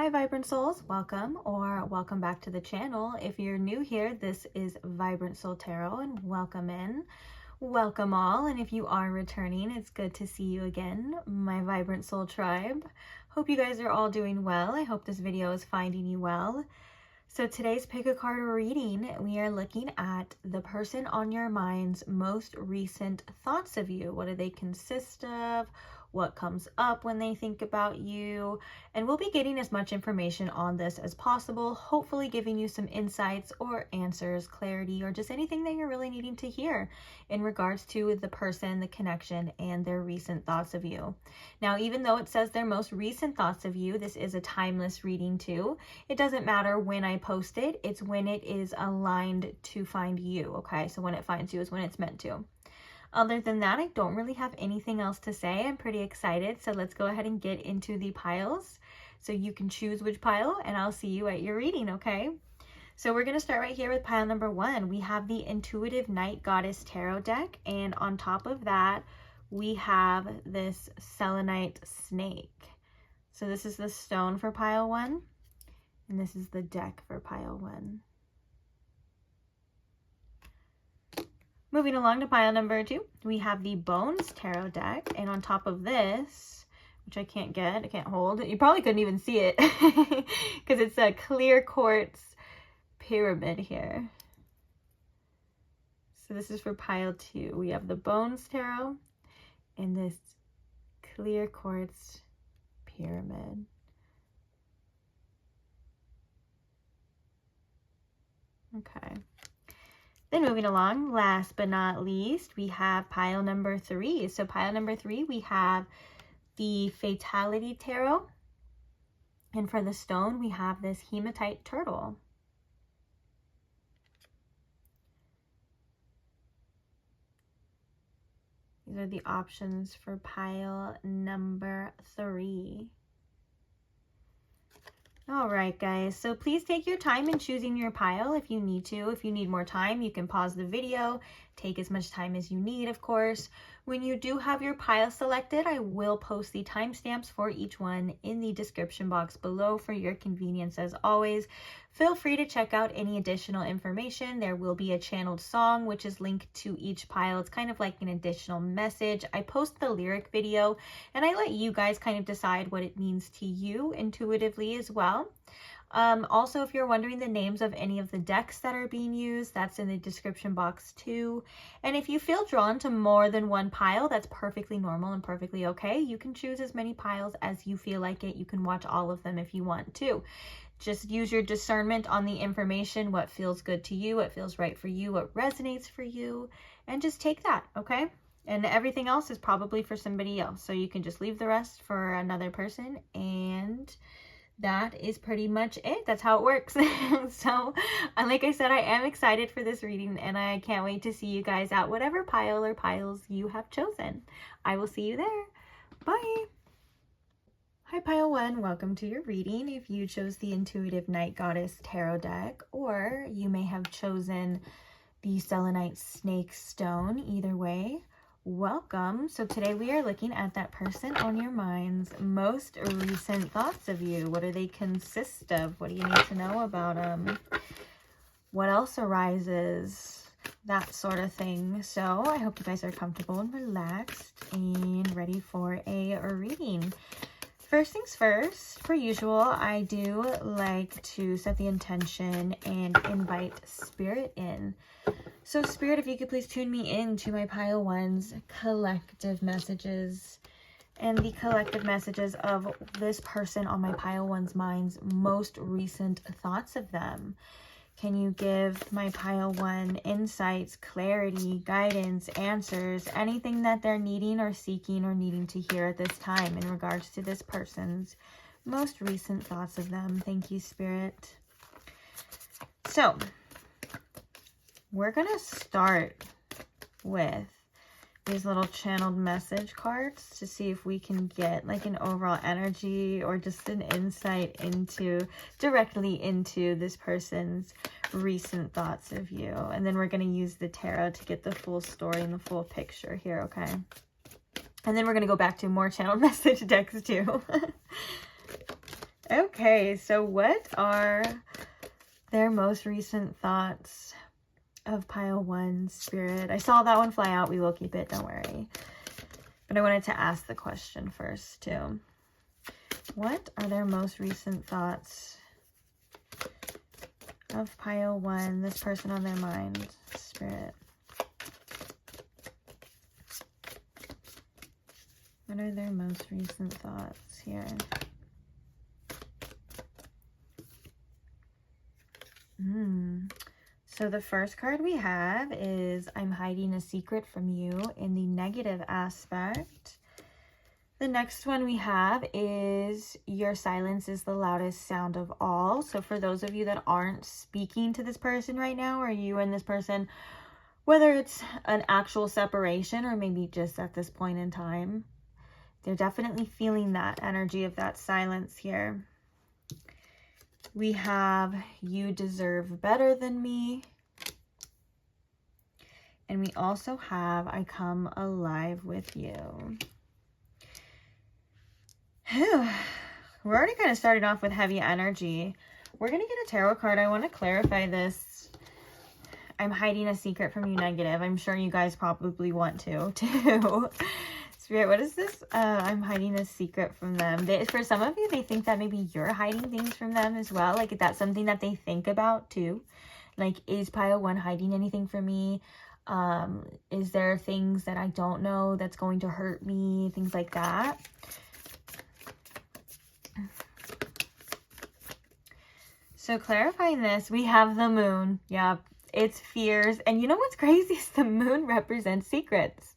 Hi Vibrant Souls, welcome or welcome back to the channel. If you're new here, this is Vibrant Soul Tarot and welcome in. Welcome all, and if you are returning, it's good to see you again, my Vibrant Soul tribe. Hope you guys are all doing well. I hope this video is finding you well. So today's pick a card reading, we are looking at the person on your mind's most recent thoughts of you. What do they consist of? What comes up when they think about you? And we'll be getting as much information on this as possible, hopefully giving you some insights or answers, clarity, or just anything that you're really needing to hear in regards to the person, the connection, and their recent thoughts of you. Now, even though it says their most recent thoughts of you, this is a timeless reading too. It doesn't matter when I post it, it's when it is aligned to find you, okay? So when it finds you is when it's meant to. Other than that, I don't really have anything else to say. I'm pretty excited, so let's go ahead and get into the piles. So you can choose which pile, and I'll see you at your reading, okay? So we're going to start right here with pile number 1. We have the Intuitive Night Goddess Tarot deck, and on top of that, we have this selenite snake. So this is the stone for pile 1, and this is the deck for pile 1. Moving along to pile number 2, we have the Bones Tarot deck, and on top of this, which I can't hold, you probably couldn't even see it because it's a clear quartz pyramid here. So this is for pile 2. We have the Bones Tarot and this clear quartz pyramid. Okay. Then moving along, last but not least, we have pile number 3. So pile number 3, we have the Fatality Tarot. And for the stone, we have this hematite turtle. These are the options for pile number 3. All right, guys, so please take your time in choosing your pile if you need to. If you need more time, you can pause the video, take as much time as you need, of course. When you do have your pile selected, I will post the timestamps for each one in the description box below for your convenience as always. Feel free to check out any additional information. There will be a channeled song, which is linked to each pile. It's kind of like an additional message. I post the lyric video, and I let you guys kind of decide what it means to you intuitively as well. Also, if you're wondering the names of any of the decks that are being used, that's in the description box too. And if you feel drawn to more than one pile, that's perfectly normal and perfectly okay. You can choose as many piles as you feel like it. You can watch all of them if you want to. Just use your discernment on the information, what feels good to you, what feels right for you, what resonates for you, and just take that, okay? And everything else is probably for somebody else. So you can just leave the rest for another person, and that is pretty much it. That's how it works. So, like I said, I am excited for this reading, and I can't wait to see you guys at whatever pile or piles you have chosen. I will see you there. Bye. Hi, pile 1. Welcome to your reading. If you chose the Intuitive Night Goddess Tarot deck, or you may have chosen the selenite snake stone, either way, welcome. So today we are looking at that person on your mind's most recent thoughts of you. What do they consist of? What do you need to know about them? What else arises? That sort of thing. So I hope you guys are comfortable and relaxed and ready for a reading. First things first, per usual, I do like to set the intention and invite spirit in. So spirit, if you could please tune me in to my pile 1's collective messages and the collective messages of this person on my pile 1's mind's most recent thoughts of them. Can you give my pile 1 insights, clarity, guidance, answers, anything that they're needing or seeking or needing to hear at this time in regards to this person's most recent thoughts of them? Thank you, Spirit. So, we're going to start with these little channeled message cards to see if we can get like an overall energy or just an insight directly into this person's recent thoughts of you. And then we're going to use the tarot to get the full story and the full picture here, okay? And then we're going to go back to more channeled message decks too. Okay, so what are their most recent thoughts of pile 1, Spirit? I saw that one fly out. We will keep it, don't worry. But I wanted to ask the question first, too. What are their most recent thoughts of pile 1, this person on their mind, Spirit? What are their most recent thoughts here? So the first card we have is I'm hiding a secret from you in the negative aspect. The next one we have is your silence is the loudest sound of all. So for those of you that aren't speaking to this person right now, or you and this person, whether it's an actual separation or maybe just at this point in time, they're definitely feeling that energy of that silence here. We have you deserve better than me. And we also have I come alive with you. We're already kind of starting off with heavy energy. We're going to get a tarot card. I want to clarify this. I'm hiding a secret from you negative. I'm sure you guys probably want to too. Spirit, what is this? I'm hiding a secret from them. For some of you, they think that maybe you're hiding things from them as well. Like that's something that they think about too. Like, is pile 1 hiding anything from me? Is there things that I don't know that's going to hurt me? Things like that. So clarifying this, we have the moon. Yeah, it's fears. And you know what's crazy is the moon represents secrets.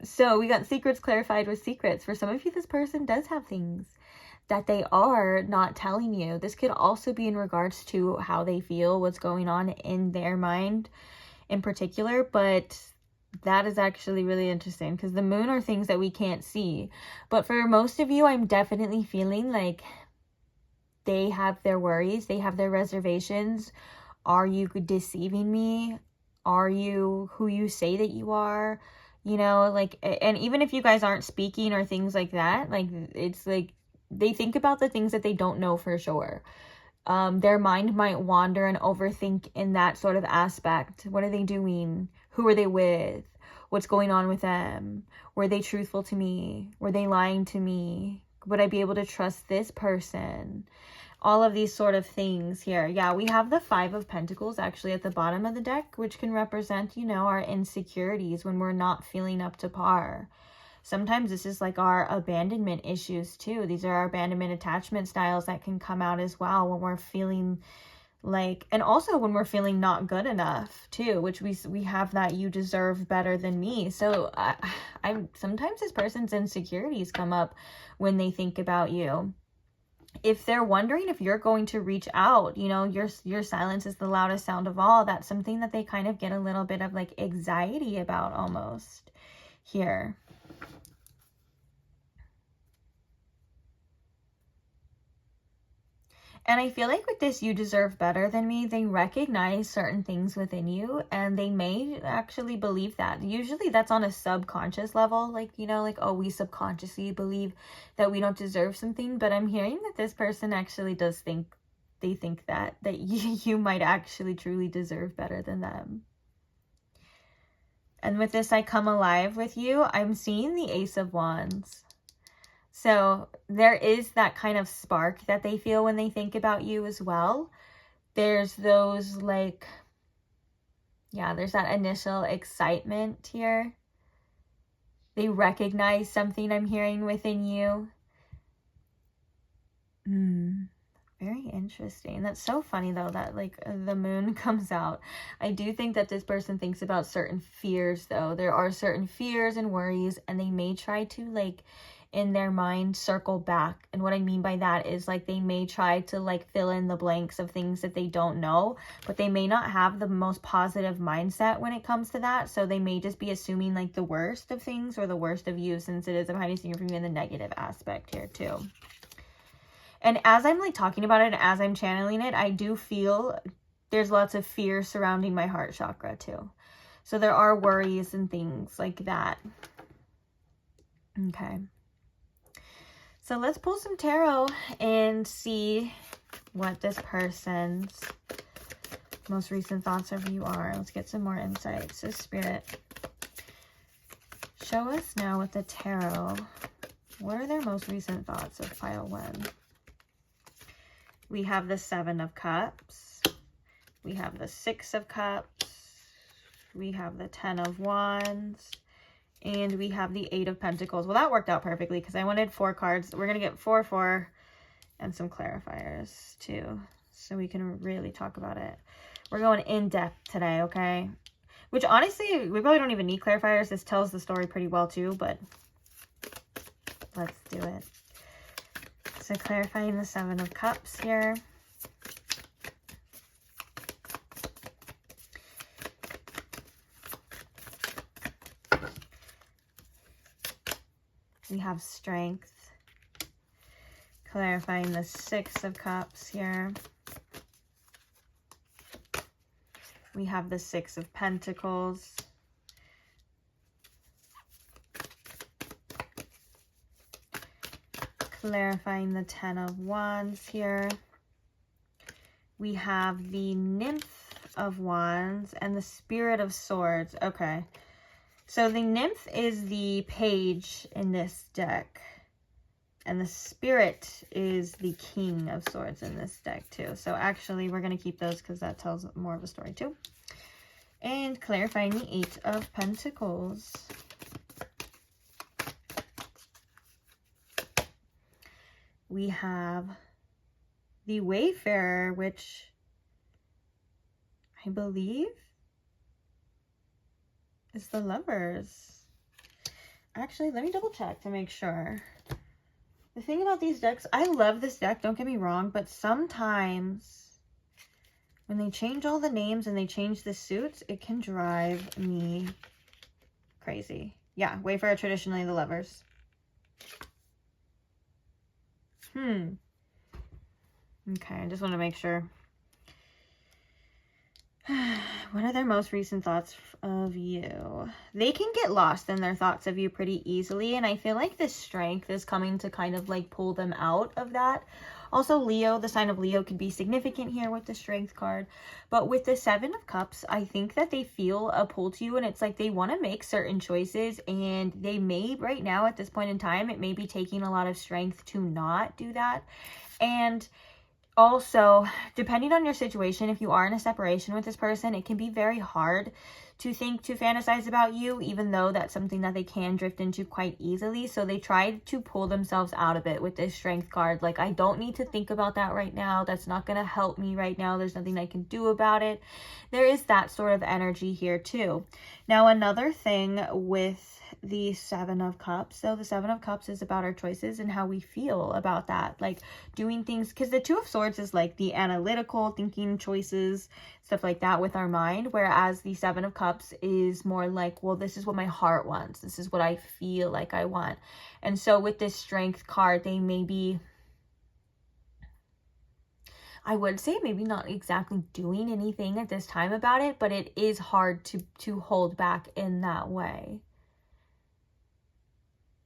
So we got secrets clarified with secrets. For some of you, this person does have things that they are not telling you. This could also be in regards to how they feel, what's going on in their mind in particular. But that is actually really interesting because the moon are things that we can't see. But for most of you, I'm definitely feeling like they have their worries. They have their reservations. Are you deceiving me? Are you who you say that you are? You know, like, and even if you guys aren't speaking or things like that, like, it's like they think about the things that they don't know for sure. Their mind might wander and overthink in that sort of aspect. What are they doing? Who are they with? What's going on with them? Were they truthful to me? Were they lying to me? Would I be able to trust this person? All of these sort of things here. Yeah, we have the 5 of Pentacles actually at the bottom of the deck, which can represent, you know, our insecurities when we're not feeling up to par. Sometimes this is like our abandonment issues too. These are our abandonment attachment styles that can come out as well when we're feeling like, and also when we're feeling not good enough too, which we have that you deserve better than me. So I'm sometimes this person's insecurities come up when they think about you. If they're wondering if you're going to reach out, you know, your silence is the loudest sound of all. That's something that they kind of get a little bit of like anxiety about almost here. And I feel like with this, you deserve better than me, they recognize certain things within you and they may actually believe that. Usually that's on a subconscious level, like, you know, like, oh, we subconsciously believe that we don't deserve something. But I'm hearing that this person actually does think, they think that you might actually truly deserve better than them. And with this, I come alive with you. I'm seeing the Ace of Wands. So there is that kind of spark that they feel when they think about you as well. There's those like, yeah, there's that initial excitement here. They recognize something I'm hearing within you. Very interesting. That's so funny though that like the moon comes out. I do think that this person thinks about certain fears though. There are certain fears and worries and they may try to like in their mind circle back. And what I mean by that is like they may try to like fill in the blanks of things that they don't know, but they may not have the most positive mindset when it comes to that. So they may just be assuming like the worst of things or the worst of you, since it is I'm hiding from you in the negative aspect here too. And as I'm like talking about it, and as I'm channeling it, I do feel there's lots of fear surrounding my heart chakra too. So there are worries and things like that. Okay. So let's pull some tarot and see what this person's most recent thoughts of you are. Let's get some more insight. So Spirit, show us now with the tarot, what are their most recent thoughts of pile 1? We have the 7 of Cups. We have the 6 of Cups. We have the 10 of Wands. And we have the 8 of Pentacles. Well, that worked out perfectly because I wanted 4 cards. We're going to get 4, 4, and some clarifiers too, so we can really talk about it. We're going in depth today, okay? Which honestly, we probably don't even need clarifiers. This tells the story pretty well too, but let's do it. So clarifying the 7 of Cups here. We have strength. Clarifying the 6 of Cups here. We have the 6 of Pentacles. Clarifying the 10 of Wands here. We have the Nymph of Wands and the Spirit of Swords. Okay. So the Nymph is the page in this deck. And the Spirit is the King of Swords in this deck too. So actually we're going to keep those because that tells more of a story too. And clarifying the 8 of Pentacles. We have the Wayfarer, which I believe is the Lovers. Actually, let me double check to make sure. The thing about these decks, I love this deck, don't get me wrong, but sometimes when they change all the names and they change the suits, it can drive me crazy. Yeah, Wayfarer, traditionally the Lovers. Okay, I just want to make sure. What are their most recent thoughts of you? They can get lost in their thoughts of you pretty easily, and I feel like this strength is coming to kind of like pull them out of that. Also, Leo, the sign of Leo could be significant here with the strength card. But with the 7 of Cups, I think that they feel a pull to you, and it's like they want to make certain choices, and they may, right now at this point in time, it may be taking a lot of strength to not do that. And also, depending on your situation, if you are in a separation with this person, it can be very hard to fantasize about you, even though that's something that they can drift into quite easily. So they try to pull themselves out of it with this strength card. Like, I don't need to think about that right now. That's not going to help me right now. There's nothing I can do about it. There is that sort of energy here too. Now, another thing with the 7 of Cups. So the 7 of Cups is about our choices and how we feel about that. Like doing things, because the 2 of Swords is like the analytical thinking, choices, stuff like that with our mind. Whereas the 7 of Cups is more like, well, this is what my heart wants. This is what I feel like I want. And so with this strength card, they may be, I would say maybe not exactly doing anything at this time about it, but it is hard to hold back in that way.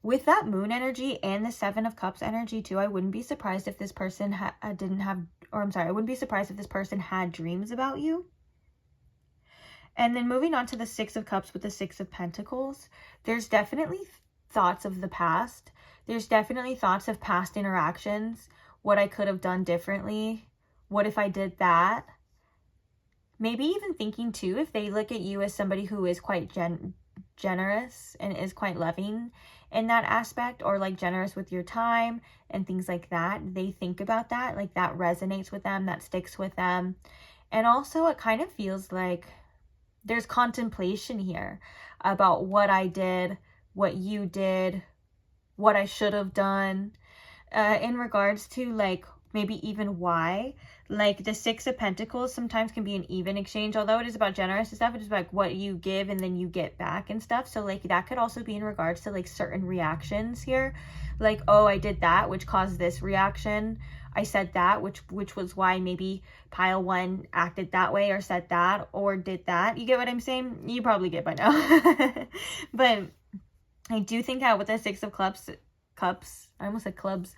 With that moon energy and the 7 of Cups energy too, I wouldn't be surprised if this person I wouldn't be surprised if this person had dreams about you. And then moving on to the 6 of Cups with the 6 of Pentacles, there's definitely thoughts of the past. There's definitely thoughts of past interactions, what I could have done differently, what if I did that. Maybe even thinking too, if they look at you as somebody who is quite generous and is quite loving in that aspect, or like generous with your time and things like that, they think about that, like that resonates with them, that sticks with them. And also it kind of feels like there's contemplation here about what I did, what you did, what I should have done, in regards to like maybe even why. Like the 6 of Pentacles sometimes can be an even exchange, although it is about generous and stuff. It is like what you give and then you get back and stuff. So like that could also be in regards to like certain reactions here, like, oh, I did that, which caused this reaction. I said that, which was why maybe pile 1 acted that way or said that or did that. You get what I'm saying? You probably get by now. But I do think that with the 6 of Cups, I almost said clubs.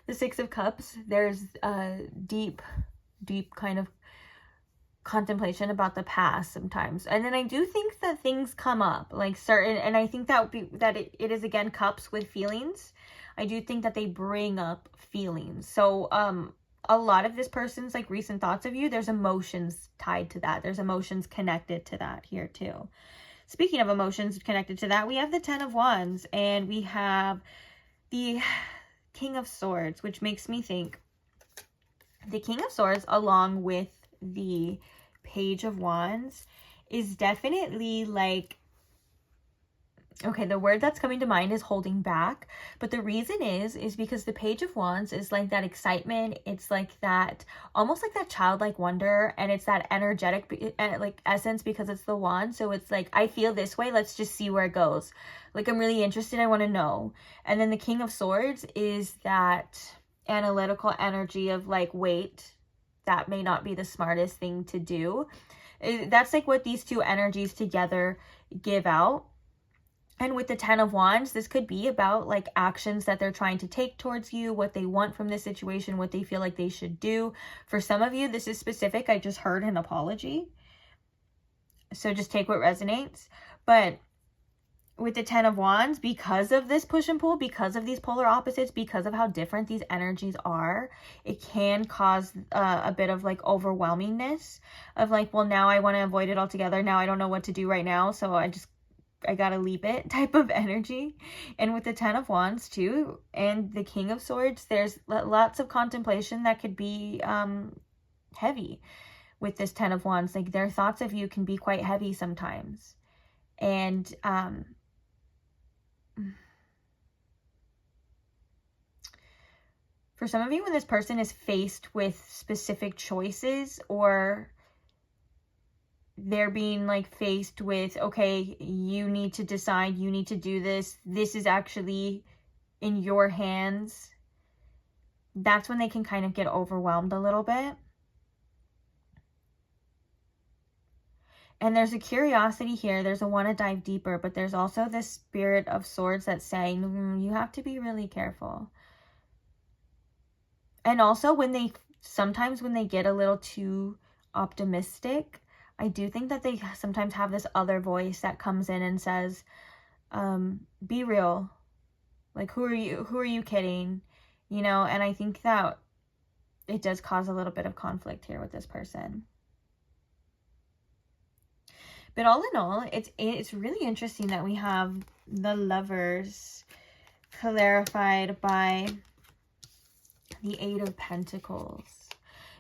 The Six of Cups, there's a deep kind of contemplation about the past sometimes. And then I do think that things come up, like certain, and I think that would be that it is again cups with feelings. I do think that they bring up feelings. So a lot of this person's like recent thoughts of you, there's emotions tied to that. There's emotions connected to that here too. Speaking of emotions connected to that, we have the Ten of Wands and we have the King of Swords, which makes me think the King of Swords along with the Page of Wands is definitely like, okay, the word that's coming to mind is holding back. But the reason is because the Page of Wands is like that excitement. It's like that, almost like that childlike wonder. And it's that energetic like essence because it's the wand. So it's like, I feel this way. Let's just see where it goes. Like, I'm really interested. I want to know. And then the King of Swords is that analytical energy of like, wait, that may not be the smartest thing to do. That's like what these two energies together give out. And with the Ten of Wands, this could be about like actions that they're trying to take towards you, what they want from this situation, what they feel like they should do. For some of you, this is specific. I just heard an apology. So just take what resonates. But with the Ten of Wands, because of this push and pull, because of these polar opposites, because of how different these energies are, it can cause a bit of like overwhelmingness of like, well, now I want to avoid it altogether. Now I don't know what to do right now. So I gotta leave it type of energy. And with the Ten of Wands too, and the King of Swords, there's lots of contemplation that could be heavy with this Ten of Wands. Like, their thoughts of you can be quite heavy sometimes. And for some of you, when this person is faced with specific choices, or they're being like faced with, okay, you need to decide, you need to do this, this is actually in your hands, that's when they can kind of get overwhelmed a little bit. And there's a curiosity here, there's a want to dive deeper, but there's also this Spirit of Swords that's saying, you have to be really careful. And also sometimes when they get a little too optimistic, I do think that they sometimes have this other voice that comes in and says, be real. Like, who are you kidding? You know, and I think that it does cause a little bit of conflict here with this person. But all in all, it's really interesting that we have the Lovers clarified by the Eight of Pentacles.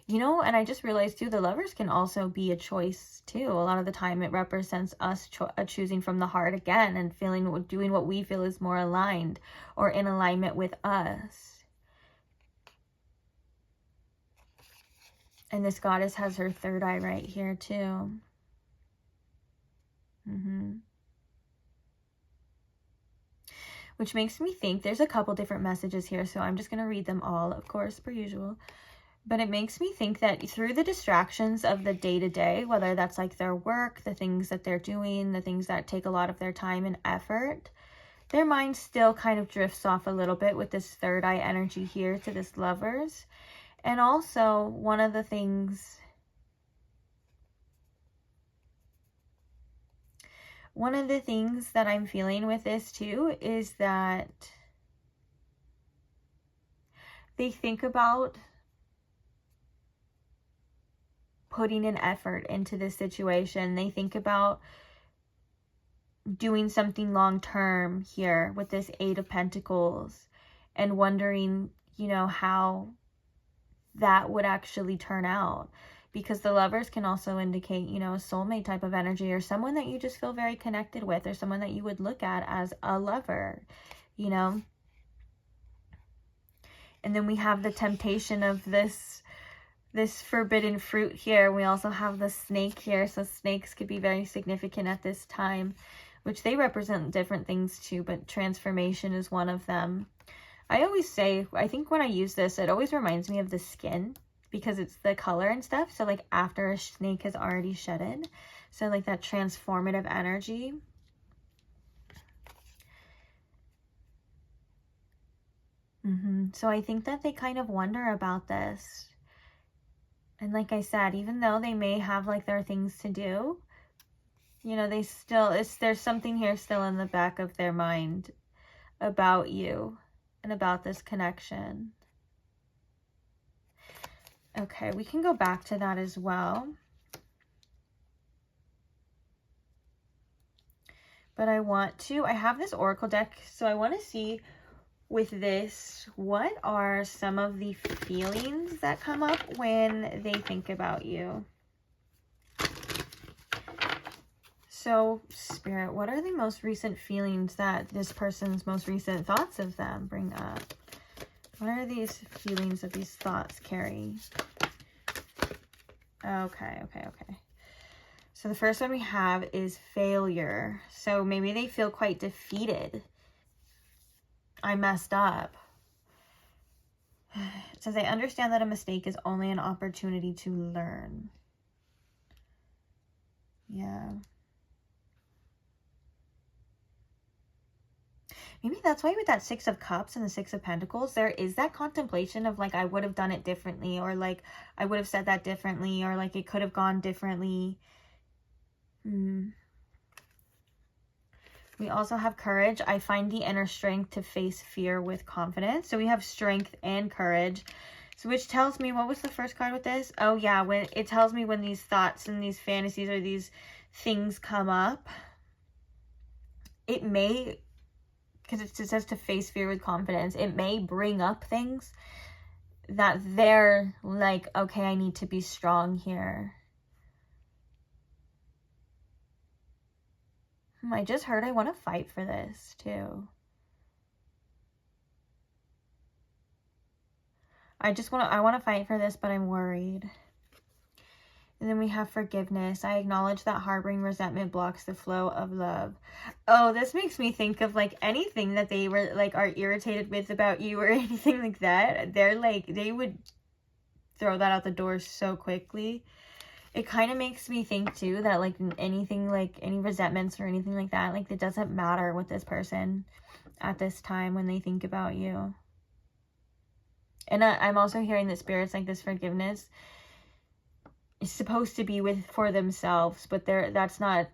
You know, and I just realized too, the Lovers can also be a choice too. A lot of the time it represents us choosing from the heart again and doing what we feel is more aligned or in alignment with us. And this goddess has her third eye right here too. Which makes me think there's a couple different messages here, so I'm just going to read them all, of course, per usual. But it makes me think that through the distractions of the day-to-day, whether that's like their work, the things that they're doing, the things that take a lot of their time and effort, their mind still kind of drifts off a little bit with this third eye energy here to this Lovers. And also, one of the things that I'm feeling with this too is that they think about putting an effort into this situation. They think about doing something long term here with this Eight of Pentacles and wondering, you know, how that would actually turn out. Because the Lovers can also indicate, you know, a soulmate type of energy, or someone that you just feel very connected with, or someone that you would look at as a lover, you know. And then we have the temptation of this forbidden fruit here. We also have the snake here. So snakes could be very significant at this time, which they represent different things too, but transformation is one of them. I always say, I think when I use this, it always reminds me of the skin, because it's the color and stuff. So like after a snake has already shedded, so like that transformative energy. So I think that they kind of wonder about this. And like I said, even though they may have like their things to do, you know, they still, there's something here still in the back of their mind about you and about this connection. Okay, we can go back to that as well. But I have this oracle deck, so I want to see with this, what are some of the feelings that come up when they think about you? So, Spirit, what are the most recent feelings that this person's most recent thoughts of them bring up? What are these feelings that these thoughts carry? Okay. So the first one we have is failure. So maybe they feel quite defeated. I messed up. It says, I understand that a mistake is only an opportunity to learn. Yeah. Maybe that's why with that Six of Cups and the Six of Pentacles, there is that contemplation of like, I would have done it differently, or like, I would have said that differently, or like, it could have gone differently. We also have courage. I find the inner strength to face fear with confidence. So we have strength and courage. So which tells me, what was the first card with this? Oh yeah, when it tells me when these thoughts and these fantasies or these things come up, it may, because it says to face fear with confidence, it may bring up things that they're like, okay, I need to be strong here. I just heard I want to fight for this too. I want to fight for this, but I'm worried. And then we have forgiveness. I acknowledge that harboring resentment blocks the flow of love. Oh, this makes me think of like anything that they were like are irritated with about you or anything like that. They're like, they would throw that out the door so quickly. It kind of makes me think too that like anything, like any resentments or anything like that, like it doesn't matter with this person at this time when they think about you. And I'm also hearing that spirits like this forgiveness is supposed to be for themselves, but that's not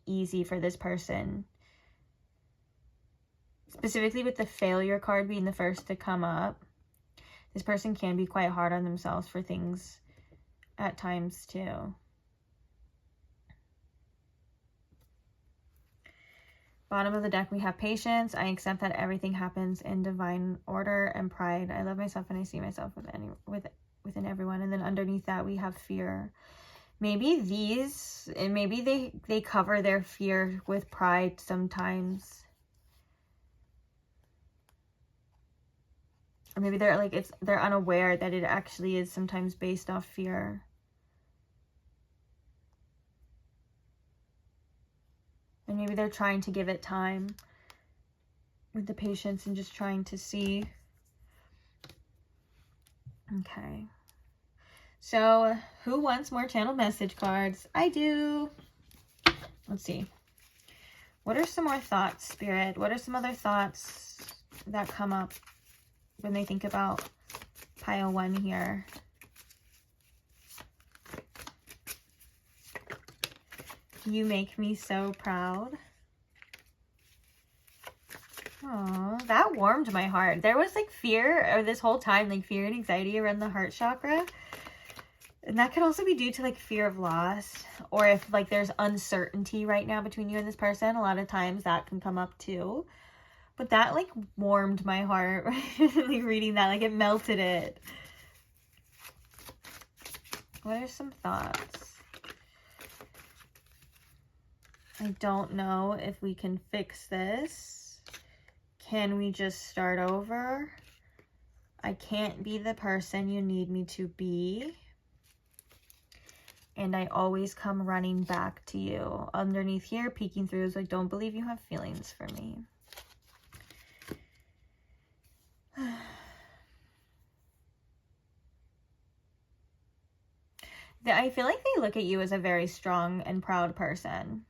easy for this person. Specifically with the failure card being the first to come up, this person can be quite hard on themselves for things at times too. Bottom of the deck, we have patience. I accept that everything happens in divine order, and pride. I love myself and I see myself within everyone. And then underneath that, we have fear. Maybe they cover their fear with pride sometimes. Or maybe they're unaware that it actually is sometimes based off fear. And maybe they're trying to give it time with the patience and just trying to see. Okay. So, who wants more channel message cards? I do. Let's see. What are some more thoughts, Spirit? What are some other thoughts that come up when they think about pile 1 here? You make me so proud. Oh, that warmed my heart. There was like fear this whole time, like fear and anxiety around the heart chakra. And that could also be due to like fear of loss, or if like there's uncertainty right now between you and this person. A lot of times that can come up too. But that like warmed my heart, like reading that, like it melted it. What are some thoughts? I don't know if we can fix this. Can we just start over? I can't be the person you need me to be. And I always come running back to you. Underneath here, peeking through is like, don't believe you have feelings for me. I feel like they look at you as a very strong and proud person.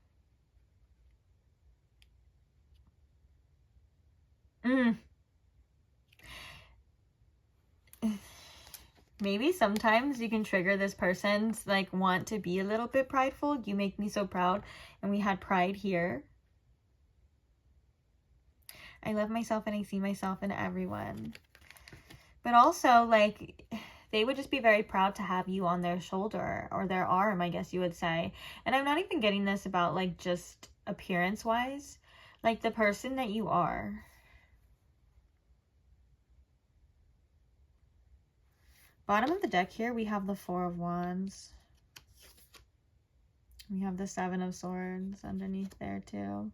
maybe sometimes you can trigger this person's like want to be a little bit prideful. You make me so proud. And we had pride here. I love myself and I see myself in everyone. But also, like, they would just be very proud to have you on their shoulder or their arm, I guess you would say. And I'm not even getting this about like just appearance wise, like the person that you are. Bottom of the deck here, we have the Four of Wands. We have the Seven of Swords underneath there too.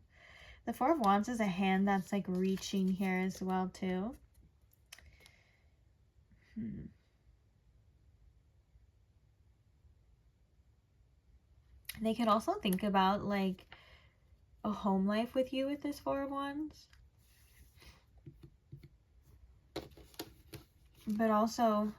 The Four of Wands is a hand that's like reaching here as well too. They could also think about like a home life with you with this Four of Wands. But also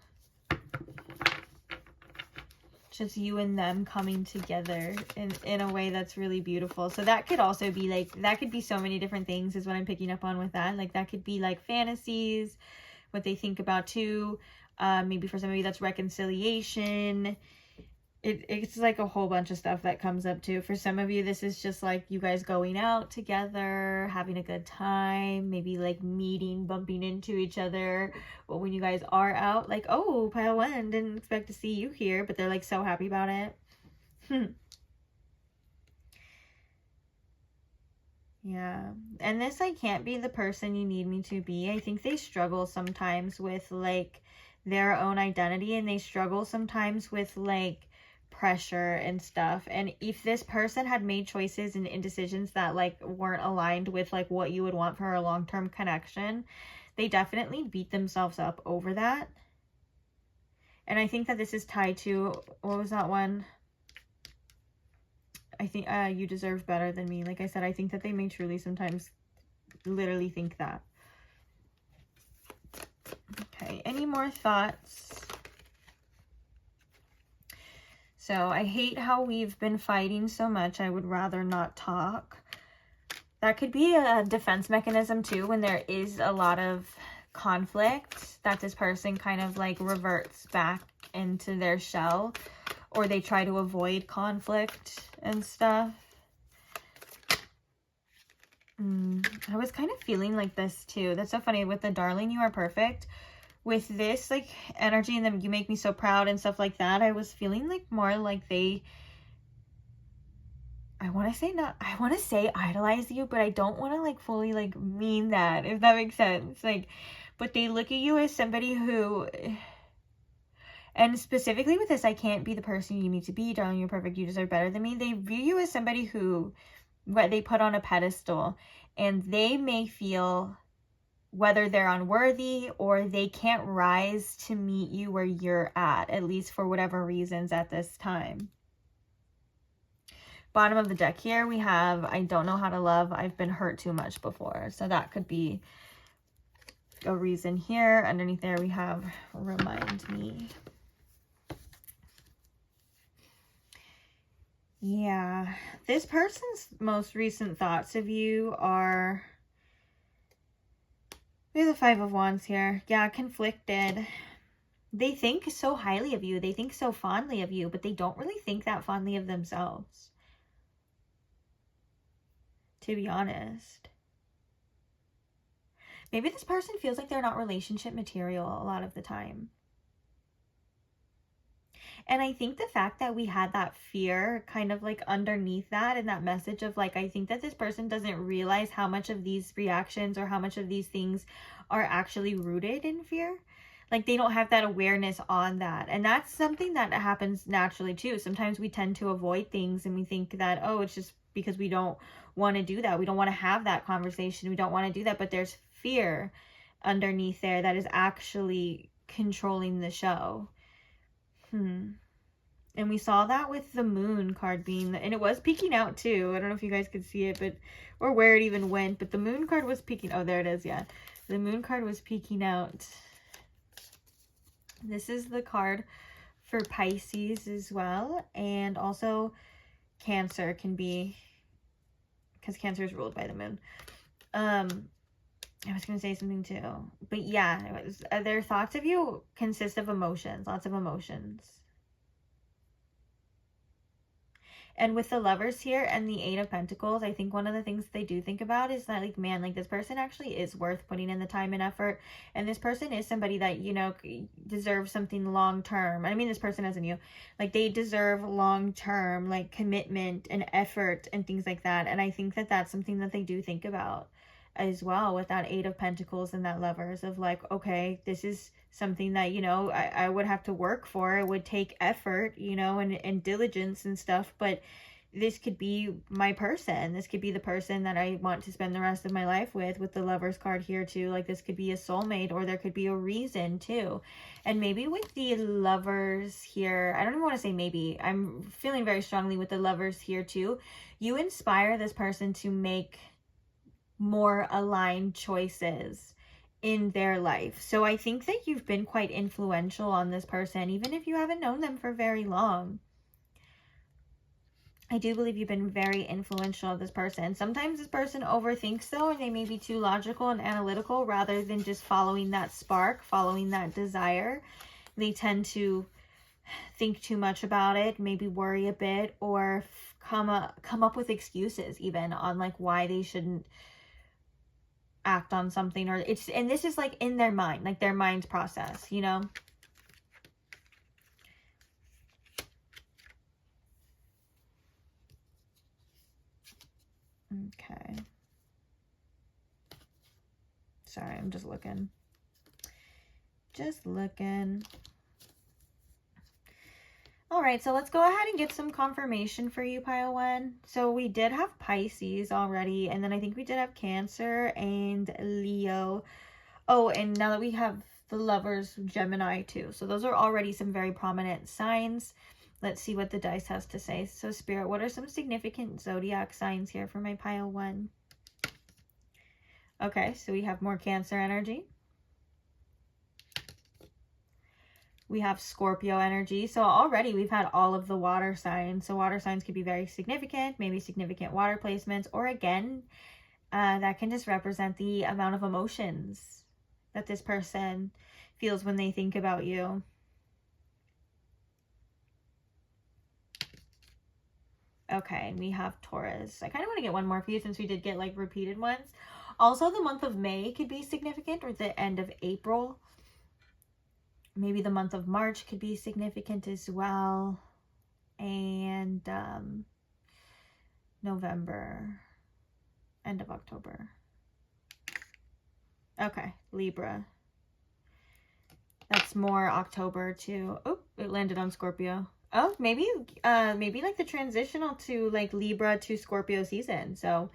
just you and them coming together in a way that's really beautiful. So that could also be like, that could be so many different things is what I'm picking up on with that. Like that could be like fantasies, what they think about too. Maybe for some of you that's reconciliation. It's like a whole bunch of stuff that comes up too. For some of you, this is just like you guys going out together, having a good time, maybe like meeting, bumping into each other. But when you guys are out, like, oh, pile one, didn't expect to see you here, but they're like so happy about it. Yeah. And this like can't be the person you need me to be. I think they struggle sometimes with like their own identity, and they struggle sometimes with like pressure and stuff. And if this person had made choices and decisions that like weren't aligned with like what you would want for a long-term connection, they definitely beat themselves up over that. And I think that this is tied to, what was that one? I think you deserve better than me. Like I said, I think that they may truly sometimes literally think that. Okay, any more thoughts? So I hate how we've been fighting so much. I would rather not talk. That could be a defense mechanism too, when there is a lot of conflict, that this person kind of like reverts back into their shell, or they try to avoid conflict and stuff. I was kind of feeling like this too. That's so funny with the darling, you are perfect. With this like energy and then you make me so proud and stuff like that, I was feeling like more like they, I want to say idolize you, but I don't want to like fully like mean that, if that makes sense. Like, but they look at you as somebody who, and specifically with this, I can't be the person you need to be, darling, you're perfect, you deserve better than me. They view you as somebody who, what they put on a pedestal, and they may feel whether they're unworthy or they can't rise to meet you where you're at least for whatever reasons at this time. Bottom of the deck here, we have, I don't know how to love. I've been hurt too much before. So that could be a reason here. Underneath there, we have remind me. Yeah, this person's most recent thoughts of you are, we have the Five of Wands here. Yeah, conflicted. They think so highly of you. They think so fondly of you, but they don't really think that fondly of themselves, to be honest. Maybe this person feels like they're not relationship material a lot of the time. And I think the fact that we had that fear kind of like underneath that, and that message of like, I think that this person doesn't realize how much of these reactions or how much of these things are actually rooted in fear. Like they don't have that awareness on that. And that's something that happens naturally too. Sometimes we tend to avoid things and we think that, oh, it's just because we don't want to do that. We don't want to have that conversation. We don't want to do that. But there's fear underneath there that is actually controlling the show. And we saw that with the moon card being, and it was peeking out too. I don't know if you guys could see it, but, or where it even went, but the moon card was peeking. Oh, there it is. Yeah. The moon card was peeking out. This is the card for Pisces as well. And also Cancer can be, because Cancer is ruled by the moon. I was going to say something too. But yeah, it was, their thoughts of you consist of emotions, lots of emotions. And with the Lovers here and the Eight of Pentacles, I think one of the things they do think about is that, like, man, like, this person actually is worth putting in the time and effort. And this person is somebody that, you know, deserves something long term. I mean, this person isn't you. Like, they deserve long term, like, commitment and effort and things like that. And I think that that's something that they do think about as well with that Eight of Pentacles and that Lovers of, like, okay, this is something that, you know, I would have to work for. It would take effort, you know, and diligence and stuff, but this could be my person. This could be the person that I want to spend the rest of my life with the Lovers card here too. Like, this could be a soulmate, or there could be a reason too. And maybe with the Lovers here, I don't even want to say maybe, I'm feeling very strongly with the Lovers here too. You inspire this person to make more aligned choices in their life. So I think that you've been quite influential on this person, even if you haven't known them for very long. I do believe you've been very influential of this person. Sometimes this person overthinks though, and they may be too logical and analytical rather than just following that spark, following that desire. They tend to think too much about it, maybe worry a bit, or come up with excuses even on, like, why they shouldn't act on something, or it's, and this is like in their mind, like their mind's process, you know. Okay, sorry, I'm just looking all right, so let's go ahead and get some confirmation for you, pile one. So we did have Pisces already, and then I think we did have Cancer and Leo. Oh, and now that we have the Lovers, Gemini too. So those are already some very prominent signs. Let's see what the dice has to say. So Spirit, what are some significant zodiac signs here for my pile one? Okay, so we have more Cancer energy. We have Scorpio energy. So already we've had all of the water signs. So water signs could be very significant, maybe significant water placements, or again, that can just represent the amount of emotions that this person feels when they think about you. Okay, and we have Taurus. I kind of want to get one more for you since we did get, like, repeated ones. Also, the month of May could be significant, or the end of April. Maybe the month of March could be significant as well. And November, end of October. Okay, Libra. That's more October too. Oh, it landed on Scorpio. Oh, maybe like the transitional to, like, Libra to Scorpio season. So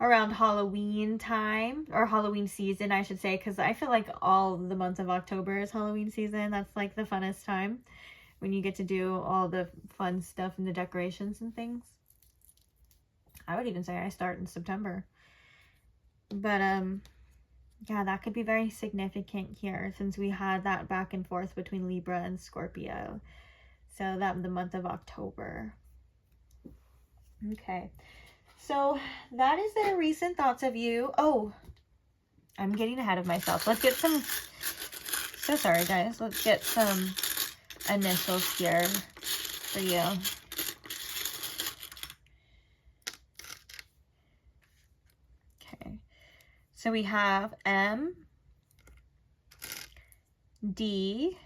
around Halloween time, or Halloween season, I should say, because I feel like all the month of October is Halloween season. That's, like, the funnest time when you get to do all the fun stuff and the decorations and things. I would even say I start in September. But yeah, that could be very significant here since we had that back and forth between Libra and Scorpio. So that the month of October. Okay. So that is their recent thoughts of you. Oh, I'm getting ahead of myself. Let's get some, so sorry guys. Let's get some initials here for you. Okay. So we have M, D,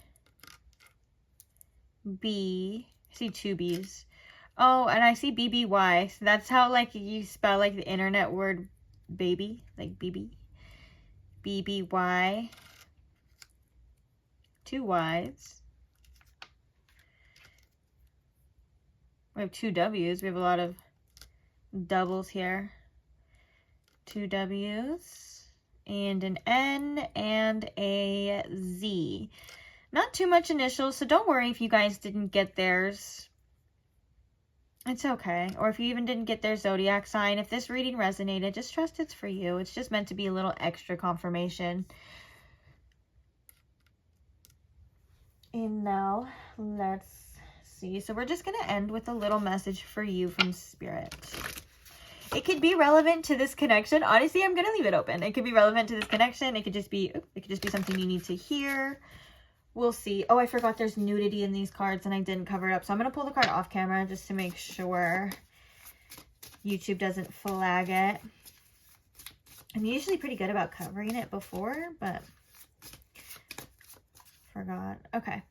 B, I see two B's. Oh, and I see BBY. So that's how, like, you spell, like, the internet word baby, like BB. BBY. Two Y's. We have two W's. We have a lot of doubles here. Two W's. And an N and a Z. Not too much initials, so don't worry if you guys didn't get theirs. It's okay. Or if you even didn't get their zodiac sign, if this reading resonated, just trust it's for you. It's just meant to be a little extra confirmation. And now, let's see. So we're just going to end with a little message for you from Spirit. It could be relevant to this connection. Honestly, I'm going to leave it open. It could be relevant to this connection. It could just be something you need to hear. We'll see. Oh, I forgot there's nudity in these cards and I didn't cover it up. So I'm going to pull the card off camera just to make sure YouTube doesn't flag it. I'm usually pretty good about covering it before, but forgot. Okay.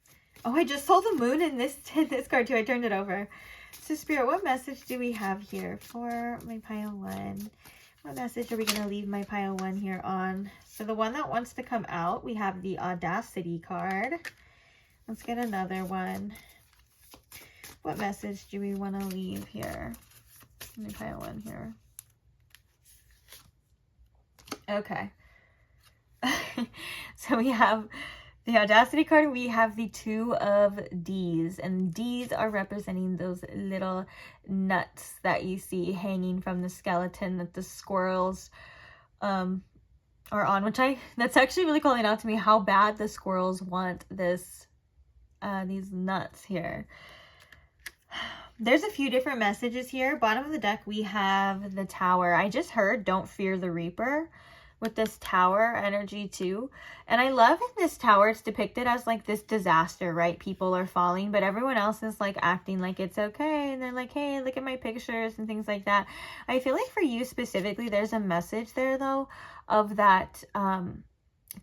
Oh, I just saw the moon in this card too. I turned it over. So Spirit, what message do we have here for my pile 1? What message are we going to leave my pile 1 here on? So the one that wants to come out, we have the audacity card. Let's get another one. What message do we want to leave here? Let me pile 1 here. Okay. So we have the audacity card. We have the 2 of D's, and D's are representing those little nuts that you see hanging from the skeleton that the squirrels are on, which that's actually really calling out to me how bad the squirrels want this these nuts here. There's a few different messages here. Bottom of the deck, we have the Tower. I just heard don't fear the Reaper with this Tower energy too. And I love in this Tower, it's depicted as like this disaster, right? People are falling, but everyone else is like acting like it's okay. And they're like, hey, look at my pictures and things like that. I feel like for you specifically, there's a message there though of that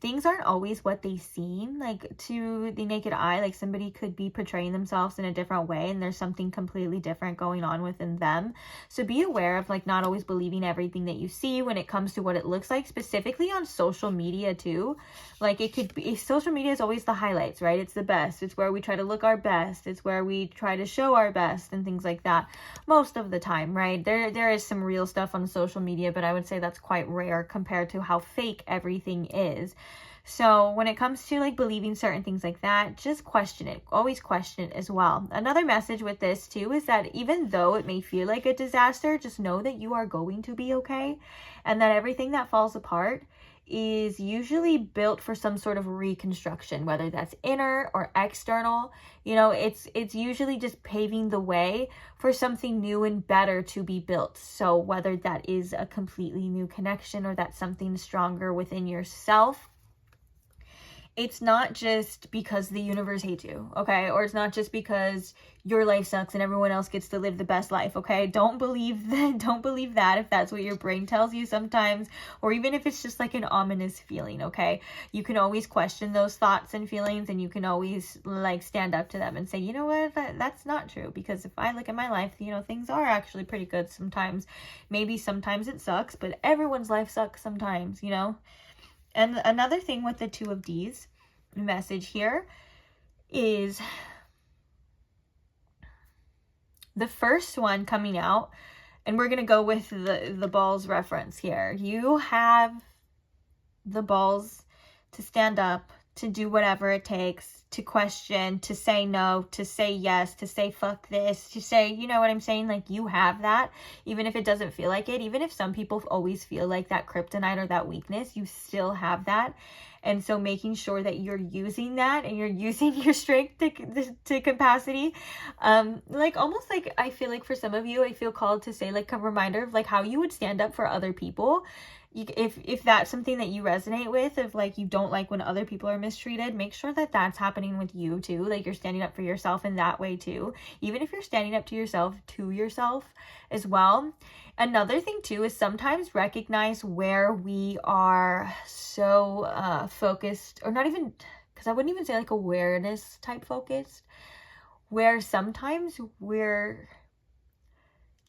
things aren't always what they seem like to the naked eye. Like somebody could be portraying themselves in a different way and there's something completely different going on within them. So be aware of like not always believing everything that you see when it comes to what it looks like, specifically on social media too. Like it could be, social media is always the highlights, right? It's the best. It's where we try to look our best. It's where we try to show our best and things like that most of the time, right? There is some real stuff on social media, but I would say that's quite rare compared to how fake everything is. So when it comes to like believing certain things like that, just question it. Always question it as well. Another message with this too is that even though it may feel like a disaster, just know that you are going to be okay, and that everything that falls apart is usually built for some sort of reconstruction, whether that's inner or external. You know, it's usually just paving the way for something new and better to be built. So whether that is a completely new connection or that's something stronger within yourself, it's not just because the universe hates you, okay? Or it's not just because your life sucks and everyone else gets to live the best life, okay? Don't believe that. Don't believe that if that's what your brain tells you sometimes, or even if it's just like an ominous feeling, okay? You can always question those thoughts and feelings, and you can always like stand up to them and say, you know what, that's not true. Because if I look at my life, you know, things are actually pretty good sometimes. Maybe sometimes it sucks, but everyone's life sucks sometimes, you know? And another thing with the 2 of D's message here is the first one coming out, and we're going to go with the balls reference here. You have the balls to stand up, to do whatever it takes, to question, to say no, to say yes, to say fuck this, to say, you know what I'm saying? Like you have that, even if it doesn't feel like it, even if some people always feel like that kryptonite or that weakness, you still have that. And so making sure that you're using that and you're using your strength to capacity, like almost like I feel like for some of you, I feel called to say like a reminder of like how you would stand up for other people. If that's something that you resonate with, if like you don't like when other people are mistreated, make sure that that's happening with you too. Like you're standing up for yourself in that way too. Even if you're standing up to yourself as well. Another thing too is sometimes recognize where we are so focused, or not even, because I wouldn't even say like awareness type focused, where sometimes we're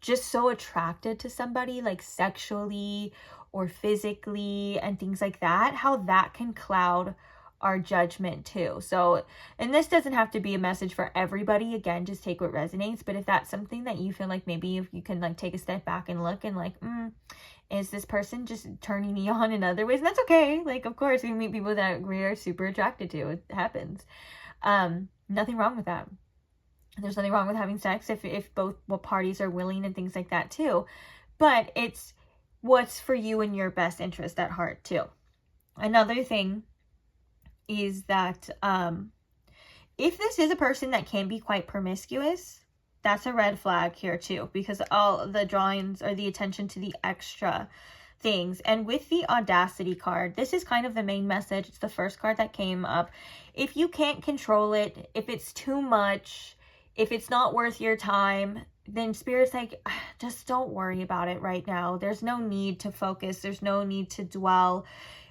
just so attracted to somebody like sexually or physically and things like that, how that can cloud our judgment too. So, and this doesn't have to be a message for everybody. Again, just take what resonates. But if that's something that you feel like maybe if you can like take a step back and look and like, is this person just turning me on in other ways? And that's okay. Like, of course, we meet people that we are super attracted to. It happens. Nothing wrong with that. There's nothing wrong with having sex if both parties are willing and things like that too. But it's what's for you in your best interest at heart too. Another thing is that if this is a person that can be quite promiscuous, that's a red flag here too, because all the drawings are the attention to the extra things. And with the audacity card, this is kind of the main message. It's the first card that came up. If you can't control it, if it's too much, if it's not worth your time, then Spirit's like, just don't worry about it right now. There's no need to focus. There's no need to dwell.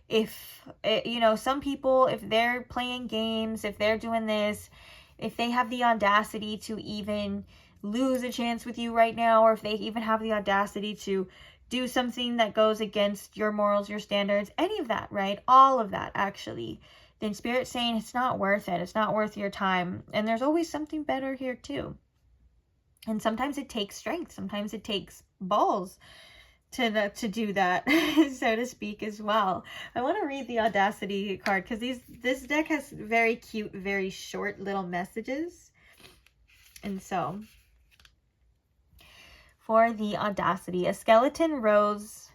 If, you know, some people, if they're playing games, if they're doing this, if they have the audacity to even lose a chance with you right now, or if they even have the audacity to do something that goes against your morals, your standards, any of that, right? All of that, actually. Then Spirit's saying it's not worth it. It's not worth your time. And there's always something better here too. And sometimes it takes strength. Sometimes it takes balls to do that, so to speak, as well. I want to read the audacity card because this deck has very cute, very short little messages. And so, for the audacity, a skeleton rose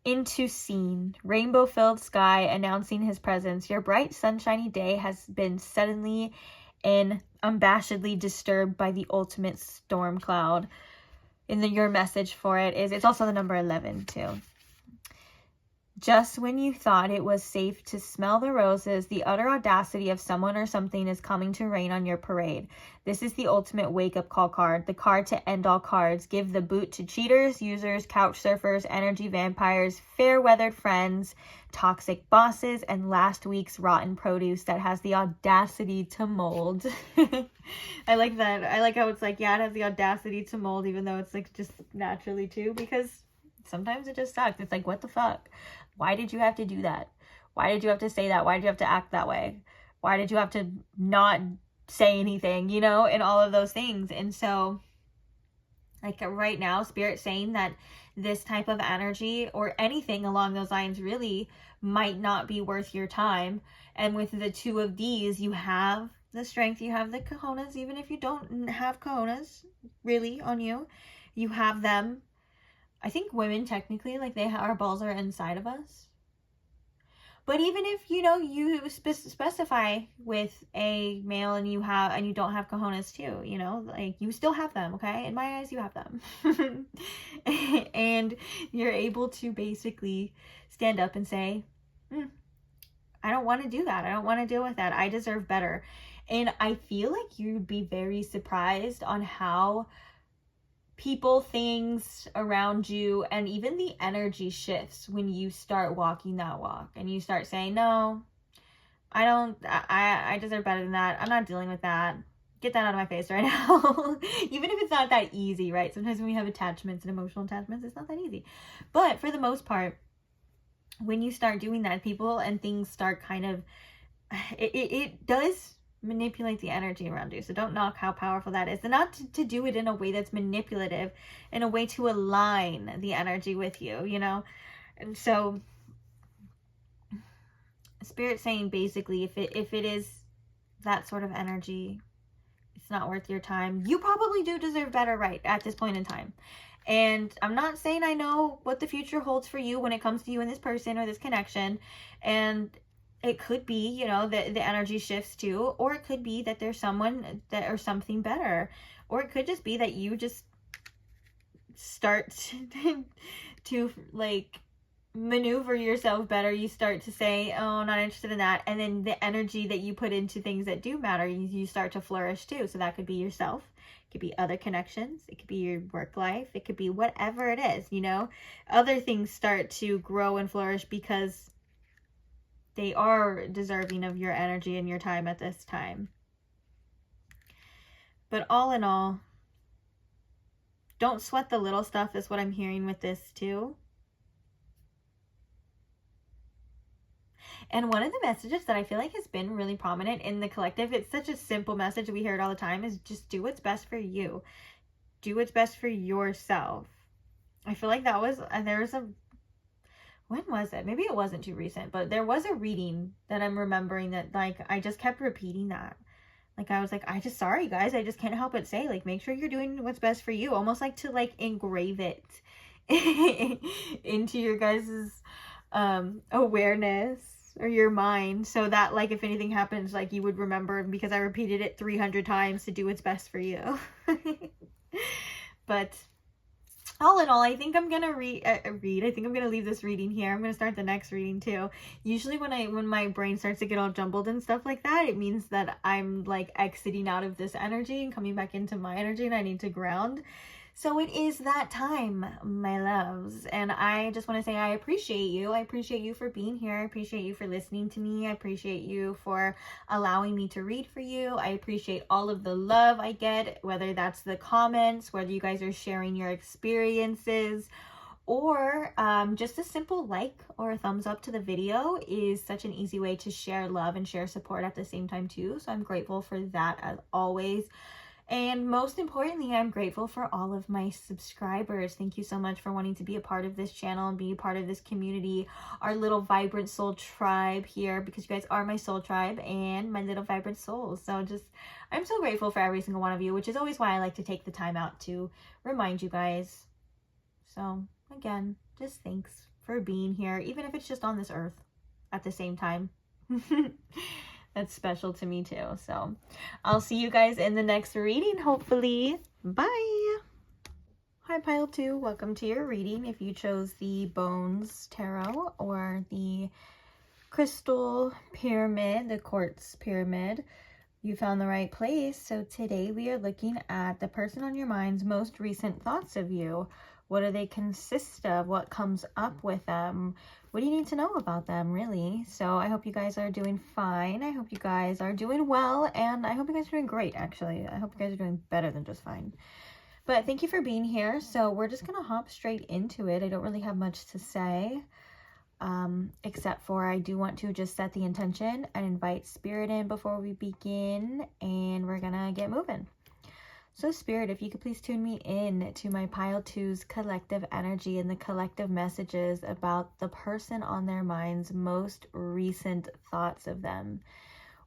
into scene, rainbow-filled sky announcing his presence. Your bright, sunshiny day has been suddenly and unabashedly disturbed by the ultimate storm cloud. And your message for it is, it's also the number 11 too. Just when you thought it was safe to smell the roses, the utter audacity of someone or something is coming to rain on your parade. This is the ultimate wake-up call card, the card to end all cards. Give the boot to cheaters, users, couch surfers, energy vampires, fair-weathered friends, toxic bosses, and last week's rotten produce that has the audacity to mold. I like that. I like how it's like, yeah, it has the audacity to mold, even though it's like just naturally too, because sometimes it just sucks. It's like, what the fuck? Why did you have to do that? Why did you have to say that? Why did you have to act that way? Why did you have to not say anything, you know, and all of those things? And so, like right now, Spirit's saying that this type of energy or anything along those lines really might not be worth your time. And with the two of these, you have the strength, you have the cojones, even if you don't have cojones really on you, you have them. I think women technically, like our balls are inside of us. But even if, you know, you specify with a male and you don't have cojones too, you know, like you still have them, okay? In my eyes, you have them. And you're able to basically stand up and say, I don't want to do that. I don't want to deal with that. I deserve better. And I feel like you'd be very surprised on how people, things around you, and even the energy shifts when you start walking that walk and you start saying, no, I deserve better than that. I'm not dealing with that. Get that out of my face right now. Even if it's not that easy, right? Sometimes when we have attachments and emotional attachments, it's not that easy. But for the most part, when you start doing that, people and things start kind of, it does manipulate the energy around you. So don't knock how powerful that is. And not to do it in a way that's manipulative, in a way to align the energy with you, you know? And so Spirit's saying basically, if it is that sort of energy, it's not worth your time. You probably do deserve better right at this point in time. And I'm not saying I know what the future holds for you when it comes to you and this person or this connection. And it could be, you know, the energy shifts too, or it could be that there's someone that or something better, or it could just be that you just start to like maneuver yourself better. You start to say, oh, not interested in that, and then the energy that you put into things that do matter, you start to flourish too. So that could be yourself, it could be other connections, it could be your work life, it could be whatever it is, you know. Other things start to grow and flourish because they are deserving of your energy and your time at this time. But all in all, don't sweat the little stuff is what I'm hearing with this too. And one of the messages that I feel like has been really prominent in the collective, it's such a simple message, we hear it all the time, is just do what's best for you. Do what's best for yourself. I feel like that was, when was it? Maybe it wasn't too recent, but there was a reading that I'm remembering that, like, I just kept repeating that. Like, I was like, sorry guys, I just can't help but say, like, make sure you're doing what's best for you. Almost like to, like, engrave it into your guys' awareness or your mind, so that, like, if anything happens, like, you would remember, because I repeated it 300 times to do what's best for you. But all in all, I think I'm gonna I think I'm gonna leave this reading here. I'm gonna start the next reading too. Usually when my brain starts to get all jumbled and stuff like that, it means that I'm like exiting out of this energy and coming back into my energy, and I need to ground. So it is that time, my loves. And I just want to say I appreciate you. I appreciate you for being here. I appreciate you for listening to me. I appreciate you for allowing me to read for you. I appreciate all of the love I get, whether that's the comments, whether you guys are sharing your experiences, or just a simple like or a thumbs up to the video is such an easy way to share love and share support at the same time too. So I'm grateful for that as always. And most importantly, I'm grateful for all of my subscribers. Thank you so much for wanting to be a part of this channel and be a part of this community, our little Vibrant Soul tribe here, because you guys are my soul tribe and my little Vibrant Souls. So I'm so grateful for every single one of you, which is always why I like to take the time out to remind you guys. So again, just thanks for being here, even if it's just on this earth at the same time. That's special to me too. So I'll see you guys in the next reading, hopefully. Bye. Hi, Pile 2. Welcome to your reading. If you chose the Bones Tarot or the Crystal Pyramid, the Quartz Pyramid, you found the right place. So today we are looking at the person on your mind's most recent thoughts of you. What do they consist of? What comes up with them? What do you need to know about them, really? So I hope you guys are doing fine. I hope you guys are doing well. And I hope you guys are doing great, actually. I hope you guys are doing better than just fine. But thank you for being here. So we're just going to hop straight into it. I don't really have much to say, except for I do want to just set the intention and invite Spirit in before we begin. And we're going to get moving. So Spirit, if you could please tune me in to my Pile 2's collective energy and the collective messages about the person on their mind's most recent thoughts of them.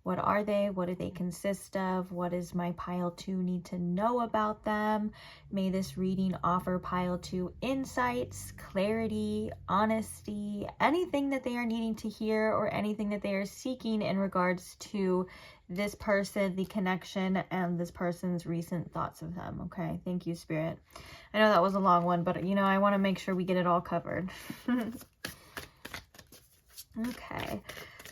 What are they? What do they consist of? What does my Pile 2 need to know about them? May this reading offer Pile 2 insights, clarity, honesty, anything that they are needing to hear or anything that they are seeking in regards to this person, the connection, and this person's recent thoughts of them. Okay, thank you, Spirit. I know that was a long one, but you know, I want to make sure we get it all covered. Okay,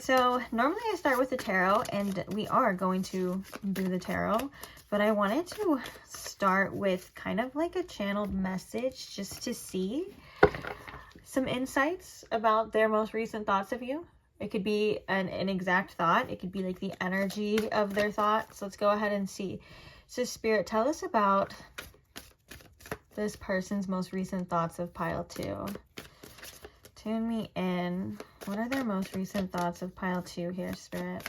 so normally I start with the tarot, and we are going to do the tarot, but I wanted to start with kind of like a channeled message just to see some insights about their most recent thoughts of you. It could be an exact thought. It could be like the energy of their thoughts. Let's go ahead and see. So Spirit, tell us about this person's most recent thoughts of Pile 2. Tune me in. What are their most recent thoughts of Pile 2 here, Spirit?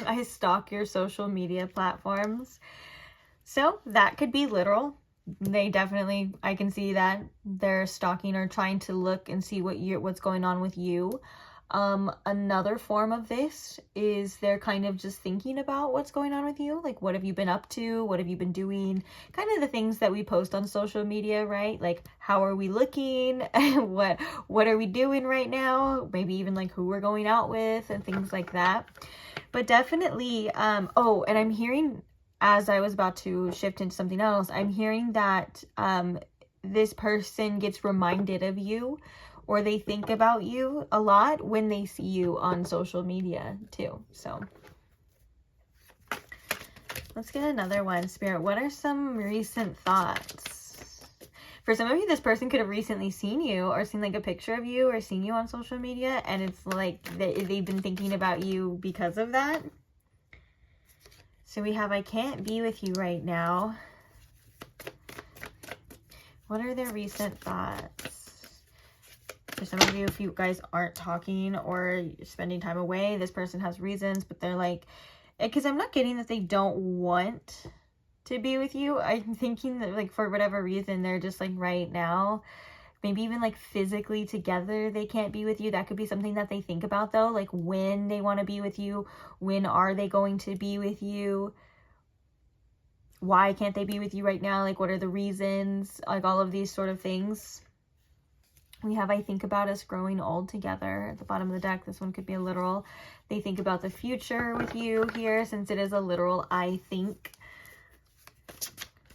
I stalk your social media platforms. So that could be literal. They definitely, I can see that they're stalking or trying to look and see what's going on with you. Another form of this is they're kind of just thinking about what's going on with you. Like, what have you been up to? What have you been doing? Kind of the things that we post on social media, right? Like, how are we looking? what are we doing right now? Maybe even like who we're going out with and things like that. But definitely, oh, and I'm hearing, as I was about to shift into something else, I'm hearing that this person gets reminded of you, or they think about you a lot when they see you on social media too. So let's get another one. Spirit, what are some recent thoughts? For some of you, this person could have recently seen you or seen like a picture of you or seen you on social media, and it's like they've been thinking about you because of that. So we have, I can't be with you right now. What are their recent thoughts? For some of you, if you guys aren't talking or spending time away, this person has reasons, but they're like, because I'm not getting that they don't want to be with you. I'm thinking that like for whatever reason, they're just like right now, maybe even like physically together, they can't be with you. That could be something that they think about though, like when they want to be with you, when are they going to be with you, why can't they be with you right now, like what are the reasons, like all of these sort of things. We have, I think about us growing old together at the bottom of the deck. This one could be a literal. They think about the future with you here, since it is a literal I think.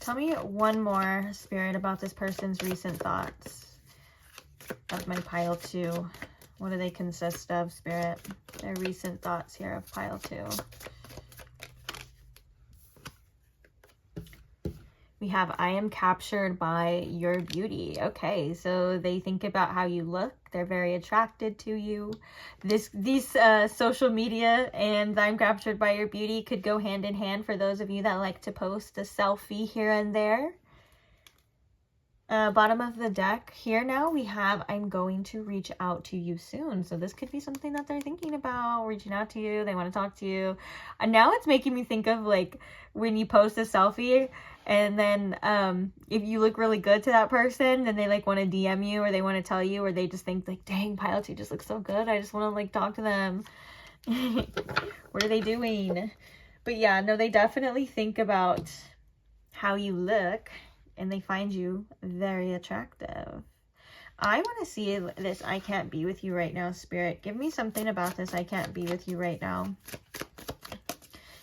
Tell me one more, Spirit, about this person's recent thoughts of my pile 2. What do they consist of, Spirit? Their recent thoughts here of pile 2. We have, I am captured by your beauty. Okay, so they think about how you look. They're very attracted to you. These social media and I'm captured by your beauty could go hand in hand for those of you that like to post a selfie here and there. Bottom of the deck here now we have, I'm going to reach out to you soon. So this could be something that they're thinking about, reaching out to you. They want to talk to you. And now it's making me think of like when you post a selfie and then if you look really good to that person, then they like want to DM you or they want to tell you, or they just think like, dang, pile 2 just looks so good. I just want to like talk to them. What are they doing? But yeah, no, they definitely think about how you look. And they find you very attractive. I want to see this I can't be with you right now, Spirit. Give me something about this I can't be with you right now.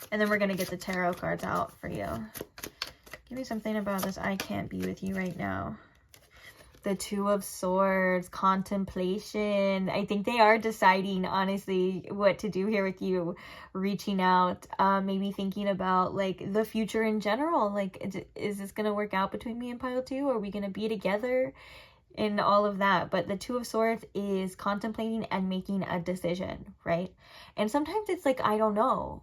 And then we're going to get the tarot cards out for you. Give me something about this I can't be with you right now. The 2 of Swords, contemplation. I think they are deciding, honestly, what to do here with you. Reaching out, maybe thinking about, like, the future in general. Like, is this going to work out between me and pile 2? Are we going to be together? And all of that. But the 2 of Swords is contemplating and making a decision, right? And sometimes it's like, I don't know.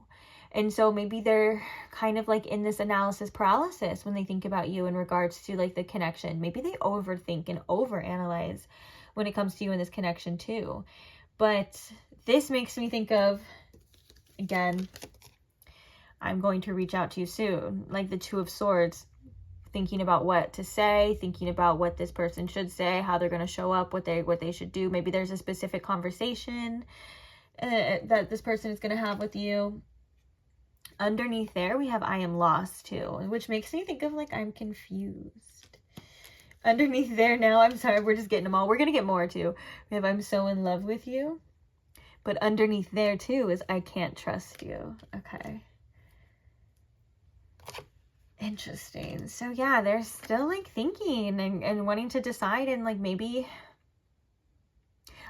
And so maybe they're kind of like in this analysis paralysis when they think about you in regards to like the connection. Maybe they overthink and overanalyze when it comes to you in this connection too. But this makes me think of, again, I'm going to reach out to you soon. Like the 2 of Swords, thinking about what to say, thinking about what this person should say, how they're going to show up, what they should do. Maybe there's a specific conversation that this person is going to have with you. Underneath there, we have I am lost too, which makes me think of like I'm confused. Underneath there now, I'm sorry, we're just getting them all. We're going to get more too. We have I'm so in love with you. But underneath there too is I can't trust you. Okay. Interesting. So yeah, they're still like thinking and wanting to decide, and like maybe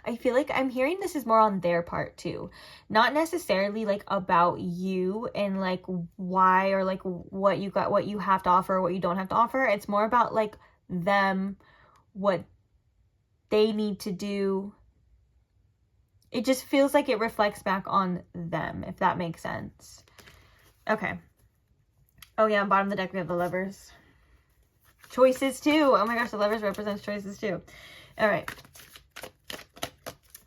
I feel like I'm hearing this is more on their part too. Not necessarily like about you and like why or like what you got, what you have to offer, what you don't have to offer. It's more about like them, what they need to do. It just feels like it reflects back on them, if that makes sense. Okay. Oh yeah, on bottom of the deck we have the Lovers. Choices too. Oh my gosh, the Lovers represents choices too. All right.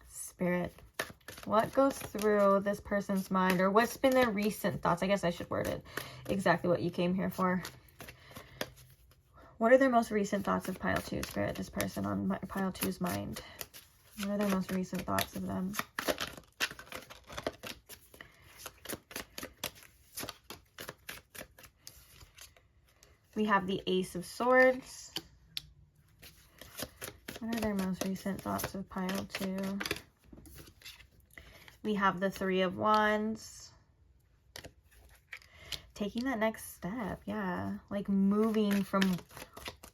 Spirit, what goes through this person's mind, or what's been their recent thoughts? I guess I should word it exactly what you came here for. What are their most recent thoughts of pile 2, Spirit, this person on pile 2's mind? What are their most recent thoughts of them? We have the Ace of Swords. What are their most recent thoughts of pile 2? We have the 3 of Wands. Taking that next step, yeah. Like moving from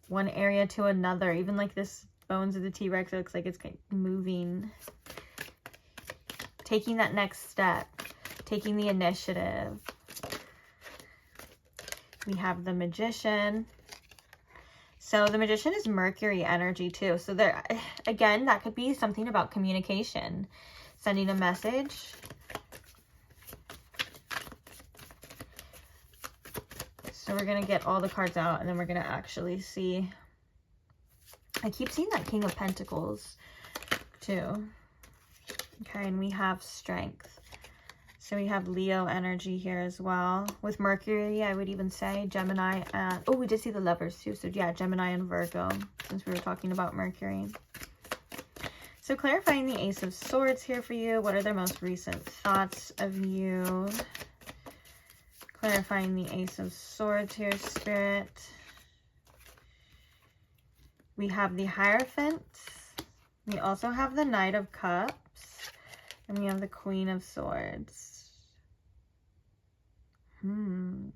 one area to another. Even like this bones of the T-Rex, it looks like it's moving. Taking that next step. Taking the initiative. We have the Magician. So the Magician is Mercury energy too. So there, again, that could be something about communication. Sending a message. So we're going to get all the cards out and then we're going to actually see. I keep seeing that King of Pentacles too. Okay, and we have Strength. So we have Leo energy here as well. With Mercury, I would even say Gemini and... Oh, we did see the Lovers too. So yeah, Gemini and Virgo, since we were talking about Mercury. So clarifying the Ace of Swords here for you. What are their most recent thoughts of you? Clarifying the Ace of Swords here, Spirit. We have the Hierophant. We also have the Knight of Cups. And we have the Queen of Swords. When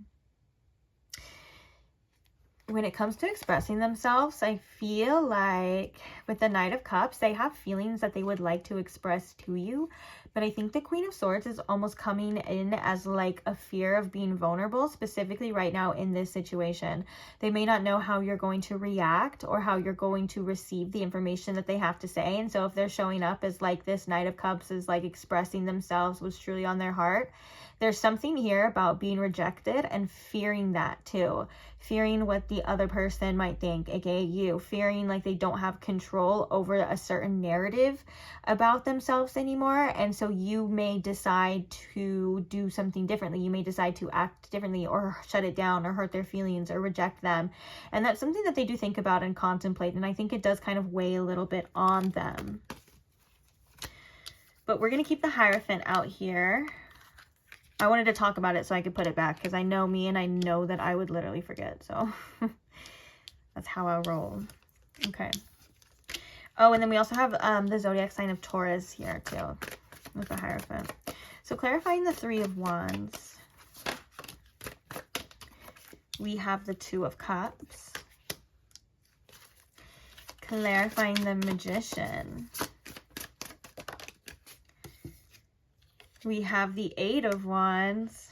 it comes to expressing themselves, I feel like with the Knight of Cups, they have feelings that they would like to express to you. But I think the Queen of Swords is almost coming in as like a fear of being vulnerable, specifically right now in this situation. They may not know how you're going to react or how you're going to receive the information that they have to say. And so if they're showing up as like this Knight of Cups is like expressing themselves what's truly on their heart, there's something here about being rejected and fearing that too. Fearing what the other person might think, aka you. Fearing like they don't have control over a certain narrative about themselves anymore. And so you may decide to do something differently. You may decide to act differently or shut it down or hurt their feelings or reject them. And that's something that they do think about and contemplate. And I think it does kind of weigh a little bit on them. But we're going to keep the Hierophant out here. I wanted to talk about it so I could put it back because I know me and I know that I would literally forget. So that's how I roll. Okay. Oh, and then we also have the zodiac sign of Taurus here too with the Hierophant. So clarifying the Three of Wands. We have the Two of Cups. Clarifying the Magician. We have the Eight of Wands.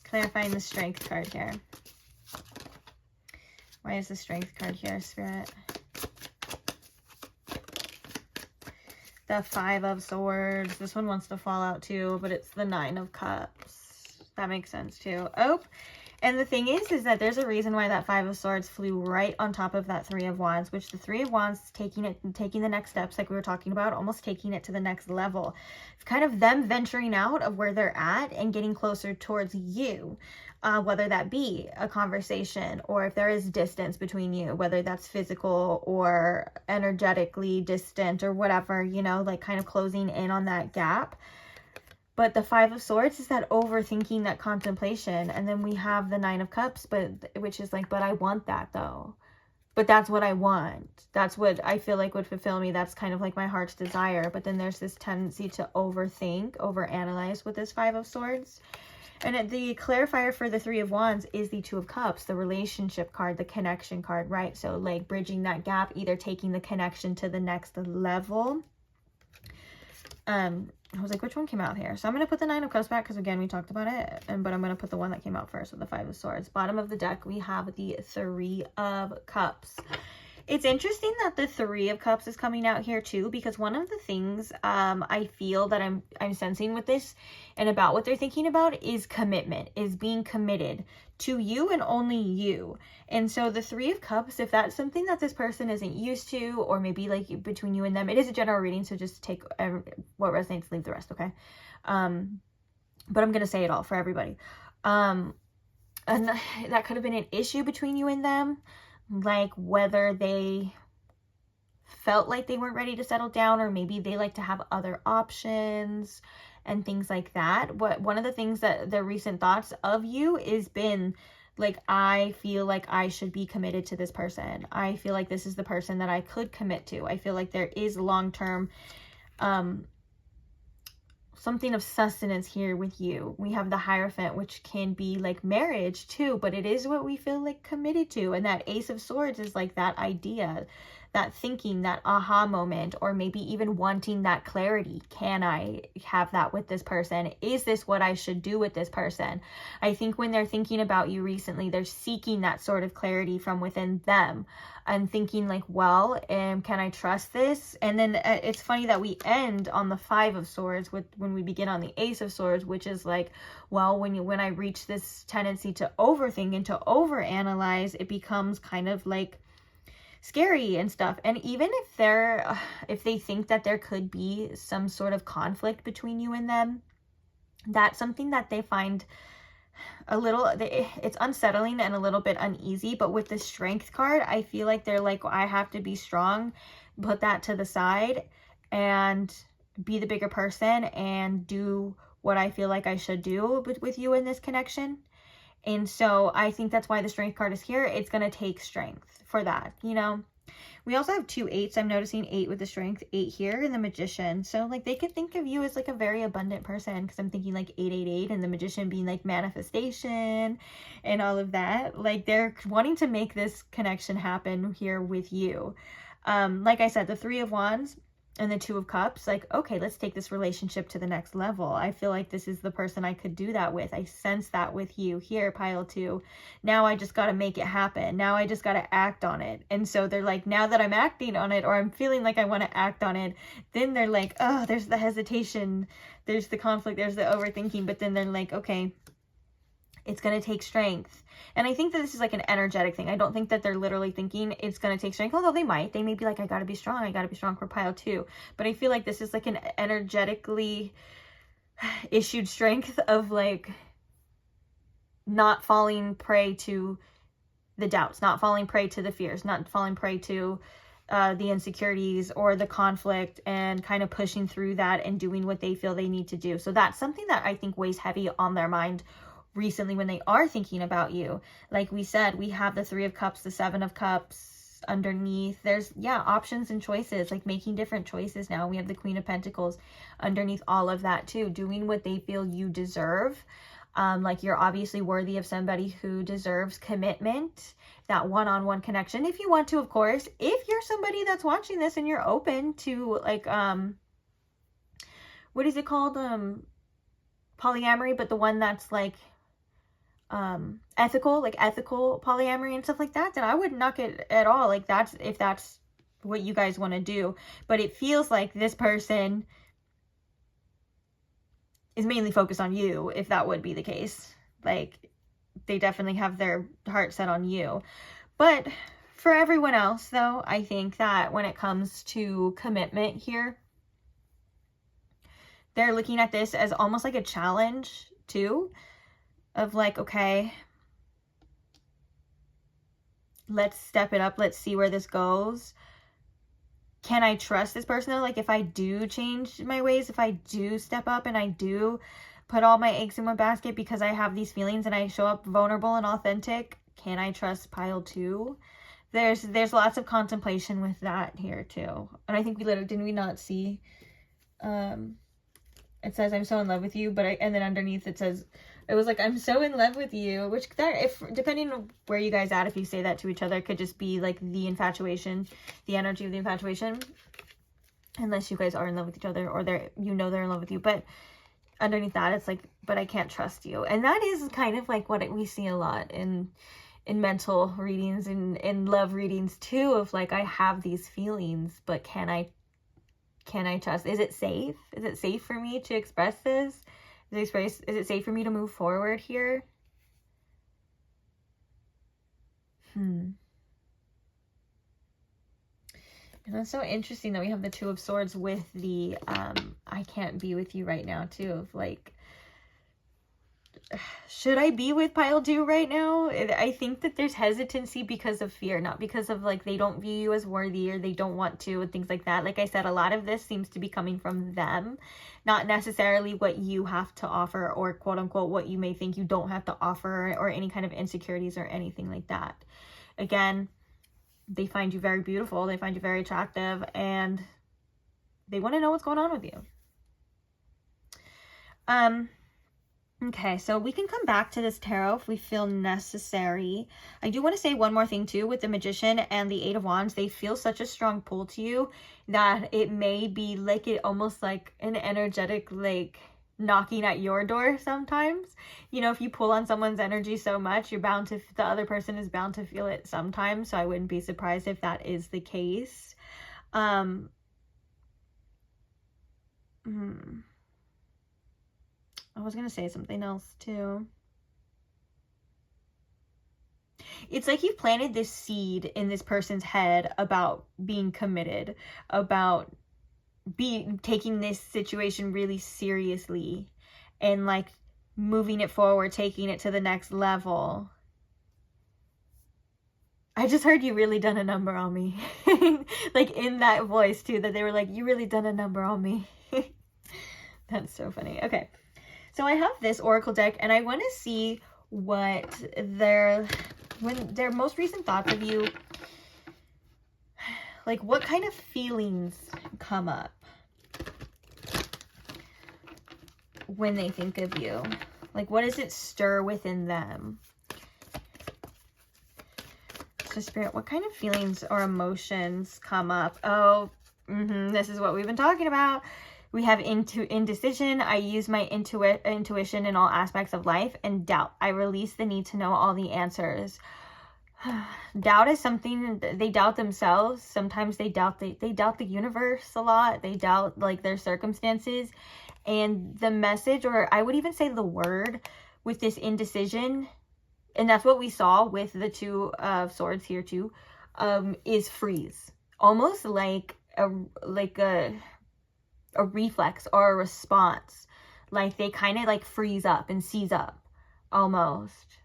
Clarifying the Strength card here. Why is the Strength card here, Spirit? The Five of Swords. This one wants to fall out too, but it's the Nine of Cups. That makes sense too. Oh, and the thing is that there's a reason why that Five of Swords flew right on top of that Three of Wands, which the Three of Wands is taking the next steps like we were talking about, almost taking it to the next level. It's kind of them venturing out of where they're at and getting closer towards you, whether that be a conversation or if there is distance between you, whether that's physical or energetically distant or whatever, you know, like kind of closing in on that gap. But the Five of Swords is that overthinking, that contemplation. And then we have the Nine of Cups, which is like, but I want that though. But that's what I want. That's what I feel like would fulfill me. That's kind of like my heart's desire. But then there's this tendency to overthink, overanalyze with this Five of Swords. And the clarifier for the Three of Wands is the Two of Cups, the relationship card, the connection card, right? So like bridging that gap, either taking the connection to the next level. I was like, which one came out here? So I'm going to put the Nine of Cups back because, again, we talked about it. But I'm going to put the one that came out first with the Five of Swords. Bottom of the deck, we have the Three of Cups. It's interesting that the Three of Cups is coming out here, too, because one of the things I feel that I'm sensing with this and about what they're thinking about is commitment, is being committed to you and only you. And so the Three of Cups, if that's something that this person isn't used to, or maybe like between you and them, it is a general reading, so just take what resonates, leave the rest, okay? But I'm going to say it all for everybody. And that could have been an issue between you and them, like whether they felt like they weren't ready to settle down, or maybe they like to have other options and things like that. But one of the things that the recent thoughts of you is been like, I feel like I should be committed to this person. I feel like this is the person that I could commit to. I feel like there is long-term something of sustenance here with you. We have the Hierophant, which can be like marriage too, but it is what we feel like committed to. And that Ace of Swords is like that idea, that thinking, that aha moment, or maybe even wanting that clarity. Can I have that with this person? Is this what I should do with this person? I think when they're thinking about you recently, they're seeking that sort of clarity from within them and thinking like, well, can I trust this? And then it's funny that we end on the Five of Swords when we begin on the Ace of Swords, which is like, well, when I reach this tendency to overthink and to overanalyze, it becomes kind of like scary and stuff. And even if they think that there could be some sort of conflict between you and them, that's something that they find a little, it's unsettling and a little bit uneasy. But with the Strength card, I feel like they're like, I have to be strong, put that to the side and be the bigger person and do what I feel like I should do with you in this connection. And so I think that's why the Strength card is here. It's going to take strength for that, you know? We also have 2 8s. I'm noticing 8 with the strength, 8 here, and the magician. So like they could think of you as like a very abundant person, because I'm thinking like 888 and the magician being like manifestation and all of that. Like they're wanting to make this connection happen here with you. Like I said, the 3 of Wands and the 2 of Cups, like, okay, let's take this relationship to the next level. I feel like this is the person I could do that with. I sense that with you here, pile 2. Now I just got to make it happen. Now I just got to act on it. And so they're like, now that I'm acting on it, or I'm feeling like I want to act on it, then they're like, oh, there's the hesitation, there's the conflict, there's the overthinking. But then they're like, okay, it's going to take strength. And I think that this is like an energetic thing. I don't think that they're literally thinking it's going to take strength, although they might. They may be like, I got to be strong. I got to be strong for pile 2. But I feel like this is like an energetically issued strength of like not falling prey to the doubts, not falling prey to the fears, not falling prey to the insecurities or the conflict, and kind of pushing through that and doing what they feel they need to do. So that's something that I think weighs heavy on their mind recently when they are thinking about you. Like we said, we have the 3 of Cups, the 7 of Cups underneath. There's, yeah, options and choices, like making different choices now. We have the Queen of Pentacles underneath all of that too, doing what they feel you deserve. Like you're obviously worthy of somebody who deserves commitment, that one-on-one connection. If you want to, of course, if you're somebody that's watching this and you're open to like, what is it called? Polyamory, but the one that's like, ethical, like ethical polyamory and stuff like that, then I wouldn't knock it at all. Like that's, if that's what you guys want to do. But it feels like this person is mainly focused on you, if that would be the case. Like they definitely have their heart set on you. But for everyone else though, I think that when it comes to commitment here, they're looking at this as almost like a challenge too, of like, okay, let's step it up. Let's see where this goes. Can I trust this person though? Like if I do change my ways, if I do step up and I do put all my eggs in one basket because I have these feelings and I show up vulnerable and authentic, can I trust pile 2? There's lots of contemplation with that here too. And I think we literally, didn't we not see, it says, I'm so in love with you, but and then underneath it says, it was like, I'm so in love with you, which that, if depending on where you guys at, if you say that to each other, it could just be like the infatuation, the energy of the infatuation, unless you guys are in love with each other or they're, you know, they're in love with you. But underneath that, it's like, but I can't trust you. And that is kind of like what we see a lot in mental readings and in love readings too, of like, I have these feelings, but can I trust? Is it safe? Is it safe for me to express this? Is it safe for me to move forward here? And that's so interesting that we have the 2 of Swords with the I can't be with you right now too, of like, should I be with pile 2 right now? I think that there's hesitancy because of fear, not because of like they don't view you as worthy or they don't want to and things like that. Like I said, a lot of this seems to be coming from them, not necessarily what you have to offer or quote unquote what you may think you don't have to offer, or any kind of insecurities or anything like that. Again, they find you very beautiful, they find you very attractive, and they want to know what's going on with you. Okay, so we can come back to this tarot if we feel necessary. I do want to say one more thing too with the Magician and the 8 of Wands. They feel such a strong pull to you that it may be like it almost like an energetic like knocking at your door sometimes. You know, if you pull on someone's energy so much, you're bound to, the other person is bound to feel it sometimes. So I wouldn't be surprised if that is the case. I was going to say something else too. It's like you've planted this seed in this person's head about being committed, about taking this situation really seriously and like moving it forward, taking it to the next level. I just heard you really done a number on me. Like in that voice too, that they were like, you really done a number on me. That's so funny. Okay. So I have this Oracle deck and I want to see what their most recent thoughts of you, like, what kind of feelings come up when they think of you? Like, what does it stir within them? So Spirit, what kind of feelings or emotions come up? Oh, this is what we've been talking about. We have indecision. I use my intuition in all aspects of life. And doubt. I release the need to know all the answers. Doubt is something they doubt themselves. Sometimes they doubt they doubt the universe a lot. They doubt like their circumstances. And the message, or I would even say the word with this indecision, and that's what we saw with the Two of Swords here too, is freeze. Almost like a reflex or a response. Like they kind of like freeze up and seize up almost.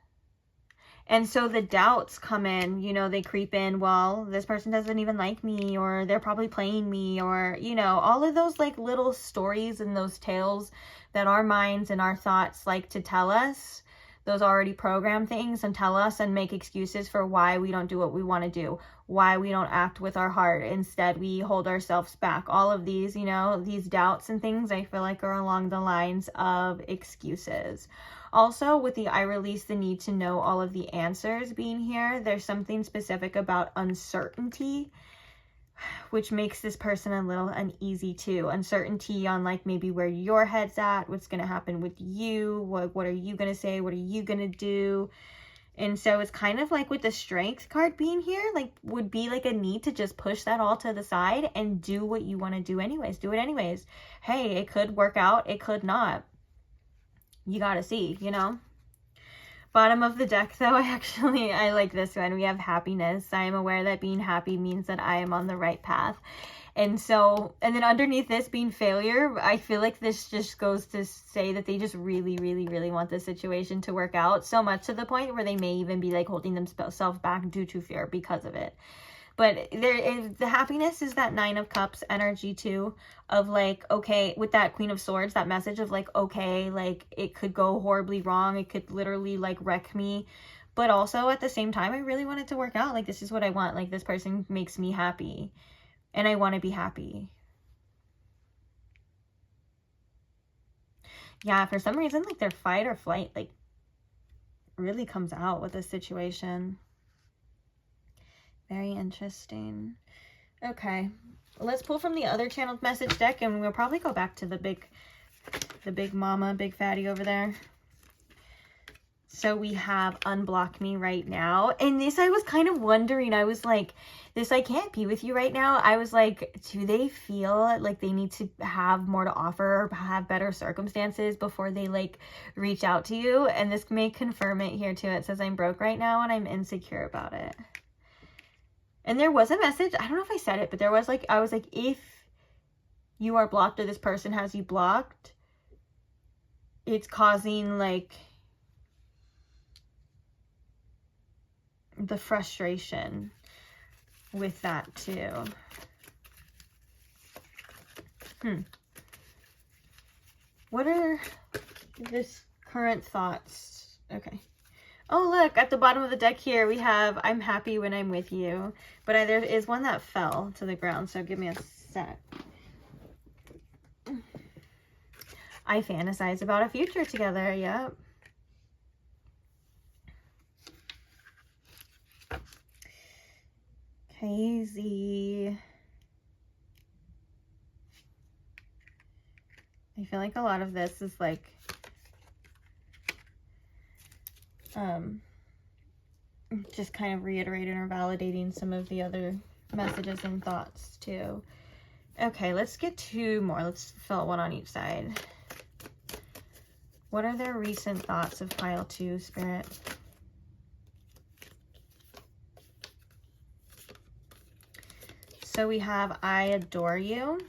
And so the doubts come in, you know, they creep in. Well, this person doesn't even like me, or they're probably playing me, or, you know, all of those like little stories and those tales that our minds and our thoughts like to tell us, those already programmed things, and tell us and make excuses for why we don't do what we want to do, why we don't act with our heart. Instead, we hold ourselves back. All of these, you know, these doubts and things, I feel like are along the lines of excuses. Also, with the I release the need to know all of the answers being here, there's something specific about uncertainty, which makes this person a little uneasy too. Uncertainty on like maybe where your head's at, what's going to happen with you, what are you going to say, what are you going to do? And so it's kind of like with the Strength card being here, like would be like a need to just push that all to the side and do what you want to do anyways. Do it anyways. Hey, it could work out, it could not. You gotta see, you know. Bottom of the deck though, I like this one. We have happiness. I am aware that being happy means that I am on the right path. And so, and then underneath this being failure, I feel like this just goes to say that they just really, really, really want this situation to work out, so much to the point where they may even be like holding themselves back due to fear because of it. But there is, the happiness is that Nine of Cups energy too, of like, okay, with that Queen of Swords, that message of like, okay, like it could go horribly wrong. It could literally like wreck me. But also at the same time, I really want it to work out. Like, this is what I want. Like, this person makes me happy and I want to be happy. Yeah, for some reason, like their fight or flight, like really comes out with this situation. Very interesting. Okay, let's pull from the other channeled message deck, and we'll probably go back to the big mama, big fatty over there. So we have unblock me right now. And this, I was kind of wondering, I was like, this, I can't be with you right now. I was like, do they feel like they need to have more to offer or have better circumstances before they like reach out to you? And this may confirm it here too. It says I'm broke right now and I'm insecure about it. And there was a message, I don't know if I said it, but there was like, I was like, if you are blocked or this person has you blocked, it's causing like the frustration with that too. What are this current thoughts? Okay. Oh, look, at the bottom of the deck here, we have, I'm happy when I'm with you. But there is one that fell to the ground, so give me a sec. I fantasize about a future together, yep. Crazy. I feel like a lot of this is like, just kind of reiterating or validating some of the other messages and thoughts too. Okay, let's get two more. Let's fill one on each side. What are their recent thoughts of pile 2, Spirit? So we have I adore you.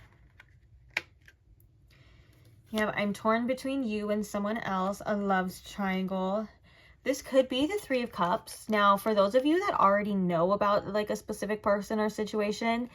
You have I'm torn between you and someone else, a love's triangle. This could be the 3 of Cups. Now, for those of you that already know about like a specific person or situation,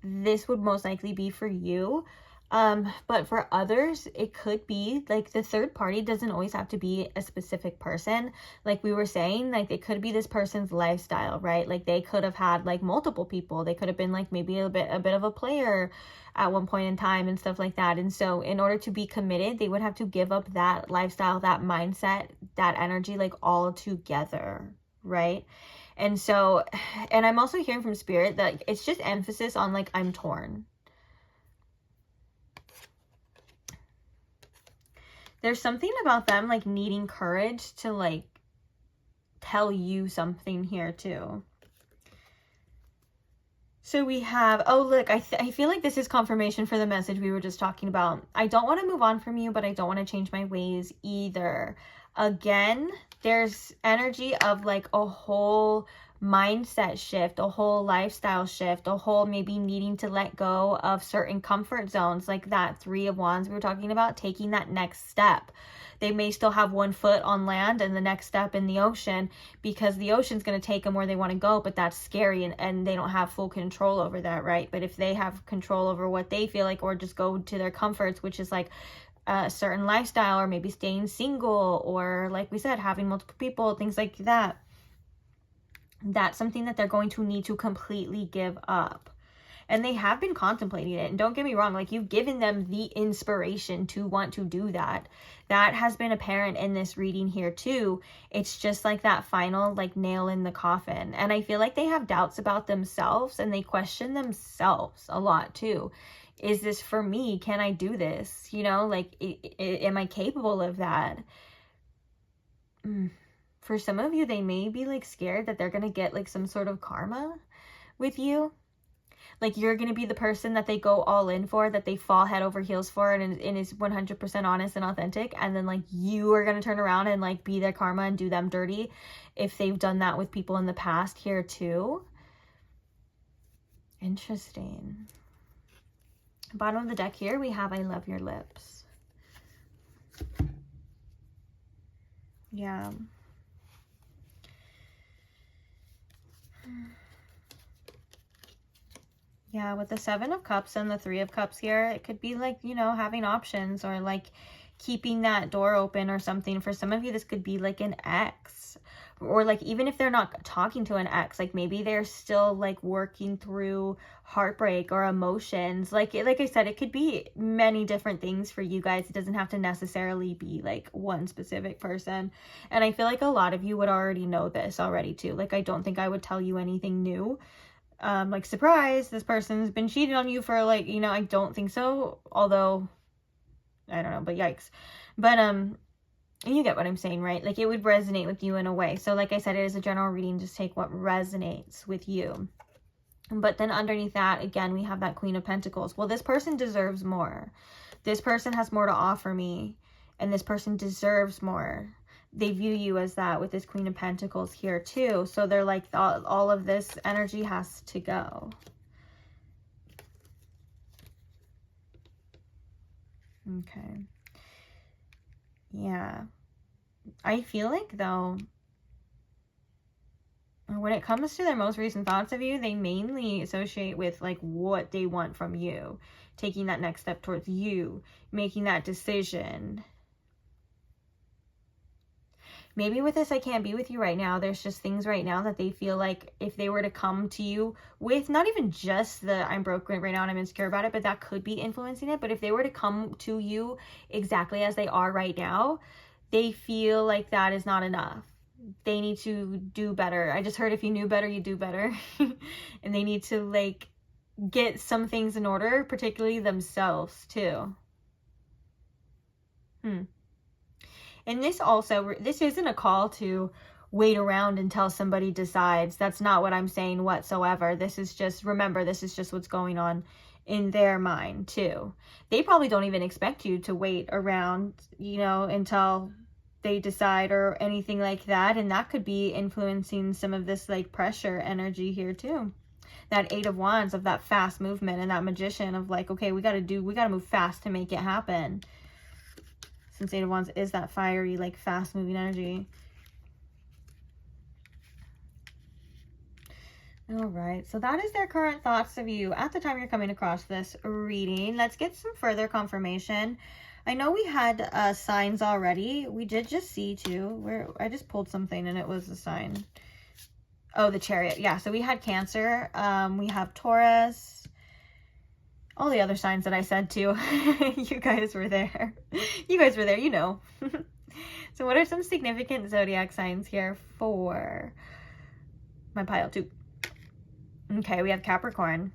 this would most likely be for you. But for others, it could be like the third party doesn't always have to be a specific person. Like we were saying, like it could be this person's lifestyle, right? Like they could have had like multiple people. They could have been like maybe a bit of a player at one point in time and stuff like that. And so in order to be committed, they would have to give up that lifestyle, that mindset, that energy, like all together, right? And so, and I'm also hearing from spirit that it's just emphasis on like, I'm torn. There's something about them like needing courage to like tell you something here too. So we have, oh look, I feel like this is confirmation for the message we were just talking about. I don't want to move on from you, but I don't want to change my ways either. Again, there's energy of like a whole mindset shift, a whole lifestyle shift, a whole maybe needing to let go of certain comfort zones, like that 3 of Wands we were talking about, taking that next step. They may still have one foot on land and the next step in the ocean, because the ocean's going to take them where they want to go, but that's scary, and they don't have full control over that, right? But if they have control over what they feel like, or just go to their comforts, which is like a certain lifestyle, or maybe staying single, or like we said, having multiple people, things like that, that's something that they're going to need to completely give up. And they have been contemplating it. And don't get me wrong, like you've given them the inspiration to want to do that. That has been apparent in this reading here too. It's just like that final like nail in the coffin. And I feel like they have doubts about themselves, and they question themselves a lot too. Is this for me? Can I do this? You know, like, am I capable of that? For some of you, they may be like scared that they're going to get like some sort of karma with you. Like you're going to be the person that they go all in for, that they fall head over heels for, and is 100% honest and authentic. And then like you are going to turn around and like be their karma and do them dirty if they've done that with people in the past here too. Interesting. Bottom of the deck here, we have I love your lips. Yeah. Yeah, with the 7 of Cups and the 3 of Cups here, it could be like, you know, having options, or like keeping that door open or something. For some of you, this could be like an ex, or like even if they're not talking to an ex, like maybe they're still like working through heartbreak or emotions. Like I said, it could be many different things for you guys. It doesn't have to necessarily be like one specific person. And I feel like a lot of you would already know this already too. Like I don't think I would tell you anything new. Like, surprise, this person's been cheating on you for like, you know, I don't think so. Although, I don't know, but yikes. But, you get what I'm saying, right? Like, it would resonate with you in a way. So, like I said, it is a general reading. Just take what resonates with you. But then underneath that, again, we have that Queen of Pentacles. Well, this person deserves more. This person has more to offer me. And this person deserves more. They view you as that with this Queen of Pentacles here too. So they're like, all of this energy has to go. Okay. Yeah. I feel like though, when it comes to their most recent thoughts of you, they mainly associate with like what they want from you. Taking that next step towards you. Making that decision. Maybe with this, I can't be with you right now. There's just things right now that they feel like if they were to come to you with, not even just the I'm broke right now and I'm insecure about it, but that could be influencing it. But if they were to come to you exactly as they are right now, they feel like that is not enough. They need to do better. I just heard if you knew better, you do better. And they need to like get some things in order, particularly themselves too. And this also, this isn't a call to wait around until somebody decides. That's not what I'm saying whatsoever. This is just, remember, this is just what's going on in their mind too. They probably don't even expect you to wait around, you know, until they decide or anything like that. And that could be influencing some of this like pressure energy here too. That 8 of Wands, of that fast movement, and that Magician of like, okay, we got to move fast to make it happen. Since 8 of Wands is that fiery, like fast moving energy. All right, so that is their current thoughts of you at the time you're coming across this reading. Let's get some further confirmation. I know we had signs already. We did just see too. I just pulled something and it was a sign. Oh, the Chariot. Yeah, so we had Cancer. We have Taurus. All the other signs that I said too. You guys were there. You guys were there, you know. So what are some significant zodiac signs here for my pile too? Okay, we have Capricorn.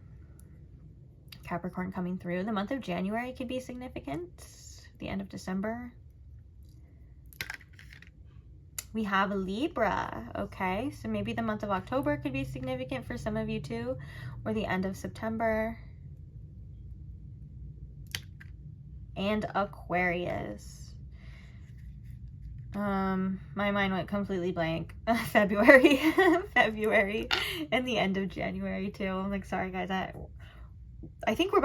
Capricorn coming through. The month of January could be significant. The end of December. We have Libra. Okay, so maybe the month of October could be significant for some of you too, or the end of September. And Aquarius. My mind went completely blank. February. February and the end of January too. I'm like, sorry guys, I think we're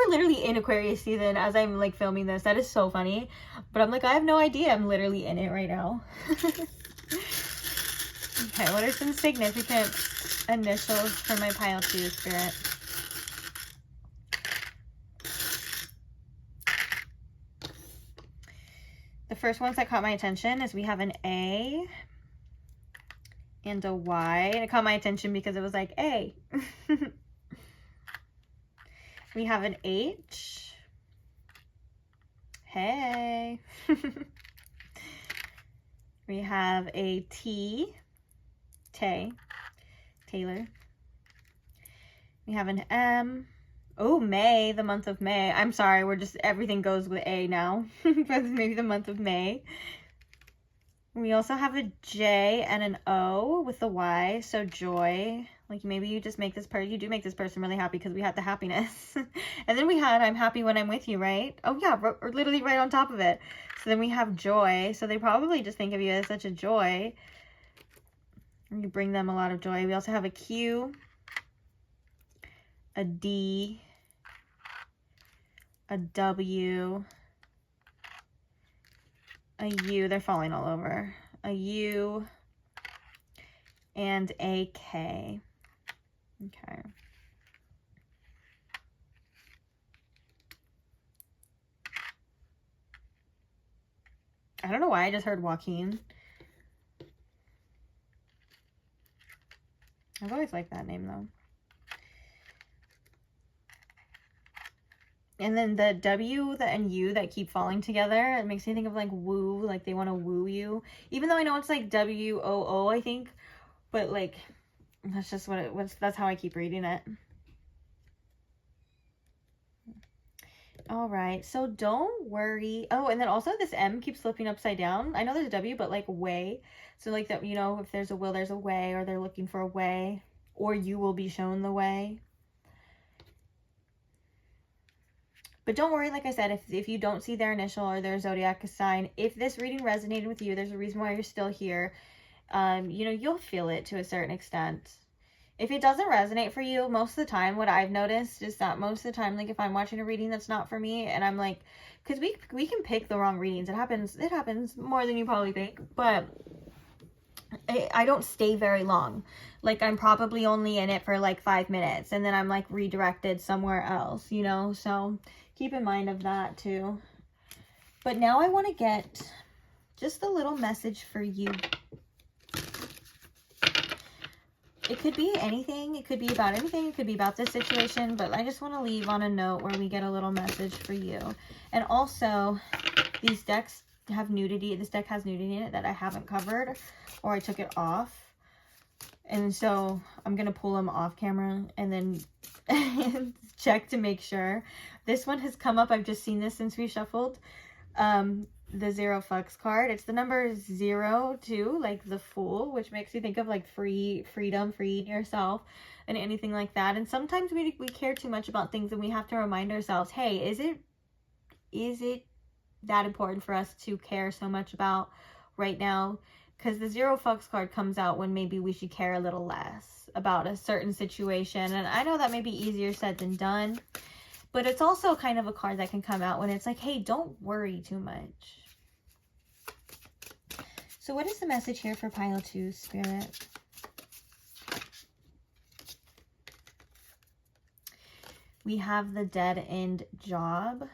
literally in Aquarius season as I'm like filming this. That is so funny. But I'm like, I have no idea. I'm literally in it right now. Okay, what are some significant initials for my pile 2 spirit? The first ones that caught my attention is we have an A and a Y. And it caught my attention because it was like A. We have an H. Hey. We have a T. Tay. Taylor. We have an M. Oh, May, the month of May. I'm sorry, everything goes with A now. But maybe the month of May. We also have a J and an O with the Y, so joy. Like maybe you just make this person, you do make this person really happy because we had the happiness. And then we had I'm happy when I'm with you, right? Oh yeah, we're literally right on top of it. So then we have joy. So they probably just think of you as such a joy. And you bring them a lot of joy. We also have a Q, a D, a W, a U, they're falling all over, a U, and a K. Okay. I don't know why I just heard Joaquin. I've always liked that name though. And then the W and U that keep falling together, it makes me think of like woo, like they want to woo you. Even though I know it's like W-O-O, I think. But like, that's just what it was. That's how I keep reading it. All right, so don't worry. Oh, and then also this M keeps flipping upside down. I know there's a W, but like way. So like that, you know, if there's a will, there's a way, or they're looking for a way, or you will be shown the way. But don't worry, like I said, if you don't see their initial or their zodiac sign, if this reading resonated with you, there's a reason why you're still here. You know, you'll feel it to a certain extent. If it doesn't resonate for you, most of the time, what I've noticed is that most of the time, like if I'm watching a reading that's not for me, and I'm like, because we can pick the wrong readings. It happens more than you probably think, but I don't stay very long. Like I'm probably only in it for like 5 minutes, and then I'm like redirected somewhere else, you know, so keep in mind of that too. But now I want to get just a little message for you. It could be anything. It could be about anything. It could be about this situation. But I just want to leave on a note where we get a little message for you. And also, these decks have nudity. This deck has nudity in it that I haven't covered. Or I took it off. And so I'm going to pull them off camera and then check to make sure. This one has come up. I've just seen this since we shuffled. The Zero Fucks card. It's the number 0 too, like the Fool, which makes you think of like freedom, freeing yourself and anything like that. And sometimes we care too much about things and we have to remind ourselves, hey, is it that important for us to care so much about right now? Because the Zero Fucks card comes out when maybe we should care a little less about a certain situation. And I know that may be easier said than done. But it's also kind of a card that can come out when it's like, hey, don't worry too much. So what is the message here for pile 2, Spirit? We have the dead-end job.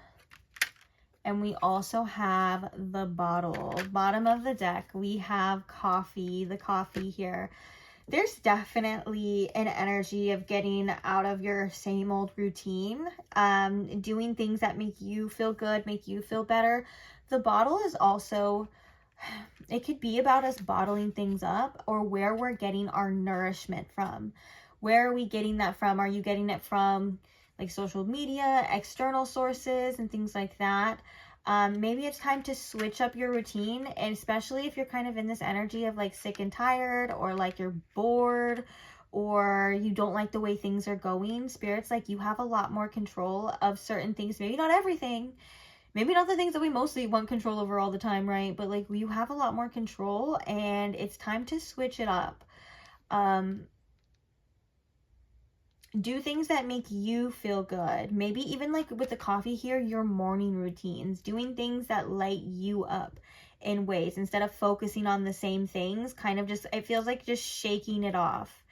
And we also have the bottle. Bottom of the deck, we have coffee, the coffee here. There's definitely an energy of getting out of your same old routine, doing things that make you feel good, make you feel better. The bottle is also, it could be about us bottling things up, or where we're getting our nourishment from. Where are we getting that from? Are you getting it from like social media, external sources, and things like that? Maybe it's time to switch up your routine, and especially if you're kind of in this energy of like sick and tired, or like you're bored, or you don't like the way things are going. Spirit's like, you have a lot more control of certain things. Maybe not everything, maybe not the things that we mostly want control over all the time, right? But like, you have a lot more control, and it's time to switch it up. Do things that make you feel good. Maybe even like with the coffee here, your morning routines, doing things that light you up in ways, instead of focusing on the same things, kind of just, it feels like just shaking it off,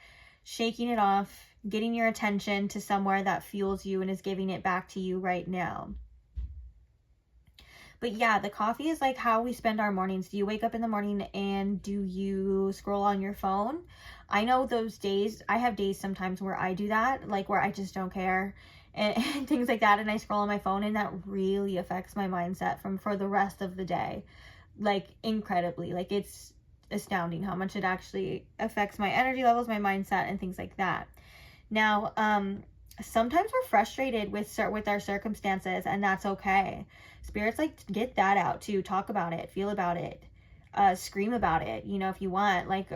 getting your attention to somewhere that fuels you and is giving it back to you right now. But yeah, the coffee is like how we spend our mornings. Do you wake up in the morning and do you scroll on your phone? I know those days, I have days sometimes where I do that, like where I just don't care and things like that. And I scroll on my phone, and that really affects my mindset for the rest of the day. Like incredibly, like it's astounding how much it actually affects my energy levels, my mindset, and things like that. Now, sometimes we're frustrated with our circumstances, and that's okay. Spirit's like, get that out too. Talk about it, feel about it, scream about it, you know, if you want, like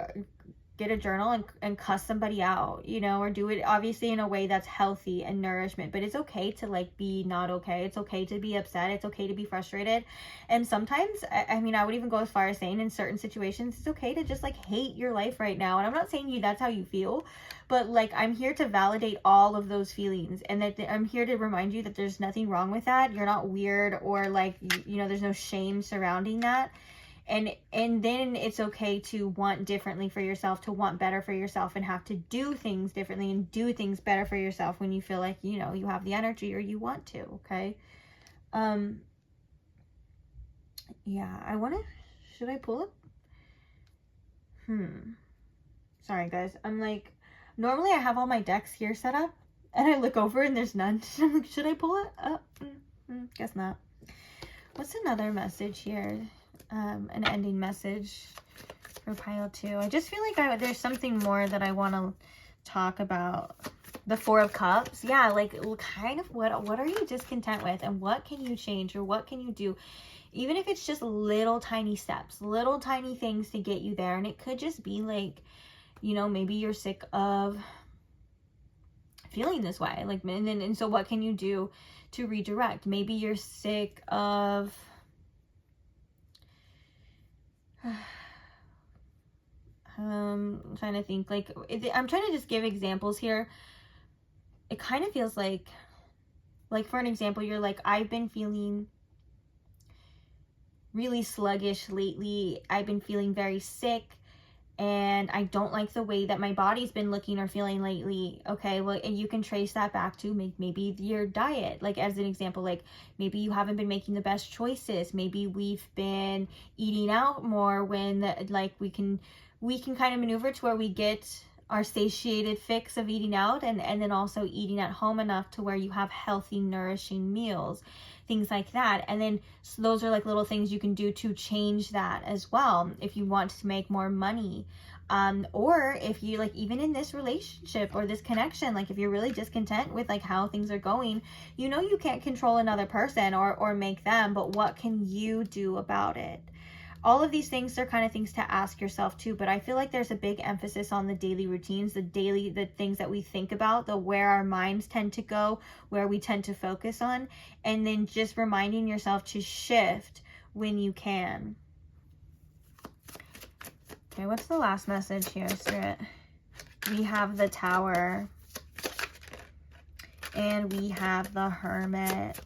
get a journal and cuss somebody out, you know, or do it obviously in a way that's healthy and nourishment. But it's okay to like be not okay. It's okay to be upset. It's okay to be frustrated. And sometimes, I mean, I would even go as far as saying in certain situations, it's okay to just like hate your life right now. And I'm not saying that's how you feel, but like, I'm here to validate all of those feelings, and that I'm here to remind you that there's nothing wrong with that. You're not weird, or like, you know, there's no shame surrounding that. And then it's okay to want differently for yourself, to want better for yourself, and have to do things differently and do things better for yourself when you feel like, you know, you have the energy or you want to, okay? Yeah, should I pull it? Sorry guys, I'm like, normally I have all my decks here set up, and I look over and there's none. I'm like, should I pull it? Guess not. What's another message here? An ending message for pile 2. I just feel like there's something more that I want to talk about. The 4 of Cups. Yeah, like kind of what are you discontent with, and what can you change, or what can you do? Even if it's just little tiny steps, little tiny things to get you there. And it could just be like, you know, maybe you're sick of feeling this way, like, and so what can you do to redirect? Maybe you're sick of I'm trying to think, like, I'm trying to just give examples here. It kind of feels like for an example, you're like, I've been feeling really sluggish lately. I've been feeling very sick, and I don't like the way that my body's been looking or feeling lately. Okay, well, and you can trace that back to maybe your diet. Like, as an example, like maybe you haven't been making the best choices. Maybe we've been eating out more when like we can kind of maneuver to where we get our satiated fix of eating out, and then also eating at home enough to where you have healthy, nourishing meals, things like that. And then so those are like little things you can do to change that as well if you want to make more money. Or if you like, even in this relationship or this connection, like if you're really discontent with like how things are going, you know, you can't control another person or make them, but what can you do about it? All of these things are kind of things to ask yourself too, but I feel like there's a big emphasis on the daily routines, the things that we think about, where our minds tend to go, where we tend to focus on, and then just reminding yourself to shift when you can. Okay, what's the last message here, Spirit? We have the Tower, and we have the Hermit.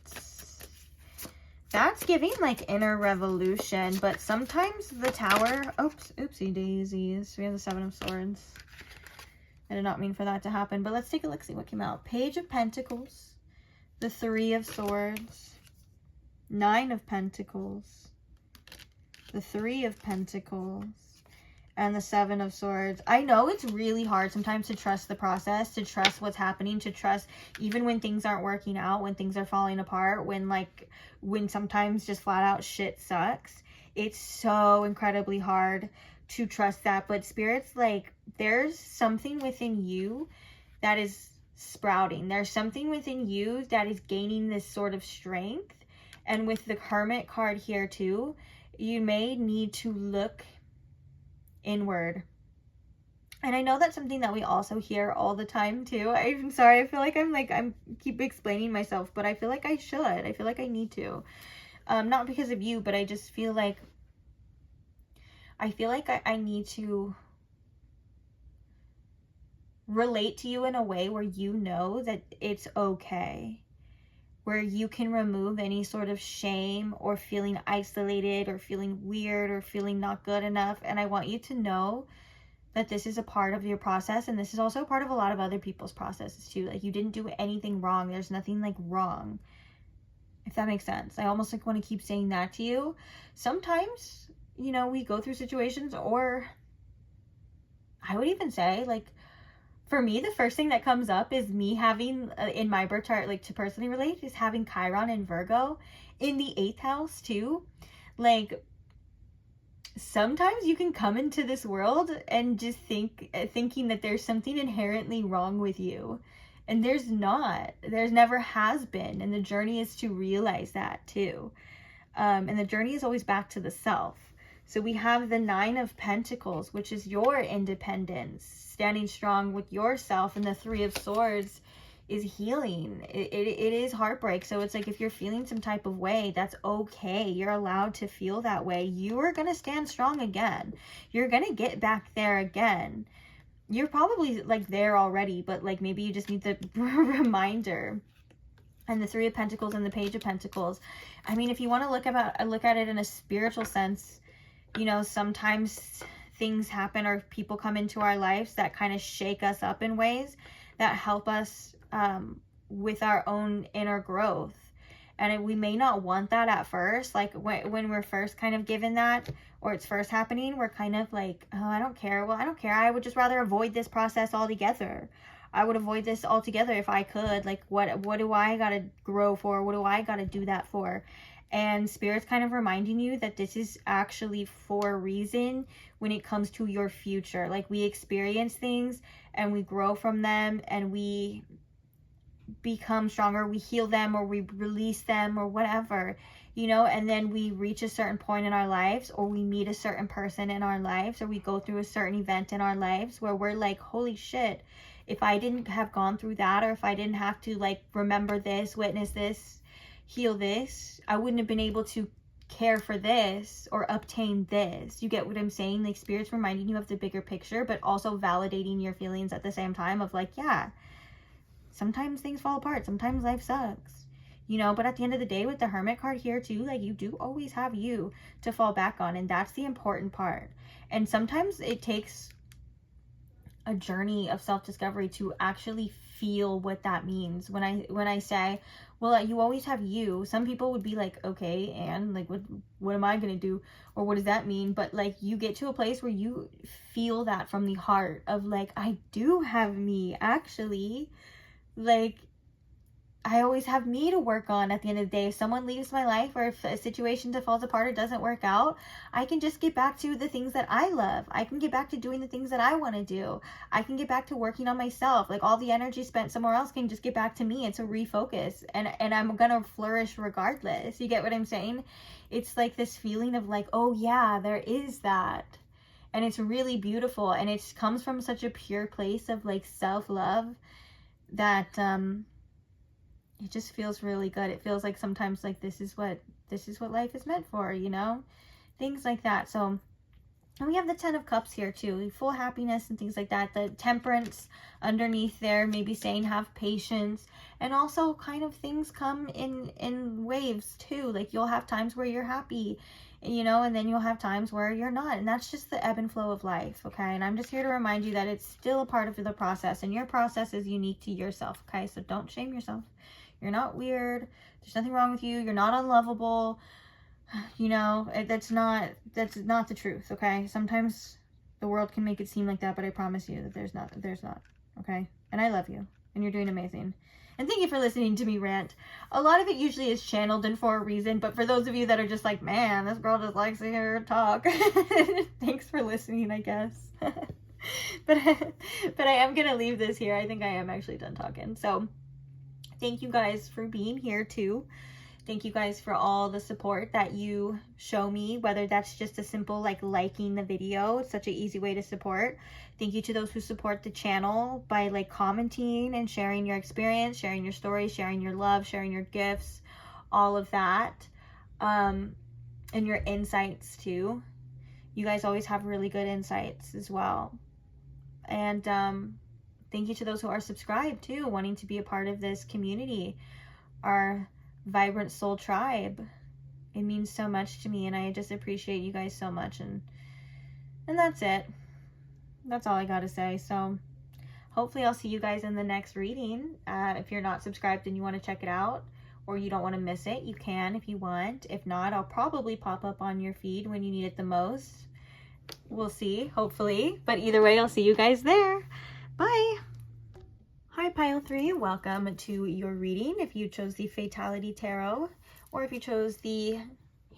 That's giving like inner revolution, but sometimes the Tower, oopsie daisies. We have the 7 of Swords. I did not mean for that to happen, but let's take a look, see what came out. Page of Pentacles, the Three of Swords, Nine of Pentacles, the Three of Pentacles, and the Seven of Swords. I know it's really hard sometimes to trust the process, to trust what's happening, to trust even when things aren't working out, when things are falling apart, when sometimes just flat out shit sucks. It's so incredibly hard to trust that. But Spirit's like, there's something within you that is sprouting. There's something within you that is gaining this sort of strength. And with the Hermit card here too, you may need to look inward. And I know that's something that we also hear all the time too. I'm sorry, I feel like I'm keep explaining myself, but I feel like I should. I feel like I need to. Not because of you, but I just feel like I need to relate to you in a way where you know that it's okay, where you can remove any sort of shame or feeling isolated or feeling weird or feeling not good enough. And I want you to know that this is a part of your process, and this is also a part of a lot of other people's processes too. Like, you didn't do anything wrong. There's nothing like wrong, if that makes sense. I almost like want to keep saying that to you. Sometimes, you know, we go through situations, or I would even say, like, for me, the first thing that comes up is me having, in my birth chart, like to personally relate, is having Chiron and Virgo in the 8th house too. Like, sometimes you can come into this world and just thinking that there's something inherently wrong with you. And there's not. There's never has been. And the journey is to realize that too. And the journey is always back to the self. So we have the Nine of Pentacles, which is your independence, standing strong with yourself. And the Three of Swords is healing. It is heartbreak. So it's like, if you're feeling some type of way, that's okay. You're allowed to feel that way. You are going to stand strong again. You're going to get back there again. You're probably like there already, but like maybe you just need the reminder. And the Three of Pentacles and the Page of Pentacles. I mean, if you want to look at it in a spiritual sense, you know, sometimes things happen or people come into our lives that kind of shake us up in ways that help us with our own inner growth. And we may not want that at first. Like when we're first kind of given that, or it's first happening, we're kind of like, oh, I don't care. Well, I don't care. I would just rather avoid this process altogether. I would avoid this altogether if I could. Like, what do I got to grow for? What do I got to do that for? And Spirit's kind of reminding you that this is actually for a reason when it comes to your future. Like, we experience things and we grow from them and we become stronger. We heal them or we release them or whatever, you know, and then we reach a certain point in our lives, or we meet a certain person in our lives, or we go through a certain event in our lives where we're like, holy shit, if I didn't have gone through that, or if I didn't have to like remember this, witness this, heal this, I wouldn't have been able to care for this or obtain this. You get what I'm saying? Like, Spirit's reminding you of the bigger picture, but also validating your feelings at the same time of like, yeah, sometimes things fall apart. Sometimes life sucks, you know, but at the end of the day, with the Hermit card here too, like, you do always have you to fall back on. And that's the important part. And sometimes it takes a journey of self-discovery to actually feel what that means. When I say, well, you always have you, some people would be like, okay, and like, what am I gonna do, or what does that mean? But like, you get to a place where you feel that from the heart of like, I do have me, actually. Like, I always have me to work on at the end of the day. If someone leaves my life, or if a situation falls apart or doesn't work out, I can just get back to the things that I love. I can get back to doing the things that I want to do. I can get back to working on myself. Like, all the energy spent somewhere else can just get back to me. It's a refocus, and I'm gonna flourish regardless. You get what I'm saying? It's like this feeling of like, oh yeah, there is that. And it's really beautiful, and it comes from such a pure place of like self-love that it just feels really good. It feels like sometimes like this is what life is meant for, you know, things like that. So, and we have the 10 of Cups here too, full happiness and things like that. The Temperance underneath there, maybe saying have patience, and also kind of things come in waves too. Like, you'll have times where you're happy, you know, and then you'll have times where you're not, and that's just the ebb and flow of life. Okay, and I'm just here to remind you that it's still a part of the process, and your process is unique to yourself. Okay, so don't shame yourself. You're not weird. There's nothing wrong with you. You're not unlovable. You know, that's not the truth, okay? Sometimes the world can make it seem like that, but I promise you that there's not, okay? And I love you, and you're doing amazing. And thank you for listening to me rant. A lot of it usually is channeled and for a reason, but for those of you that are just like, man, this girl just likes to hear her talk, thanks for listening, I guess. but I am gonna leave this here. I think I am actually done talking. So thank you guys for being here too. Thank you guys for all the support that you show me, whether that's just a simple like liking the video. It's such an easy way to support. Thank you to those who support the channel by like commenting and sharing your experience, sharing your stories, sharing your love, sharing your gifts, all of that, and your insights too. You guys always have really good insights as well. And thank you to those who are subscribed too, wanting to be a part of this community, our Vibrant Soul Tribe. It means so much to me, and I just appreciate you guys so much. And that's it. That's all I gotta say. So hopefully I'll see you guys in the next reading. If you're not subscribed and you want to check it out, or you don't want to miss it, you can if you want. If not, I'll probably pop up on your feed when you need it the most. We'll see, hopefully. But either way, I'll see you guys there. Bye. Hi Pile 3, welcome to your reading. If you chose the Fatality Tarot, or if you chose the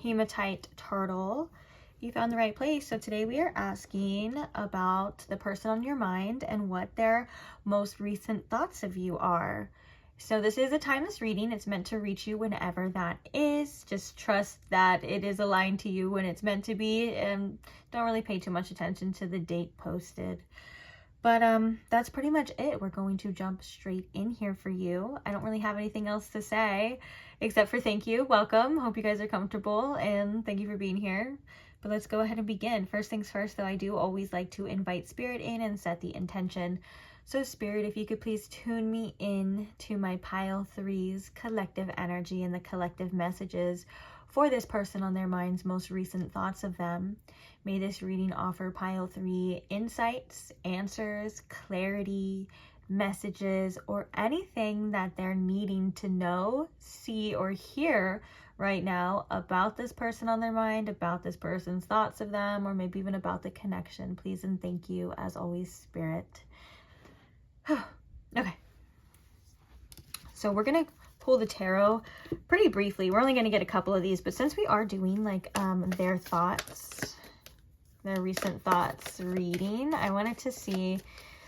Hematite Turtle, you found the right place. So today we are asking about the person on your mind and what their most recent thoughts of you are. So this is a timeless reading. It's meant to reach you whenever that is. Just trust that it is aligned to you when it's meant to be, and don't really pay too much attention to the date posted. But that's pretty much it. We're going to jump straight in here for you. I don't really have anything else to say except for thank you, welcome. Hope you guys are comfortable, and thank you for being here. But let's go ahead and begin. First things first, though, I do always like to invite Spirit in and set the intention. So Spirit, if you could please tune me in to my Pile 3's collective energy and the collective messages for this person on their mind's most recent thoughts of them. May this reading offer Pile 3 insights, answers, clarity, messages, or anything that they're needing to know, see, or hear right now about this person on their mind, about this person's thoughts of them, or maybe even about the connection. Please and thank you, as always, Spirit. Okay. So we're going to pull the tarot pretty briefly. We're only going to get a couple of these, but since we are doing like their thoughts, their recent thoughts reading, I wanted to see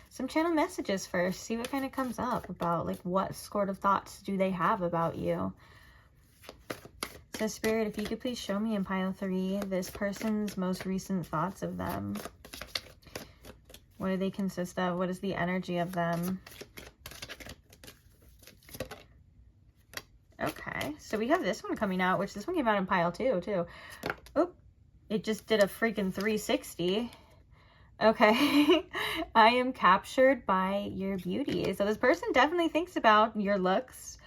some channel messages first, see what kind of comes up about like what sort of thoughts do they have about you. So Spirit, if you could please show me in Pile 3 this person's most recent thoughts of them. What do they consist of? What is the energy of them? Okay, so we have this one coming out, which this one came out in Pile 2 too. Oh, it just did a freaking 360. Okay, I am captured by your beauty. So this person definitely thinks about your looks.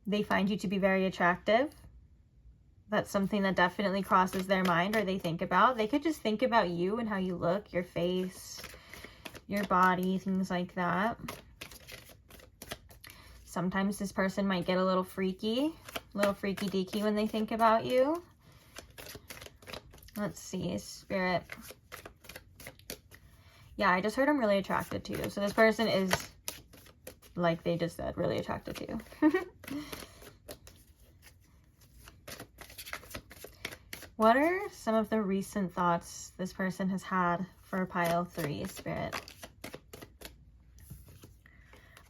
They find you to be very attractive. That's something that definitely crosses their mind, or they think about. They could just think about you and how you look, your face, your body, things like that. Sometimes this person might get a little freaky deaky when they think about you. Let's see, Spirit. Yeah, I just heard I'm really attracted to you. So this person is, like they just said, really attracted to you. What are some of the recent thoughts this person has had for Pile 3, Spirit?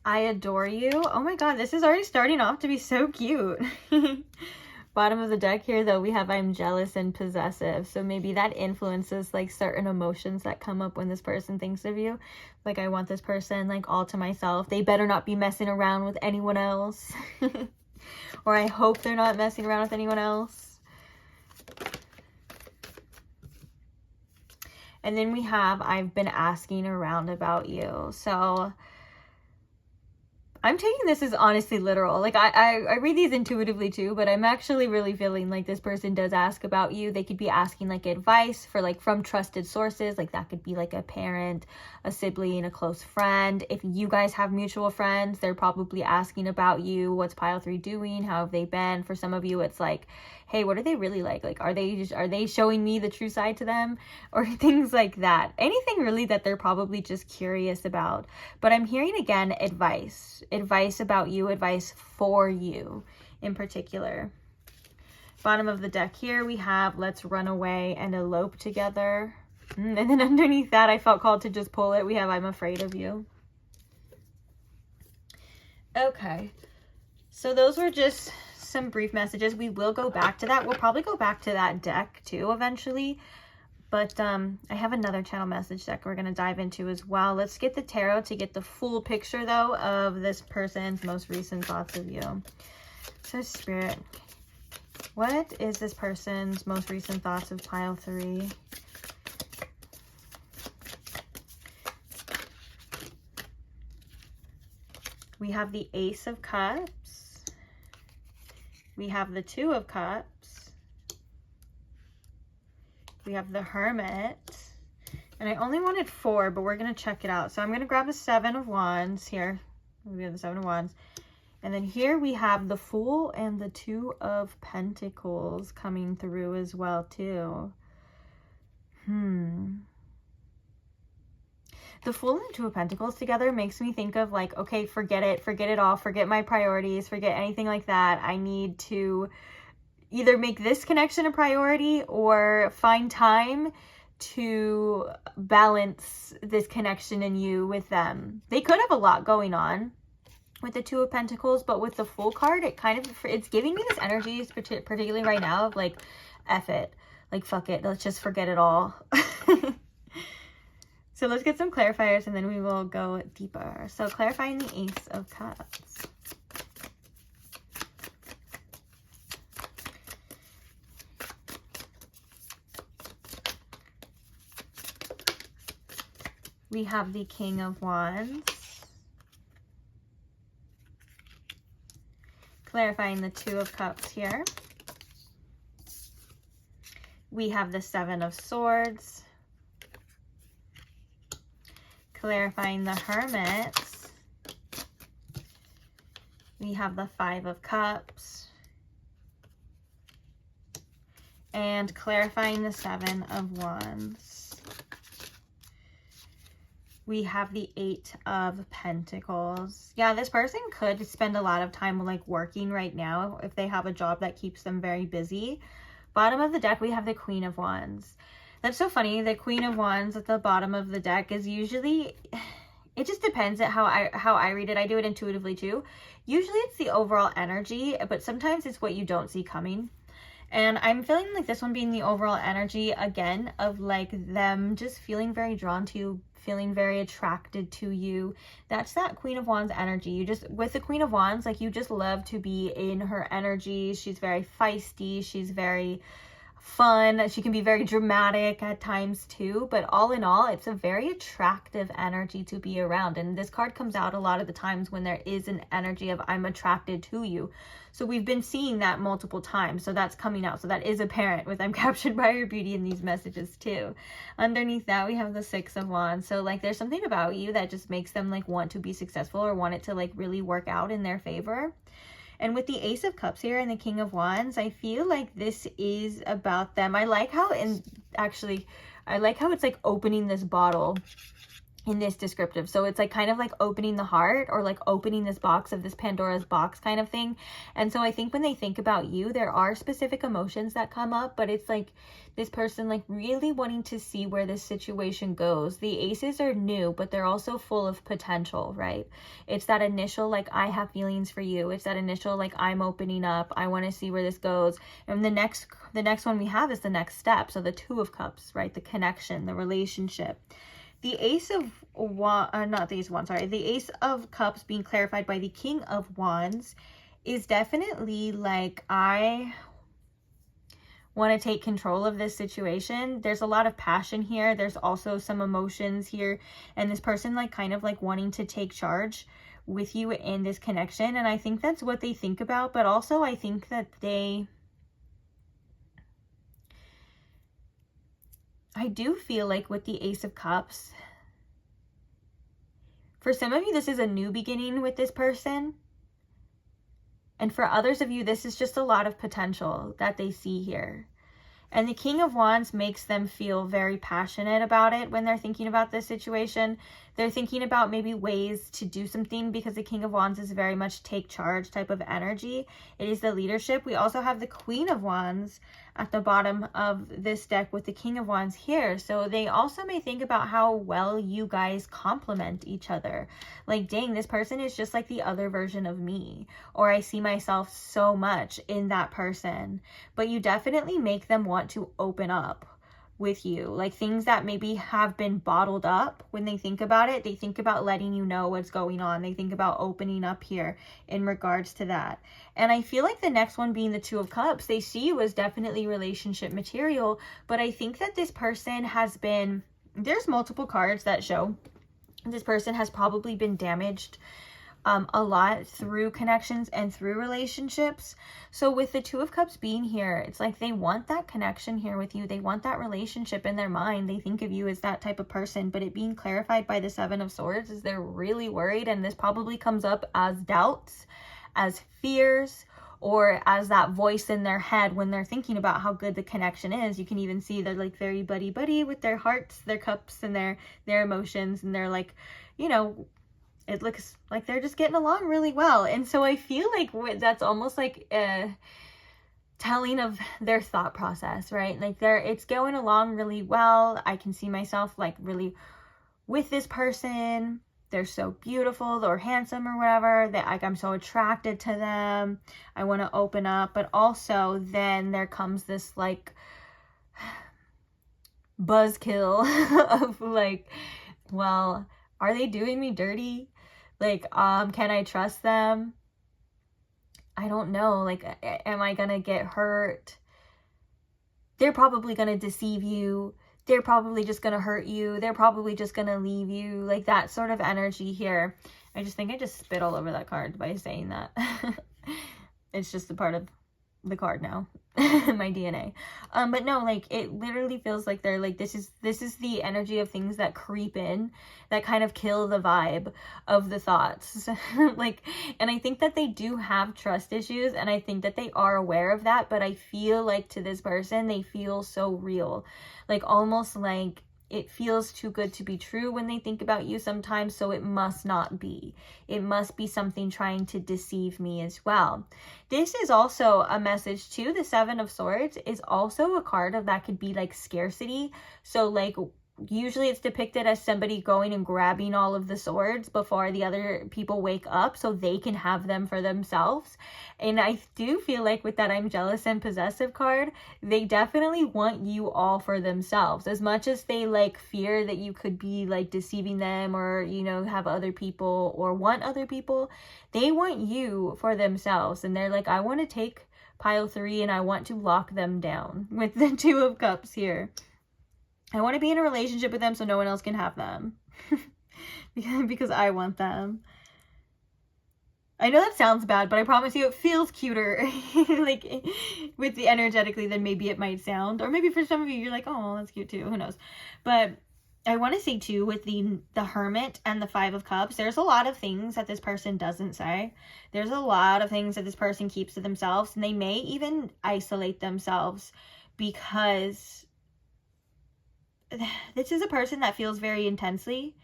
I adore you. Oh my god, this is already starting off to be so cute. Bottom of the deck here, though, we have I'm jealous and possessive. So maybe that influences like certain emotions that come up when this person thinks of you. Like, I want this person like all to myself. They better not be messing around with anyone else. Or I hope they're not messing around with anyone else. And then we have I've been asking around about you. So I'm taking this as honestly literal. Like I read these intuitively too, but I'm actually really feeling like this person does ask about you. They could be asking like advice for like from trusted sources. Like that could be like a parent, a sibling, a close friend. If you guys have mutual friends, they're probably asking about you. What's pile 3 doing? How have they been? For some of you, it's like, hey, what are they really like? Like, are they showing me the true side to them, or things like that? Anything really that they're probably just curious about. But I'm hearing again, advice about you, advice for you in particular. Bottom of the deck here, we have let's run away and elope together. And then underneath that, I felt called to just pull it. We have I'm afraid of you. Okay. So those were just some brief messages. We will go back to that. We'll probably go back to that deck too eventually. But I have another channel message deck we're going to dive into as well. Let's get the tarot to get the full picture, though, of this person's most recent thoughts of you. So, Spirit, what is this person's most recent thoughts of pile 3? We have the Ace of Cups. We have the Two of Cups. We have the Hermit, and I only wanted 4, but we're going to check it out. So I'm going to grab the 7 of Wands here. We have the 7 of Wands. And then here we have the Fool and the 2 of Pentacles coming through as well, too. The Fool and 2 of Pentacles together makes me think of like, okay, forget it all, forget my priorities, forget anything like that. I need to either make this connection a priority or find time to balance this connection in you with them. They could have a lot going on with the 2 of Pentacles, but with the Fool card, it's giving me this energy, particularly right now, of like, F it. Like, fuck it. Let's just forget it all. So let's get some clarifiers and then we will go deeper. So clarifying the Ace of Cups. We have the King of Wands. Clarifying the 2 of Cups here. We have the 7 of Swords. Clarifying the Hermit. We have the 5 of Cups. And clarifying the 7 of Wands. We have the 8 of Pentacles. Yeah, this person could spend a lot of time like working right now if they have a job that keeps them very busy. Bottom of the deck, we have the Queen of Wands. That's so funny. The Queen of Wands at the bottom of the deck is usually, it just depends at how I read it. I do it intuitively too. Usually it's the overall energy, but sometimes it's what you don't see coming. And I'm feeling like this one being the overall energy again of like them just feeling very drawn to you, feeling very attracted to you. That's that Queen of Wands energy. You just, with the Queen of Wands, like you just love to be in her energy. She's very feisty. She's very fun. She can be very dramatic at times too, but all in all, it's a very attractive energy to be around. And this card comes out a lot of the times when there is an energy of I'm attracted to you. So we've been seeing that multiple times. So that's coming out. So that is apparent with I'm captured by your beauty in these messages too. Underneath that, we have the 6 of Wands. So like there's something about you that just makes them like want to be successful or want it to like really work out in their favor. And with the Ace of Cups here and the King of Wands, I feel like this is about them. I like how, I like how it's like opening this bottle in this descriptive. So it's like kind of like opening the heart or like opening this box of this Pandora's box kind of thing. And so I think when they think about you, there are specific emotions that come up, but it's like this person like really wanting to see where this situation goes. The aces are new, but they're also full of potential, right? It's that initial like I have feelings for you. It's that initial like I'm opening up. I want to see where this goes. And the next one we have is the next step. So the 2 of Cups, right? The connection, the relationship. The Ace of the Ace of Cups being clarified by the King of Wands is definitely like, I want to take control of this situation. There's a lot of passion here. There's also some emotions here. And this person like kind of like wanting to take charge with you in this connection. And I think that's what they think about, but also I think that I do feel like with the Ace of Cups, for some of you, this is a new beginning with this person. And for others of you, this is just a lot of potential that they see here. And the King of Wands makes them feel very passionate about it when they're thinking about this situation. They're thinking about maybe ways to do something, because the King of Wands is very much take charge type of energy. It is the leadership. We also have the Queen of Wands at the bottom of this deck with the King of Wands here. So they also may think about how well you guys complement each other. Like, dang, this person is just like the other version of me. Or I see myself so much in that person. But you definitely make them want to open up with you. Like, things that maybe have been bottled up, when they think about it, they think about letting you know what's going on. They think about opening up here in regards to that. And I feel like the next one being the Two of Cups, they see you as definitely relationship material, but I think that this person has been, there's multiple cards that show this person has probably been damaged a lot through connections and through relationships. So with the Two of Cups being here, it's like they want that connection here with you. They want that relationship in their mind. They think of you as that type of person, but it being clarified by the Seven of Swords is they're really worried, and this probably comes up as doubts, as fears, or as that voice in their head when they're thinking about how good the connection is. You can even see they're like very buddy-buddy with their hearts, their cups, and their emotions, and they're like, you know, it looks like they're just getting along really well. And so I feel like that's almost like a telling of their thought process, right? Like it's going along really well. I can see myself like really with this person. They're so beautiful or handsome or whatever, that like I'm so attracted to them. I want to open up. But also then there comes this like buzzkill of like, well, are they doing me dirty? Like, can I trust them? I don't know. Like, am I gonna get hurt? They're probably gonna deceive you. They're probably just gonna hurt you. They're probably just gonna leave you. Like that sort of energy here. I just think I just spit all over that card by saying that. It's just a part of the card now. My DNA. But no, like it literally feels like they're like, this is the energy of things that creep in, that kind of kill the vibe of the thoughts. Like, and I think that they do have trust issues, and I think that they are aware of that, but I feel like to this person, they feel so real. Like almost like it feels too good to be true when they think about you sometimes, so it must not be. It must be something trying to deceive me as well. This is also a message too. The Seven of Swords is also a card of that could be like scarcity. So like usually it's depicted as somebody going and grabbing all of the swords before the other people wake up so they can have them for themselves. And I do feel like with that I'm jealous and possessive card, they definitely want you all for themselves. As much as they like fear that you could be like deceiving them, or, you know, have other people or want other people, they want you for themselves. And they're like, I want to take pile 3 and I want to lock them down with the Two of Cups here. I want to be in a relationship with them so no one else can have them. Because I want them. I know that sounds bad, but I promise you it feels cuter. Like with the energetically than maybe it might sound. Or maybe for some of you you're like, oh, that's cute too. Who knows? But I want to say too, with the Hermit and the Five of Cups, there's a lot of things that this person doesn't say. There's a lot of things that this person keeps to themselves, and they may even isolate themselves, because this is a person that feels very intensely,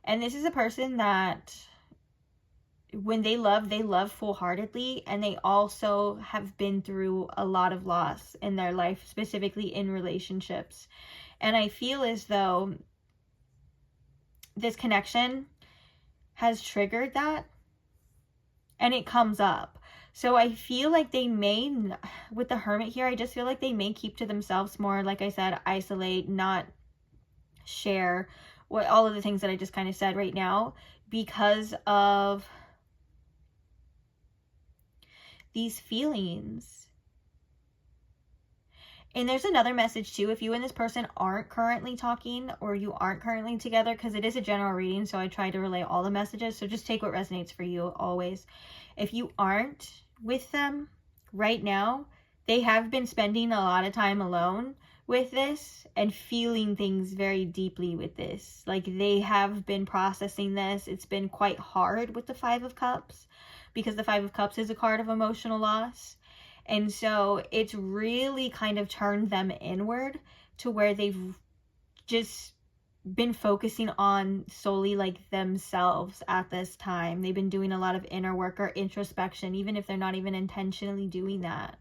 and this is a person that when they love full-heartedly, and they also have been through a lot of loss in their life, specifically in relationships. And I feel as though this connection has triggered that, and it comes up. So I feel like they may, with the Hermit here, I just feel like they may keep to themselves more. Like I said, isolate, not share what all of the things that I just kind of said right now, because of these feelings. And there's another message too, if you and this person aren't currently talking or you aren't currently together, because it is a general reading, so I try to relay all the messages, so just take what resonates for you always. If you aren't with them right now, they have been spending a lot of time alone with this and feeling things very deeply with this. Like they have been processing this. It's been quite hard with the Five of Cups, because the Five of Cups is a card of emotional loss. And so it's really kind of turned them inward to where they've just been focusing on solely like themselves at this time. They've been doing a lot of inner work or introspection, even if they're not even intentionally doing that.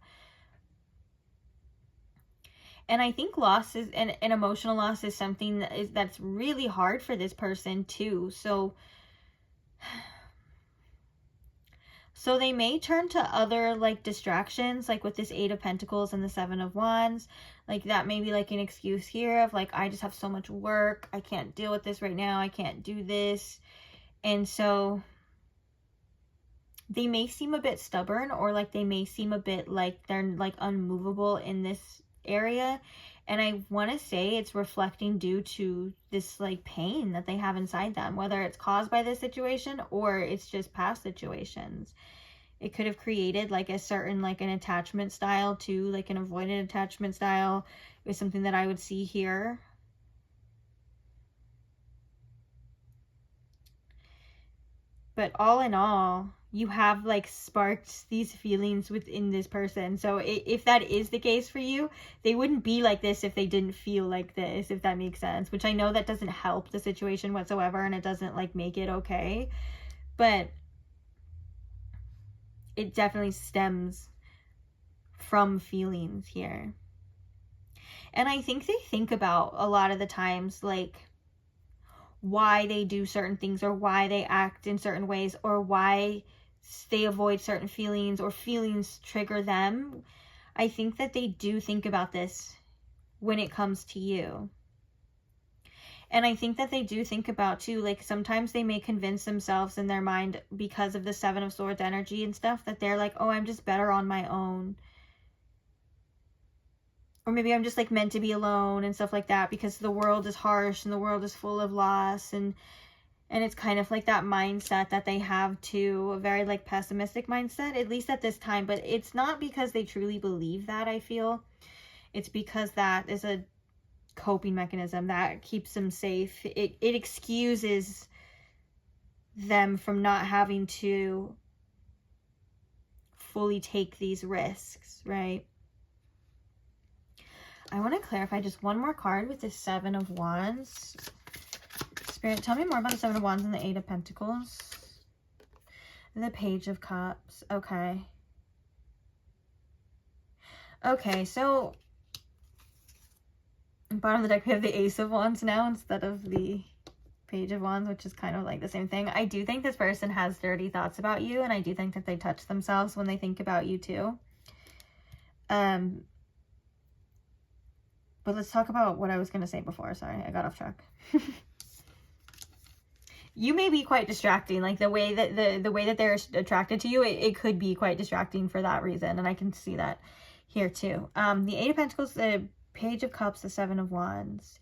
And I think loss is, and emotional loss is something that's really hard for this person too. So they may turn to other like distractions, like with this Eight of Pentacles and the Seven of Wands. Like that may be like an excuse here of like, I just have so much work. I can't deal with this right now. I can't do this. And so they may seem a bit stubborn, or like they may seem a bit like they're like unmovable in this area. And I want to say it's reflecting due to this like pain that they have inside them, whether it's caused by this situation or it's just past situations. It could have created like a certain like an attachment style too, like an avoidant attachment style is something that I would see here. But all in all, you have like sparked these feelings within this person. So if that is the case for you, they wouldn't be like this if they didn't feel like this, if that makes sense. Which I know that doesn't help the situation whatsoever, and it doesn't like make it okay. But it definitely stems from feelings here. And I think they think about a lot of the times like why they do certain things, or why they act in certain ways, or why they avoid certain feelings, or feelings trigger them. I think that they do think about this when it comes to you. And I think that they do think about too, like sometimes they may convince themselves in their mind, because of the Seven of Swords energy and stuff, that they're like, oh, I'm just better on my own. Or maybe I'm just like meant to be alone and stuff like that, because the world is harsh and the world is full of loss. And it's kind of like that mindset that they have too, a very like pessimistic mindset, at least at this time. But it's not because they truly believe that, I feel. It's because that is a coping mechanism that keeps them safe. It excuses them from not having to fully take these risks, right? I want to clarify just one more card with the Seven of Wands. Spirit, tell me more about the Seven of Wands and the Eight of Pentacles. The Page of Cups. Okay. Okay, so bottom of the deck, we have the Ace of Wands now instead of the Page of Wands, which is kind of like the same thing. I do think this person has dirty thoughts about you, and I do think that they touch themselves when they think about you too. But let's talk about what I was going to say before. Sorry, I got off track. You may be quite distracting, like the way that the way that they're attracted to you, it could be quite distracting for that reason, and I can see that here too. The Eight of Pentacles, the Page of Cups, the Seven of Wands.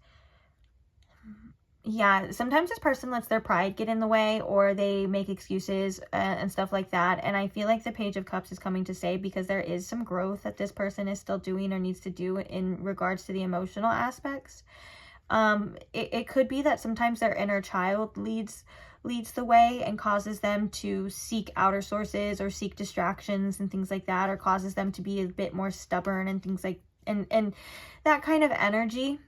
Yeah, sometimes this person lets their pride get in the way, or they make excuses and stuff like that. And I feel like the Page of Cups is coming to say, because there is some growth that this person is still doing or needs to do in regards to the emotional aspects. It could be that sometimes their inner child leads the way and causes them to seek outer sources or seek distractions and things like that, or causes them to be a bit more stubborn and things like, and that kind of energy.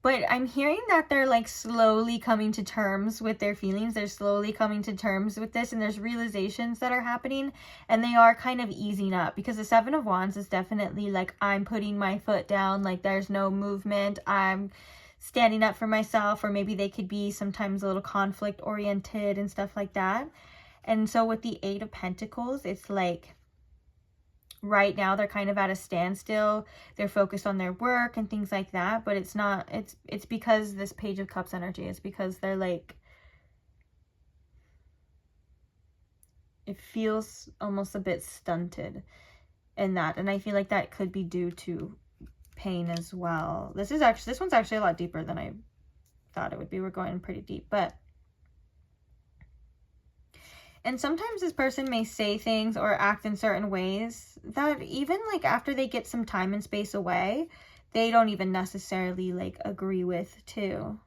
But I'm hearing that they're like slowly coming to terms with their feelings. They're slowly coming to terms with this, and there's realizations that are happening, and they are kind of easing up, because the Seven of Wands is definitely like, I'm putting my foot down, like there's no movement, I'm standing up for myself. Or maybe they could be sometimes a little conflict oriented and stuff like that. And so with the Eight of Pentacles, it's like right now they're kind of at a standstill. They're focused on their work and things like that, but it's not, it's because this Page of Cups energy, it's because they're like, it feels almost a bit stunted in that. And I feel like that could be due to pain as well. This one's actually a lot deeper than I thought it would be. We're going pretty deep, and sometimes this person may say things or act in certain ways that even like after they get some time and space away, they don't even necessarily like agree with too.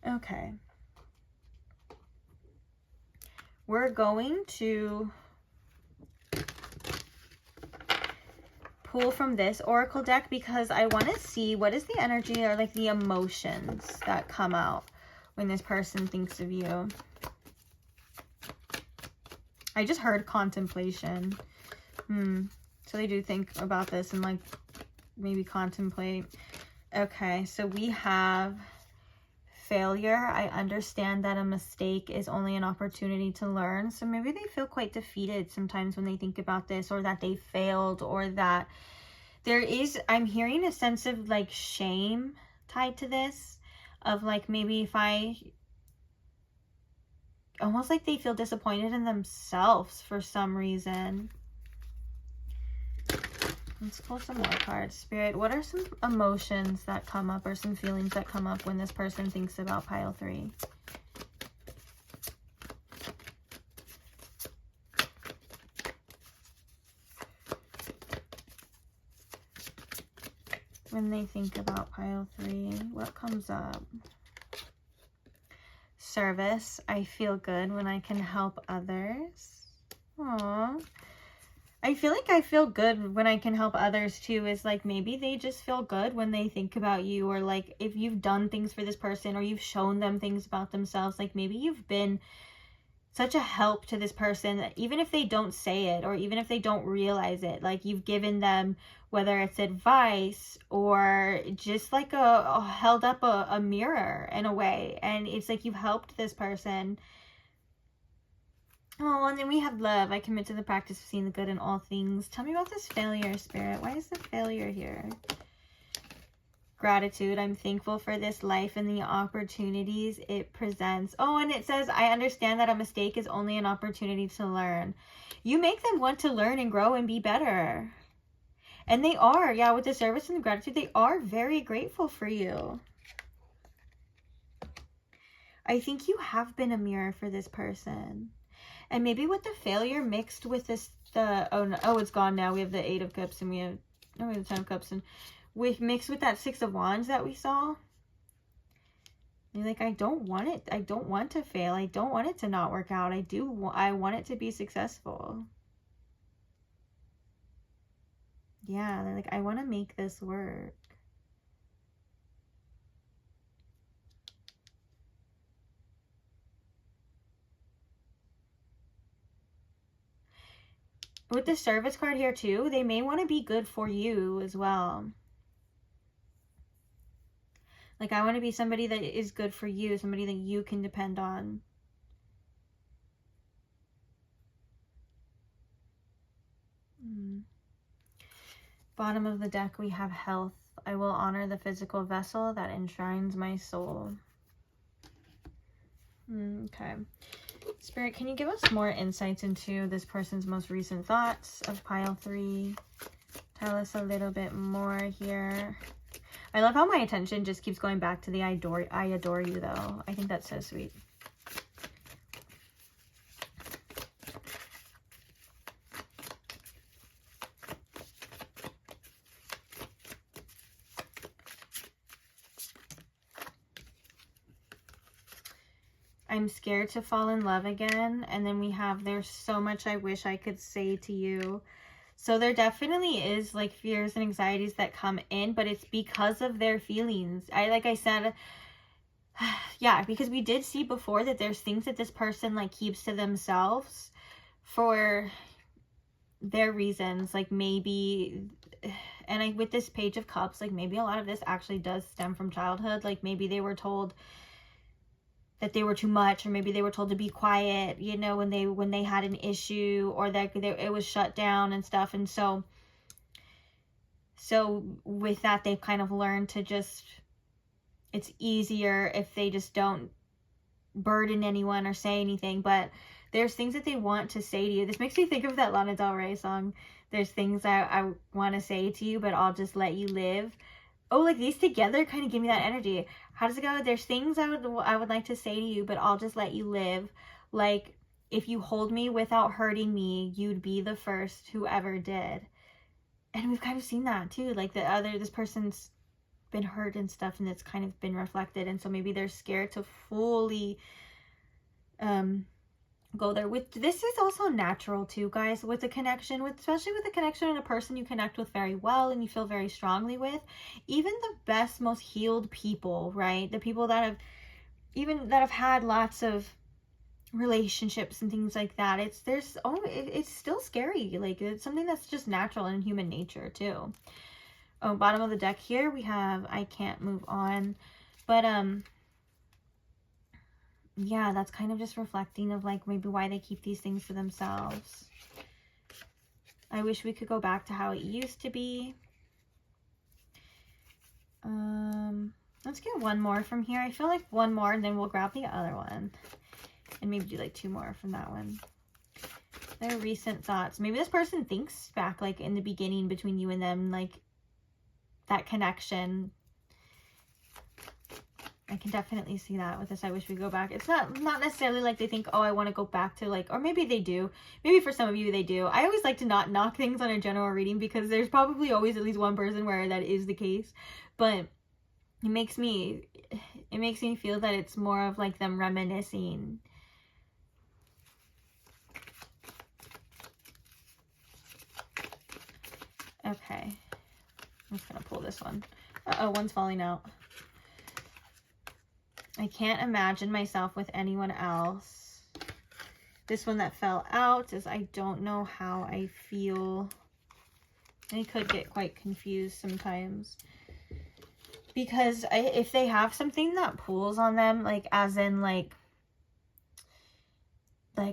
Okay. We're going to pull from this oracle deck because I want to see what is the energy or like the emotions that come out when this person thinks of you. I just heard contemplation. So they do think about this and like maybe contemplate. Okay, so we have failure. I understand that a mistake is only an opportunity to learn. So maybe they feel quite defeated sometimes when they think about this, or that they failed, or that there is, I'm hearing a sense of like shame tied to this, of like maybe if I, almost like they feel disappointed in themselves for some reason. Let's pull some more cards. Spirit, what are some emotions that come up or some feelings that come up when this person thinks about pile 3? When they think about pile 3, what comes up? Service. I feel good when I can help others. Aww. I feel like I feel good when I can help others too, is like maybe they just feel good when they think about you, or like if you've done things for this person or you've shown them things about themselves, like maybe you've been such a help to this person that even if they don't say it or even if they don't realize it, like you've given them, whether it's advice or just like held up a mirror in a way, and it's like you've helped this person. Oh, and then we have love. I commit to the practice of seeing the good in all things. Tell me about this failure, Spirit. Why is the failure here? Gratitude. I'm thankful for this life and the opportunities it presents. Oh, and it says, I understand that a mistake is only an opportunity to learn. You make them want to learn and grow and be better. And they are. Yeah, with the service and the gratitude, they are very grateful for you. I think you have been a mirror for this person. And maybe with the failure mixed with this, it's gone now. We have the 8 of Cups and we have the 10 of Cups. And with mixed with that 6 of Wands that we saw. You're like, I don't want it. I don't want to fail. I don't want it to not work out. I want it to be successful. Yeah, they're like, I want to make this work. With the service card here too, they may want to be good for you as well. Like, I want to be somebody that is good for you, somebody that you can depend on. Bottom of the deck, we have health. I will honor the physical vessel that enshrines my soul. Okay. Spirit, can you give us more insights into this person's most recent thoughts of pile 3? Tell us a little bit more here. I love how my attention just keeps going back to the I adore you, though. I think that's so sweet. I'm scared to fall in love again. And then we have, there's so much I wish I could say to you. So there definitely is like fears and anxieties that come in, but it's because of their feelings. Like I said, yeah, because we did see before that there's things that this person like keeps to themselves for their reasons. Like maybe, and with this Page of Cups, like maybe a lot of this actually does stem from childhood. Like maybe they were told that they were too much, or maybe they were told to be quiet, you know, when they had an issue, or that it was shut down and stuff. And so with that, they've kind of learned to just, it's easier if they just don't burden anyone or say anything, but there's things that they want to say to you. This makes me think of that Lana Del Rey song. There's things I want to say to you, but I'll just let you live. Oh, like these together kind of give me that energy. How does it go? There's things I would like to say to you, but I'll just let you live. Like, if you hold me without hurting me, you'd be the first who ever did. And we've kind of seen that too. Like this person's been hurt and stuff, and it's kind of been reflected, and so maybe they're scared to fully go there. With this is also natural too, guys, with a connection, especially with a connection and a person you connect with very well and you feel very strongly with. Even the best, most healed people, right, the people that have had lots of relationships and things like that, it's still scary. Like, it's something that's just natural in human nature too. Oh, bottom of the deck here we have I can't move on. But yeah, that's kind of just reflecting of like maybe why they keep these things to themselves. I wish we could go back to how it used to be. Let's get one more from here. I feel like one more, and then we'll grab the other one and maybe do like two more from that one. Their recent thoughts. Maybe this person thinks back like in the beginning between you and them, like that connection. I can definitely see that with this. I wish we go back. It's not necessarily like they think, oh, I want to go back to like, or maybe they do. Maybe for some of you they do. I always like to not knock things on a general reading because there's probably always at least one person where that is the case. But it makes me feel that it's more of like them reminiscing. Okay. I'm just gonna pull this one. Uh-oh, one's falling out. I can't imagine myself with anyone else. This one that fell out is I don't know how I feel. I could get quite confused sometimes. Because if they have something that pulls on them, like as in like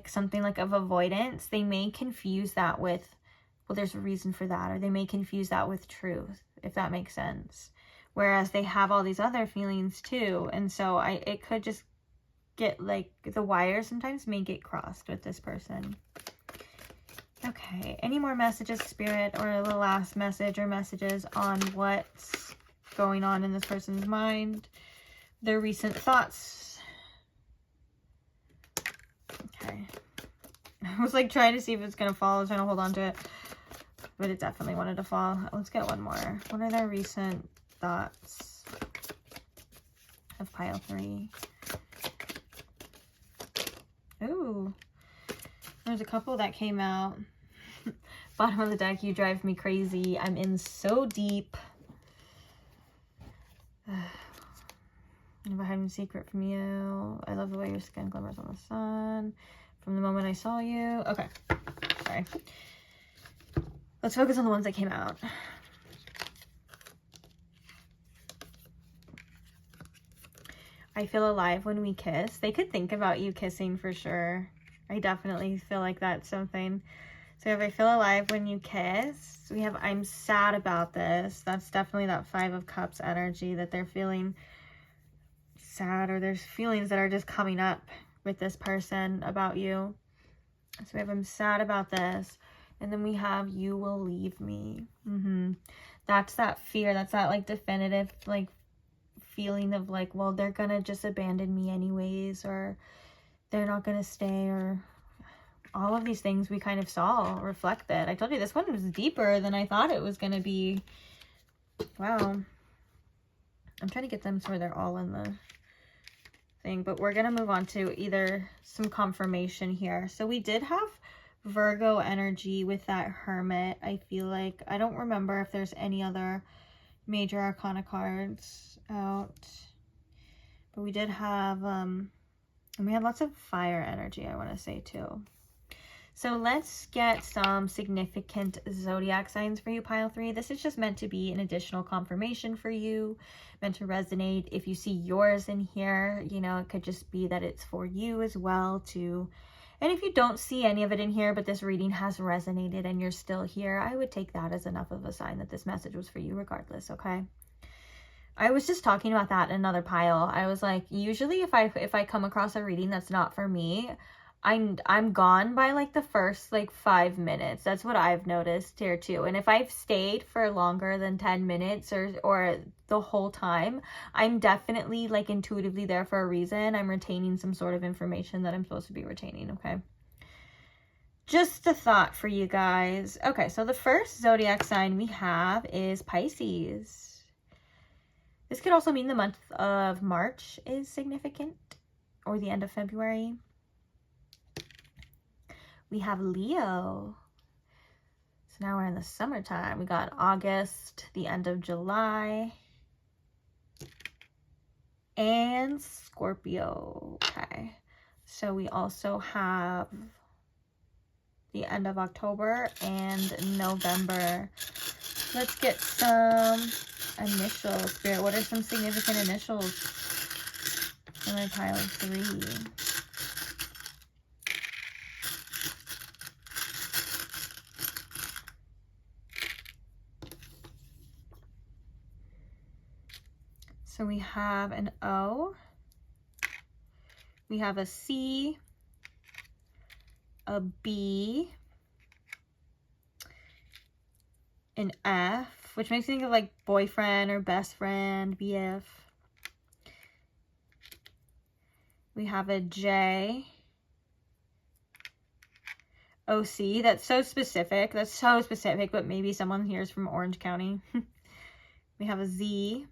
something like of avoidance, they may confuse that with, well, there's a reason for that. Or they may confuse that with truth, if that makes sense. Whereas they have all these other feelings too. And so it could just get like the wires sometimes may get crossed with this person. Okay. Any more messages, Spirit, or the last message or messages on what's going on in this person's mind? Their recent thoughts. Okay. I was like trying to see if it's going to fall. I was trying to hold on to it. But it definitely wanted to fall. Let's get one more. What are their recent thoughts of pile 3? Ooh, there's a couple that came out. Bottom of the deck, you drive me crazy. I'm in so deep. I have a hidden secret from you. I love the way your skin glimmers on the sun. From the moment I saw you. Okay, sorry. Let's focus on the ones that came out. I feel alive when we kiss. They could think about you kissing for sure. I definitely feel like that's something. So if I feel alive when you kiss, we have I'm sad about this. That's definitely that 5 of Cups energy that they're feeling sad, or there's feelings that are just coming up with this person about you. So we have I'm sad about this. And then we have you will leave me. That's that fear. That's that like definitive like feeling of like, well, they're gonna just abandon me anyways, or they're not gonna stay, or all of these things we kind of saw reflected. I told you this one was deeper than I thought it was gonna be. Wow. I'm trying to get them so they're all in the thing, but we're gonna move on to either some confirmation here. So we did have Virgo energy with that Hermit. I feel like I don't remember if there's any other major arcana cards out, but we did have and we had lots of fire energy, I want to say too. So let's get some significant zodiac signs for you, pile 3. This is just meant to be an additional confirmation for you, meant to resonate. If you see yours in here, you know, it could just be that it's for you as well too. And if you don't see any of it in here, but this reading has resonated and you're still here, I would take that as enough of a sign that this message was for you regardless, okay? I was just talking about that in another pile. I was like, usually if I come across a reading that's not for me, I'm gone by like the first like 5 minutes. That's what I've noticed here too. And if I've stayed for longer than 10 minutes or the whole time, I'm definitely like intuitively there for a reason. I'm retaining some sort of information that I'm supposed to be retaining, okay? Just a thought for you guys. Okay, so the first zodiac sign we have is Pisces. This could also mean the month of March is significant, or the end of February. We have Leo. So now we're in the summertime. We got August, the end of July, and Scorpio. Okay, so we also have the end of October and November. Let's get some initials. Spirit, what are some significant initials for my pile of 3? So we have an O, we have a C, a B, an F, which makes me think of like boyfriend or best friend, BF. We have a J, OC. That's so specific. That's so specific, but maybe someone here is from Orange County. We have a Z.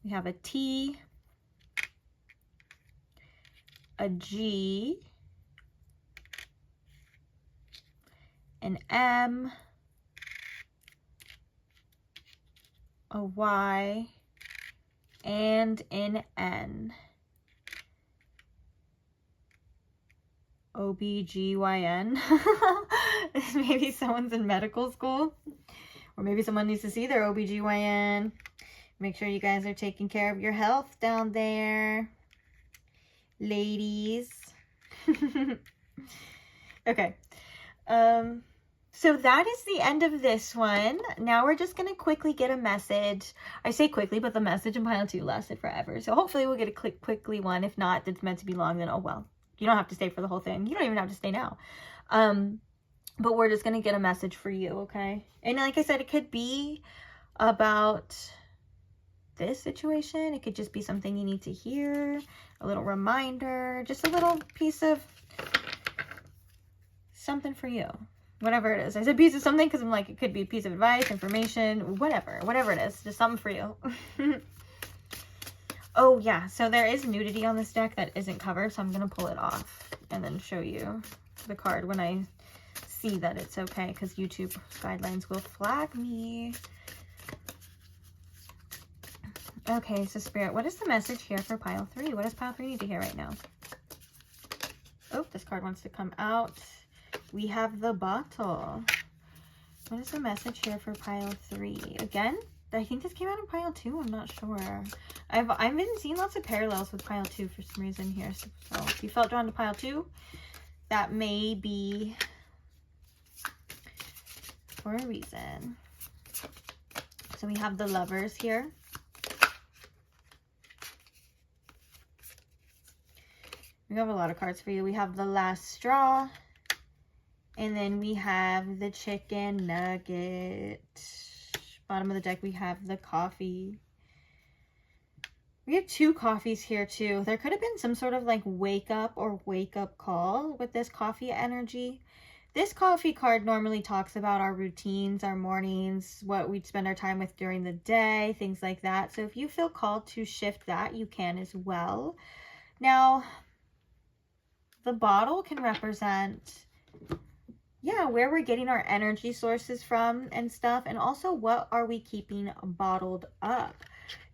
We have a T, a G, an M, a Y, and an N. OBGYN. Maybe someone's in medical school, or maybe someone needs to see their OBGYN. Make sure you guys are taking care of your health down there, ladies. Okay. So that is the end of this one. Now we're just going to quickly get a message. I say quickly, but the message in pile 2 lasted forever. So hopefully we'll get a quickly one. If not, it's meant to be long, then oh well. You don't have to stay for the whole thing. You don't even have to stay now. But we're just going to get a message for you, okay? And like I said, it could be about this situation. It could just be something you need to hear, a little reminder, just a little piece of something for you, whatever it is. I said piece of something because I'm like, it could be a piece of advice, information, whatever it is, just something for you. Oh yeah, so there is nudity on this deck that isn't covered, so I'm gonna pull it off and then show you the card when I see that it's okay, because YouTube guidelines will flag me. Okay, so Spirit, what is the message here for pile 3? What does pile 3 need to hear right now? Oh, this card wants to come out. We have the bottle. What is the message here for pile 3? Again, I think this came out in pile 2. I'm not sure. I've been seeing lots of parallels with pile 2 for some reason here. So if you felt drawn to pile 2, that may be for a reason. So we have the Lovers here. We have a lot of cards for you. We have the Last Straw. And then we have the Chicken Nugget. Bottom of the deck, we have the Coffee. We have 2 coffees here too. There could have been some sort of like wake up or wake up call with this coffee energy. This coffee card normally talks about our routines, our mornings, what we'd spend our time with during the day, things like that. So if you feel called to shift that, you can as well. Now, the bottle can represent, yeah, where we're getting our energy sources from and stuff. And also, what are we keeping bottled up?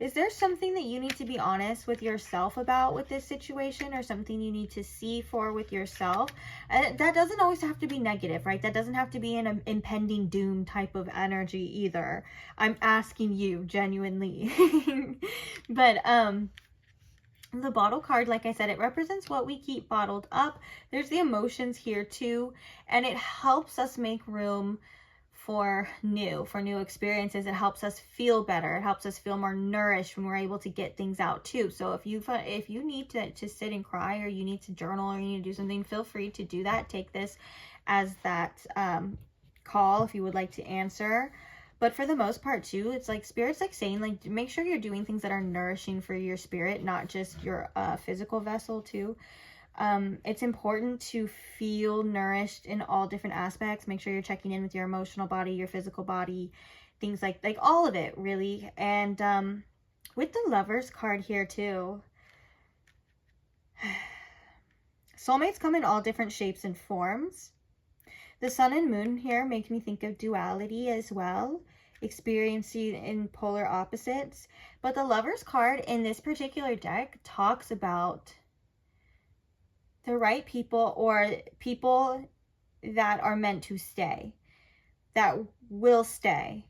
Is there something that you need to be honest with yourself about with this situation, or something you need to see for with yourself? And that doesn't always have to be negative, right? That doesn't have to be an impending doom type of energy either. I'm asking you genuinely. But, the bottle card, like I said, it represents what we keep bottled up. There's the emotions here too, and it helps us make room for new experiences. It helps us feel better. It helps us feel more nourished when we're able to get things out too. So if you need to sit and cry, or you need to journal, or you need to do something, feel free to do that. Take this as that call if you would like to answer. But for the most part too, it's like Spirit's like saying, like, make sure you're doing things that are nourishing for your spirit, not just your physical vessel too. It's important to feel nourished in all different aspects. Make sure you're checking in with your emotional body, your physical body, things like all of it really. And with the Lovers card here too, soulmates come in all different shapes and forms. The sun and moon here make me think of duality as well, experiencing in polar opposites. But the Lovers card in this particular deck talks about the right people, or people that are meant to stay, that will stay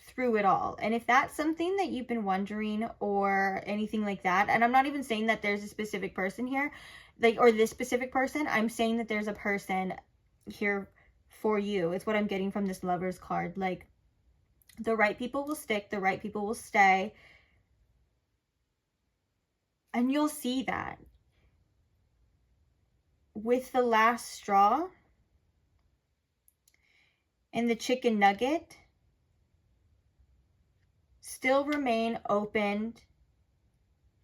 through it all. And if that's something that you've been wondering or anything like that, and I'm not even saying that there's a specific person here, like, or this specific person, I'm saying that there's a person here for you. It's what I'm getting from this Lovers card. Like, the right people will stick, the right people will stay, and you'll see that. With the last straw and the chicken nugget, still remain open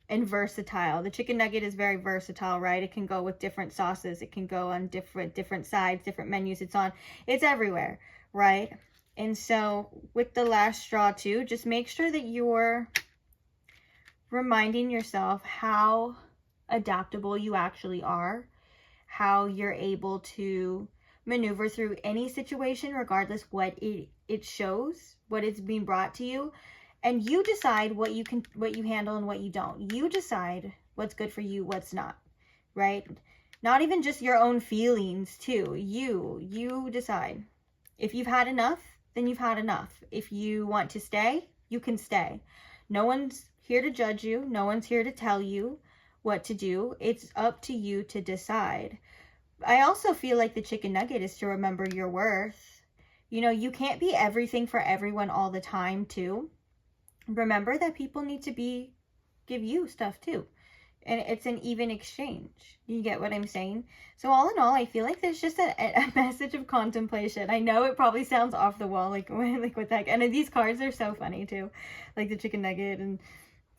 and versatile. The chicken nugget is very versatile, right? It can go with different sauces. It can go on different sides, different menus. It's everywhere, right? And so with the last straw too, just make sure that you're reminding yourself how adaptable you actually are, how you're able to maneuver through any situation, regardless what it shows, what it's being brought to you. And you decide what you handle and what you don't. You decide what's good for you, what's not, right? Not even just your own feelings too. You decide. If you've had enough, then you've had enough. If you want to stay, you can stay. No one's here to judge you. No one's here to tell you what to do. It's up to you to decide. I also feel like the chicken nugget is to remember your worth. You know, you can't be everything for everyone all the time too. Remember that people need to give you stuff too. And it's an even exchange. You get what I'm saying? So all in all, I feel like there's just a message of contemplation. I know it probably sounds off the wall, like what the heck. And these cards are so funny too. Like the chicken nugget, and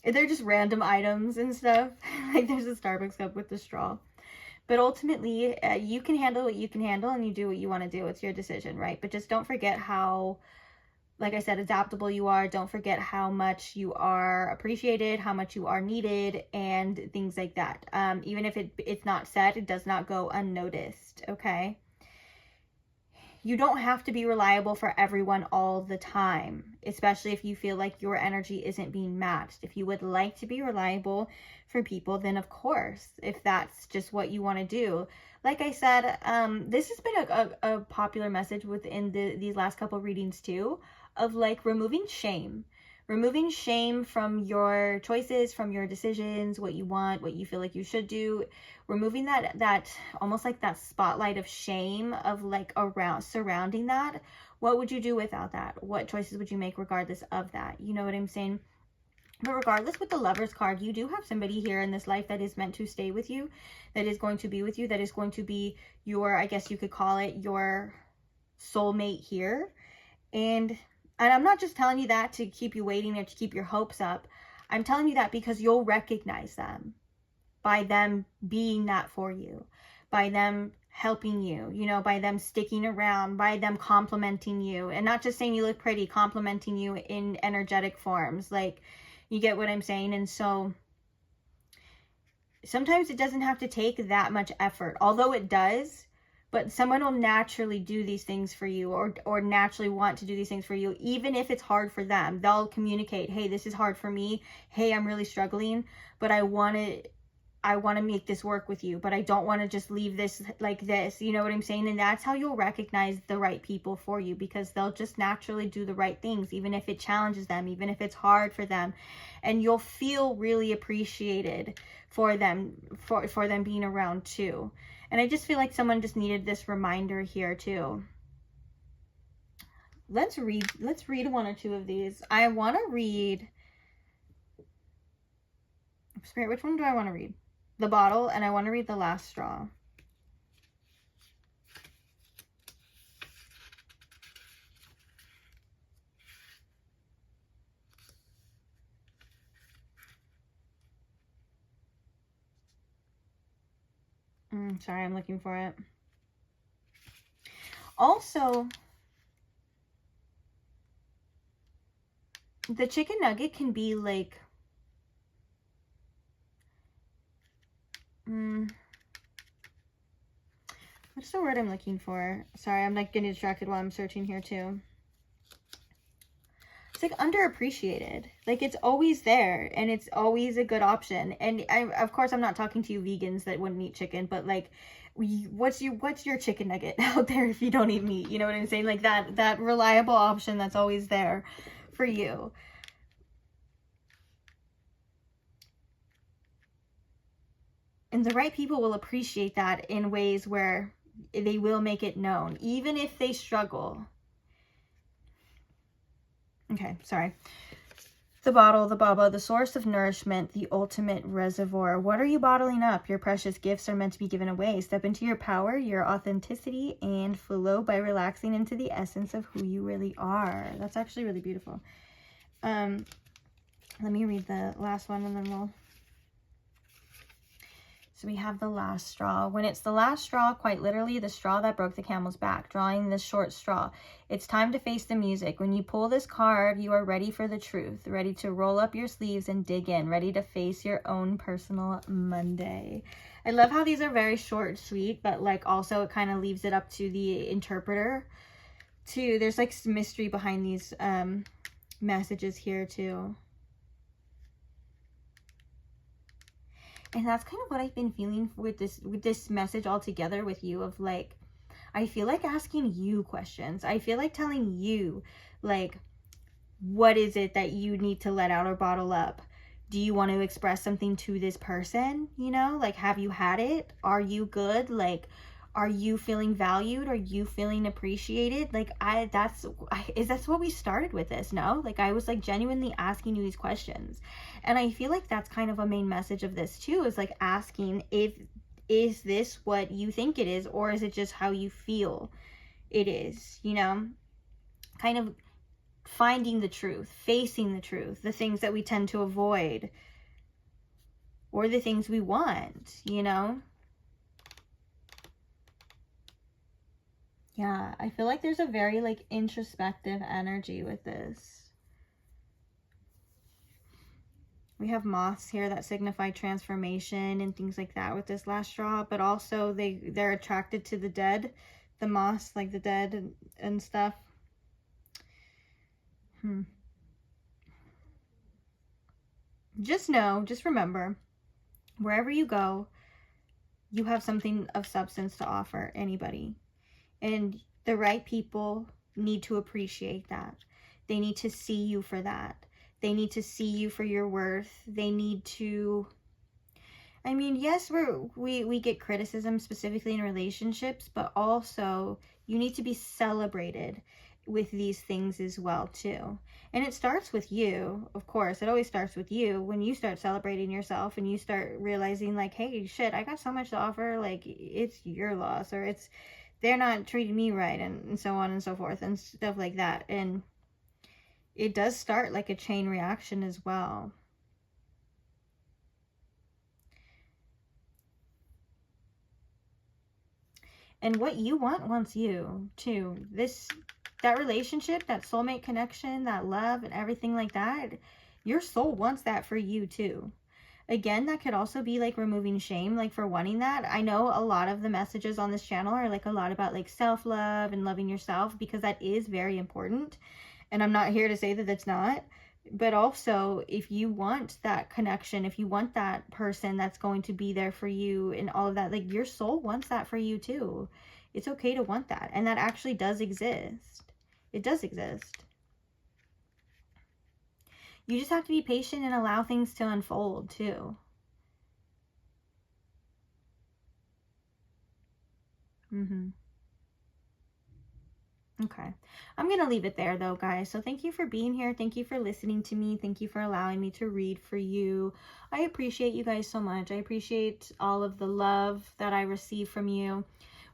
they're just random items and stuff. Like there's a Starbucks cup with the straw. But ultimately, you can handle what you can handle, and you do what you want to do. It's your decision, right? But just don't forget how, like I said, adaptable you are. Don't forget how much you are appreciated, how much you are needed, and things like that. Even if it's not said, it does not go unnoticed, okay? You don't have to be reliable for everyone all the time, especially if you feel like your energy isn't being matched. If you would like to be reliable for people, then of course, if that's just what you want to do. Like I said, this has been a popular message within these last couple readings too, of like removing shame from your choices, from your decisions, what you want, what you feel like you should do, removing that almost like that spotlight of shame of like around surrounding that. What would you do without that? What choices would you make regardless of that? You know what I'm saying? But regardless, with the Lovers card, you do have somebody here in this life that is meant to stay with you, that is going to be with you, that is going to be your, I guess you could call it your soulmate here. And I'm not just telling you that to keep you waiting or to keep your hopes up. I'm telling you that because you'll recognize them by them being that for you, by them helping you, you know, by them sticking around, by them complimenting you, and not just saying you look pretty, complimenting you in energetic forms. Like, you get what I'm saying? And so sometimes it doesn't have to take that much effort, although it does. But someone will naturally do these things for you, or naturally want to do these things for you, even if it's hard for them. They'll communicate, hey, this is hard for me. Hey, I'm really struggling, but I want to make this work with you, but I don't want to just leave this like this. You know what I'm saying? And that's how you'll recognize the right people for you, because they'll just naturally do the right things, even if it challenges them, even if it's hard for them. And you'll feel really appreciated for them, for them being around too. And I just feel like someone just needed this reminder here too. let's read one or two of these. I want to read, Spirit, which one do I want to read? The bottle, and I want to read the last straw. Sorry, I'm looking for it. Also, the chicken nugget can be like, what's the word I'm looking for? Sorry, I'm like getting distracted while I'm searching here too. It's like underappreciated. Like, it's always there, and it's always a good option. And of course, I'm not talking to you vegans that wouldn't eat chicken, but like, what's your chicken nugget out there if you don't eat meat? You know what I'm saying? Like that reliable option that's always there for you. And the right people will appreciate that in ways where they will make it known, even if they struggle. Okay, sorry. The bottle, the baba, the source of nourishment, the ultimate reservoir. What are you bottling up? Your precious gifts are meant to be given away. Step into your power, your authenticity, and flow by relaxing into the essence of who you really are. That's actually really beautiful. Let me read the last one and then we'll... So we have the last straw. When it's the last straw, quite literally the straw that broke the camel's back, drawing this short straw. It's time to face the music. When you pull this card, you are ready for the truth, ready to roll up your sleeves and dig in, ready to face your own personal Monday. I love how these are very short and sweet, but like also it kind of leaves it up to the interpreter too. There's like some mystery behind these messages here too. And that's kind of what I've been feeling with this message altogether with you, of like, I feel like asking you questions. I feel like telling you, like, what is it that you need to let out or bottle up? Do you want to express something to this person? You know, like, have you had it? Are you good? Like, are you feeling valued? Are you feeling appreciated? Like, that's what we started with this, no? Like, I was like genuinely asking you these questions. And I feel like that's kind of a main message of this too, is like asking, is this what you think it is, or is it just how you feel it is, you know? Kind of finding the truth, facing the truth, the things that we tend to avoid, or the things we want, you know? Yeah, I feel like there's a very like introspective energy with this. We have moths here that signify transformation and things like that with this last straw, but also they're attracted to the dead, the moths, like the dead and stuff. Just know, just remember, wherever you go, you have something of substance to offer anybody. And the right people need to appreciate that. They need to see you for that. They need to see you for your worth. They need to... I mean, yes, we get criticism specifically in relationships, but also you need to be celebrated with these things as well too. And it starts with you, of course. It always starts with you when you start celebrating yourself and you start realizing like, hey, shit, I got so much to offer. Like, it's your loss, or it's they're not treating me right, and so on and so forth and stuff like that. And it does start like a chain reaction as well. And what you want wants you too. That relationship, that soulmate connection, that love and everything like that, your soul wants that for you too. Again, that could also be like removing shame, like for wanting that. I know a lot of the messages on this channel are like a lot about like self-love and loving yourself, because that is very important. And I'm not here to say that it's not. But also, if you want that connection, if you want that person that's going to be there for you and all of that, like your soul wants that for you too. It's okay to want that. And that actually does exist. It does exist. You just have to be patient and allow things to unfold too. Okay. I'm going to leave it there though, guys. So thank you for being here. Thank you for listening to me. Thank you for allowing me to read for you. I appreciate you guys so much. I appreciate all of the love that I receive from you,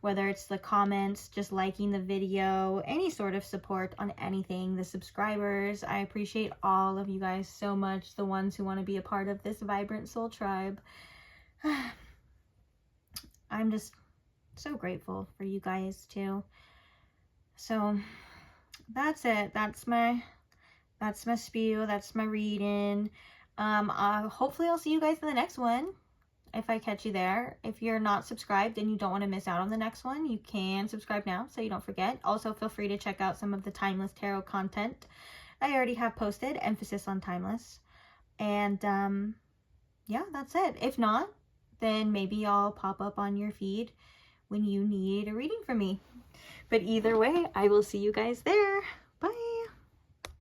whether it's the comments, just liking the video, any sort of support on anything, the subscribers. I appreciate all of you guys so much, the ones who want to be a part of this Vibrant Soul Tribe. I'm just so grateful for you guys too. So that's it. That's my spiel. That's my reading. Hopefully I'll see you guys in the next one, if I catch you there. If you're not subscribed and you don't want to miss out on the next one, you can subscribe now so you don't forget. Also, feel free to check out some of the timeless tarot content I already have posted, emphasis on timeless. And yeah, that's it. If not, then maybe I'll pop up on your feed when you need a reading from me. But either way, I will see you guys there.